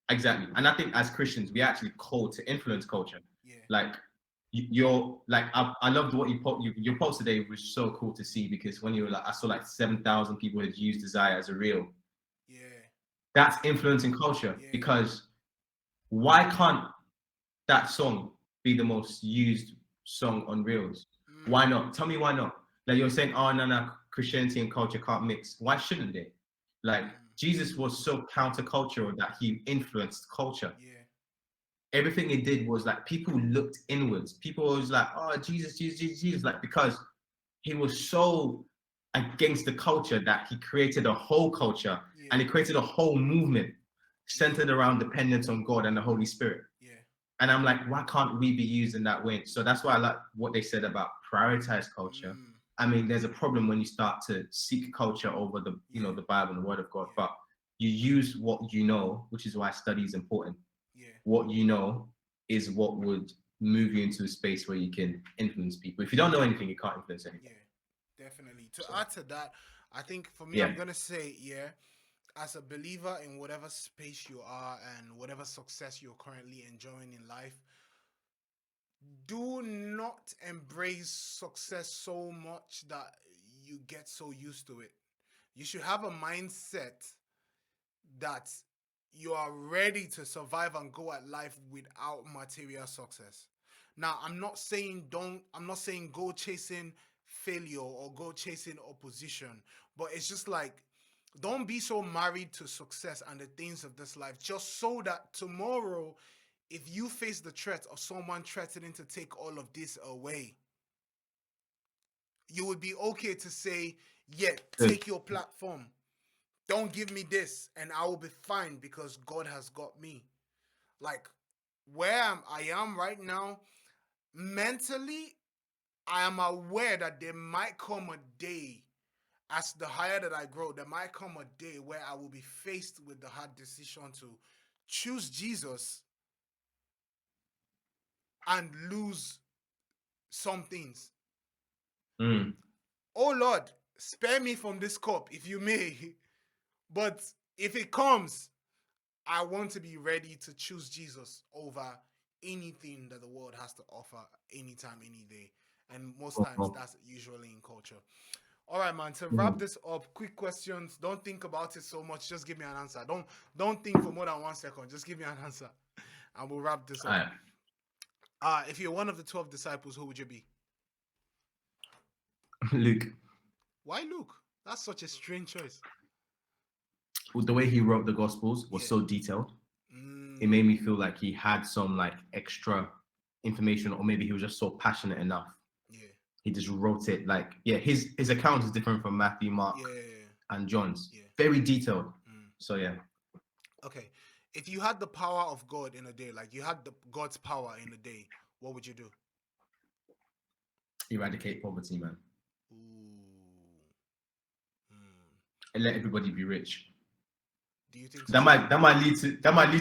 exactly, and I think as Christians, we actually called to influence culture. yeah, Like you're like I loved what your post today was so cool to see because when you were like I saw like 7,000 people had used Desire as a reel. yeah, That's influencing culture yeah. because why can't that song be the most used song on reels? Why Mm, not? Tell me why not. Like you're saying, oh no, Christianity and culture can't mix. Why shouldn't they? Like mm, Jesus was so countercultural that he influenced culture. yeah, Everything he did was like people looked inwards. People was like, oh Jesus, Jesus, Jesus, Jesus, like because he was so against the culture that he created a whole culture and yeah, he created a whole movement yeah, centered around dependence on God and the Holy Spirit. yeah. And I'm like, why can't we be used in that way? So that's why I like what they said about prioritize culture. Mm, I mean, there's a problem when you start to seek culture over yeah, the Bible and the Word of God, yeah, but you use what you know, which is why study is important. yeah, What you know is what would move you into a space where you can influence people. If you don't know anything, you can't influence anything. yeah. Definitely. To So add to that, I think for me, yeah, I'm gonna say, yeah, as a believer in whatever space you are and whatever success you're currently enjoying in life, do not embrace success so much that you get so used to it. You should have a mindset that you are ready to survive and go at life without material success. Now, I'm not saying go chasing failure or go chasing opposition, but it's just like don't be so married to success and the things of this life just so that tomorrow if you face the threat of someone threatening to take all of this away, you would be okay to say, yeah, Good. take your platform. Don't give me this, and I will be fine because God has got me. Like I am right now, mentally, I am aware that there might come a day, as the higher that I grow, there might come a day where I will be faced with the hard decision to choose Jesus and lose some things. Mm. Oh Lord, spare me from this cup if you may. But if it comes, I want to be ready to choose Jesus over anything that the world has to offer anytime, any day. And most times Oh, that's usually in culture. All right, man. To wrap mm. this up, quick questions. Don't think about it so much. Just give me an answer. Don't think for more than 1 second. Just give me an answer, and we'll wrap this All up. right. If you're one of the 12 disciples, who would you be? Luke, Why Luke? That's such a strange choice. the way he wrote the Gospels was Yeah. so detailed. It Mm, made me feel like he had some like extra information, or maybe he was just so passionate enough. yeah. He just wrote it like, yeah, his account is different from Matthew, Mark, Yeah. and John's. Yeah. Very detailed. Mm. So yeah, Okay. If you had the power of God in a day, like you had God's power in a day, what would you do? eradicate poverty, man, Ooh. Mm. and let everybody be rich. Do you think so? That So might that might lead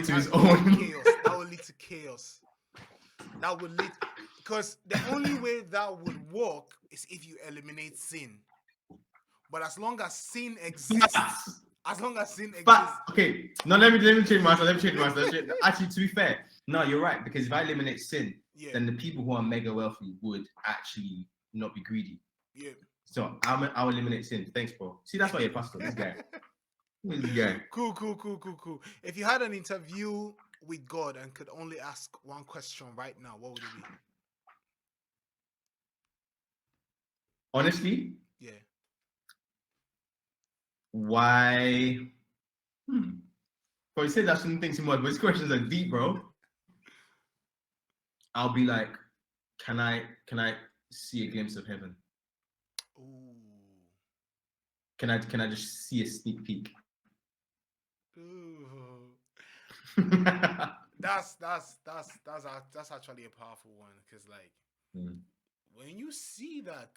to his that would be own. chaos. That would lead to chaos. That would lead because the only way that would work is if you eliminate sin. But as long as sin exists, Facts. as long as sin But exists, okay, no, let me change my answer. Let me change my answer. Actually, to be fair, no, you're right, because if I eliminate sin, yeah, then the people who are mega wealthy would actually not be greedy. yeah. So I'll eliminate sin. Thanks, bro. See, that's why you're pastor. This guy. Who is this guy? Cool. If you had an interview with God and could only ask one question right now, what would it be? Honestly, Yeah. why? Bro, you said I shouldn't think too much, but these questions are deep, bro. I'll be like, can I see a glimpse of heaven? Ooh. Can I just see a sneak peek? Ooh. That's actually a powerful one because like Mm. when you see that,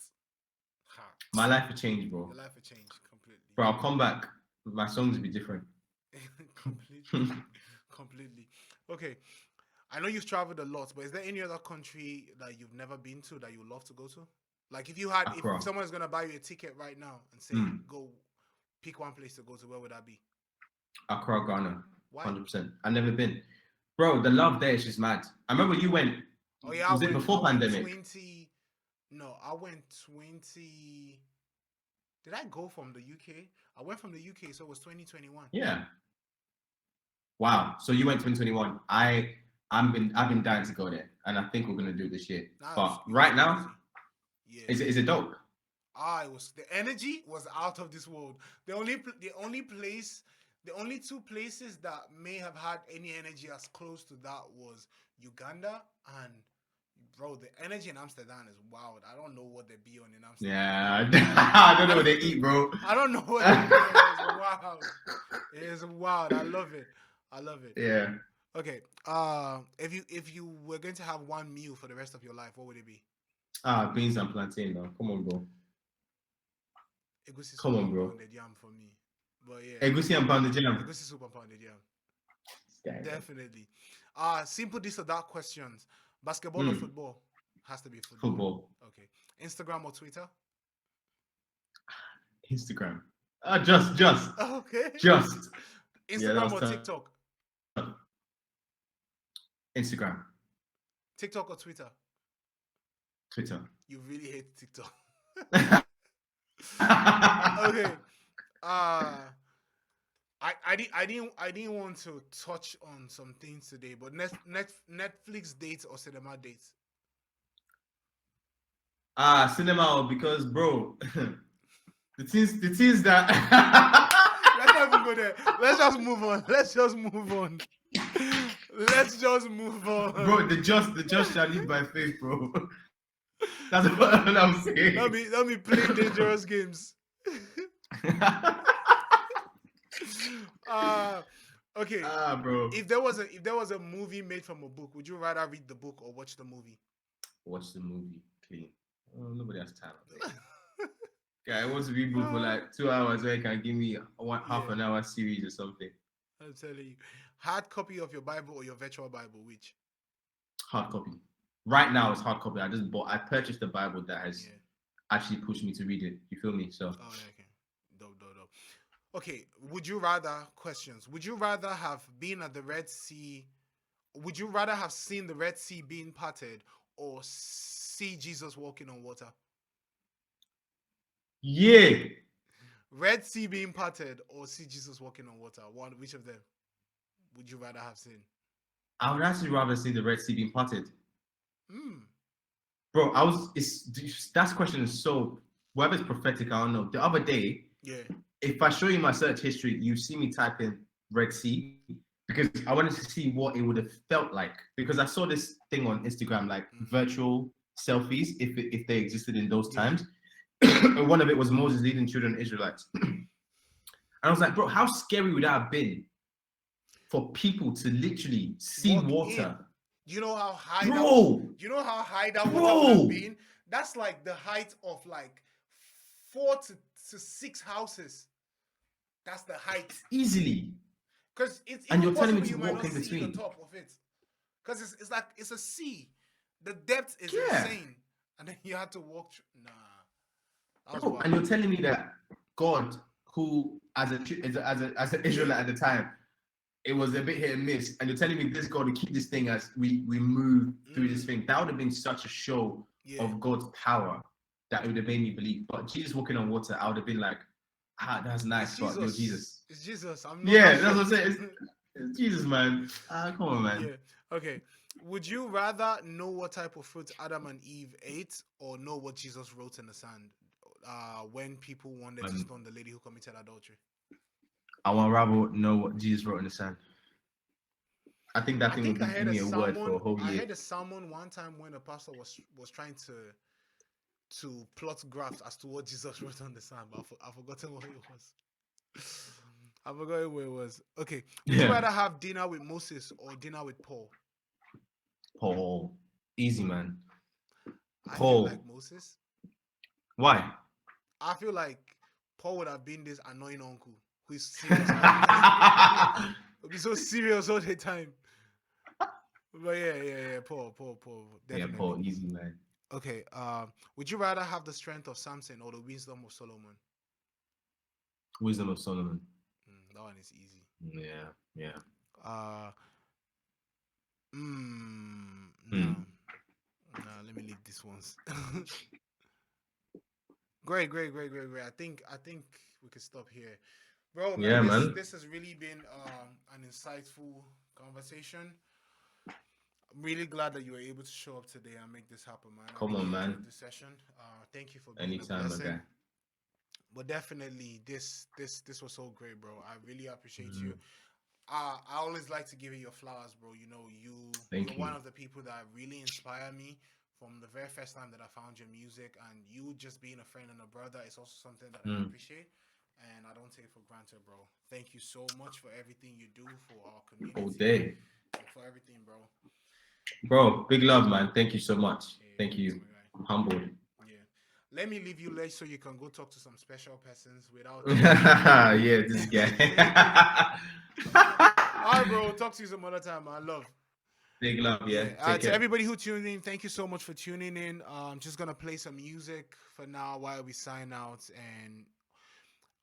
ha, My life will change, bro. your life will change completely. Bro, I'll come back. My songs will be different. Completely. Okay. I know you've traveled a lot, but is there any other country that you've never been to that you would love to go to? Like if Accra. someone's gonna buy you a ticket right now and say go pick one place to go to, where would that be? Accra, Ghana. Why? 100%. I've never been. Bro, the love there is just mad. I remember you went. Oh yeah, Was it I before went pandemic? 20. No, I went 20. Did I go from the UK? I went from the UK, so it was 2021. Yeah. Wow. So you went 2021. I've been dying to go there, and I think we're gonna do it this year. But It was right now, crazy. Yeah. is it dope? It was the energy was out of this world. The only two places that may have had any energy as close to that was Uganda and bro, the energy in Amsterdam is wild. I don't know what they be on in Amsterdam. Yeah. I don't know what they eat, bro. I don't know what they be on. It's wild. It is wild. I love it. Yeah. Okay. If you were going to have one meal for the rest of your life, what would it be? Beans and plantain, now. Come on, bro. Egusi soup Come on, and bro. pounded yam for me. But yeah. Egusi and pounded jam. Egusi soup and pounded yam. Yeah. Definitely. Simple this or that questions. Basketball or football? Has to be football. Football. Okay. Instagram or Twitter? Instagram. Okay. Just. Instagram or TikTok? Instagram. TikTok or Twitter? Twitter. You really hate TikTok. Okay. I didn't want to touch on some things today, but Netflix dates or cinema dates? Cinema, because bro, the things that Let's not even go there. Let's just move on. bro, the just shall live by faith, bro. That's what Not, I'm saying. not me playing dangerous games. uh okay. Bro. If there was a movie made from a book, would you rather read the book or watch the movie? Watch the movie. Clean. Oh, nobody has time. Guy, I want to read book for Uh, like 2 hours where you can give me half yeah, an hour series or something. I'm telling you. Hard copy of your Bible or your virtual Bible, which? Hard copy. Right now it's hard copy. I purchased a Bible that has Yeah. actually pushed me to read it. You feel me? So Oh, yeah, okay. Dope, dope, dope. Okay, would you rather questions? Would you rather have been at the Red Sea? Would you rather have seen the Red Sea being parted or see Jesus walking on water? yeah. Red Sea being parted or see Jesus walking on water? One, which of them would you rather have seen? I would actually rather see the Red Sea being parted. Hmm. Bro, it's that question is so whether it's prophetic, I don't know. The other day, Yeah. if I show you my search history, you see me type in Red Sea because I wanted to see what it would have felt like. Because I saw this thing on Instagram, like Mm-hmm. virtual selfies, if they existed in those Yeah. times. And one of it was Moses leading children Israelites. And I was like, bro, how scary would that have been for people to literally see Walk in. water? Do you know how high that would? Bro, Do you know how high that water would have bro, been? That's like the height of like four to six houses. That's the height. easily. Because it's And even you're telling me possible to you might walk not in see the between. top of it. Because it's like it's a sea. The depth is Yeah. insane. And then you had to walk through. Nah. That was Bro, and wild. you're telling me that God, who as an Yeah. Israelite at the time, it was a bit hit and miss, and you're telling me this God to keep this thing as we move through this Mm. thing. That would have been such a show Yeah. of God's power that it would have made me believe. But Jesus walking on water, I would have been like, that's It's nice, but you're Jesus. Jesus. It's Jesus. I'm not that Yeah, that's what I'm shocked. saying. It's Jesus, man. Come on, man. Yeah. Okay. Would you rather know what type of fruit Adam and Eve ate or know what Jesus wrote in the sand when people wanted to Um, stone the lady who committed adultery? I want rather know what Jesus wrote in the sand. I think that I thing think would I give heard a me a word for sermon. a whole I year. heard a sermon one time when the pastor was trying to plot graphs as to what Jesus wrote on the sand, but I've forgotten what it was. I've forgotten what it was. Okay. Would you Yeah. rather have dinner with Moses or dinner with Paul? Paul. Easy, man. I feel like Paul. Moses. Why? I feel like Paul would have been this annoying uncle who is serious all the time. He'll be so serious all the time. But yeah. Paul, Yeah, definitely. Paul. Easy, man. Okay. Would you rather have the strength of Samson or the wisdom of Solomon? Wisdom of Solomon. That one is easy. Yeah, yeah. Uh, no, Hmm. no. Let me leave this ones. Great. I think we could stop here, bro. Man, Yeah, this man. this has really been an insightful conversation. I'm really glad that you were able to show up today and make this happen, man. I Come really on, enjoyed man. this session. Thank you for being a Anytime, my blessing. guy. But definitely, this was so great, bro. I really appreciate you. Mm, I always like to give you your flowers, bro. You know, you're thank one you. of the people that really inspire me from the very first time that I found your music, and you just being a friend and a brother is also something that I Mm, appreciate, and I don't take for granted, bro. Thank you so much for everything you do for our all community day. and for everything, bro. Bro, big love, man. Thank you so much. Yeah, Thank thanks, you. my guy. I'm humbled. Yeah. Let me leave you late so you can go talk to some special persons without. Yeah, this guy. All right, bro. Talk to you some other time, man. Love. Big love, Yeah. yeah. Take To care. everybody who tuned in, thank you so much for tuning in. I'm just gonna play some music for now while we sign out. And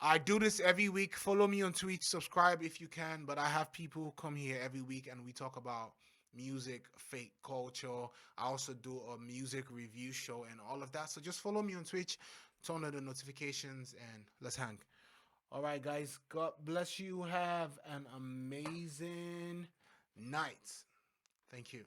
I do this every week. Follow me on Twitch, subscribe if you can. But I have people come here every week and we talk about music, fake culture. I also do a music review show and all of that. So just follow me on Twitch, turn on the notifications, and let's hang. All right, guys. God bless you. Have an amazing night. Thank you.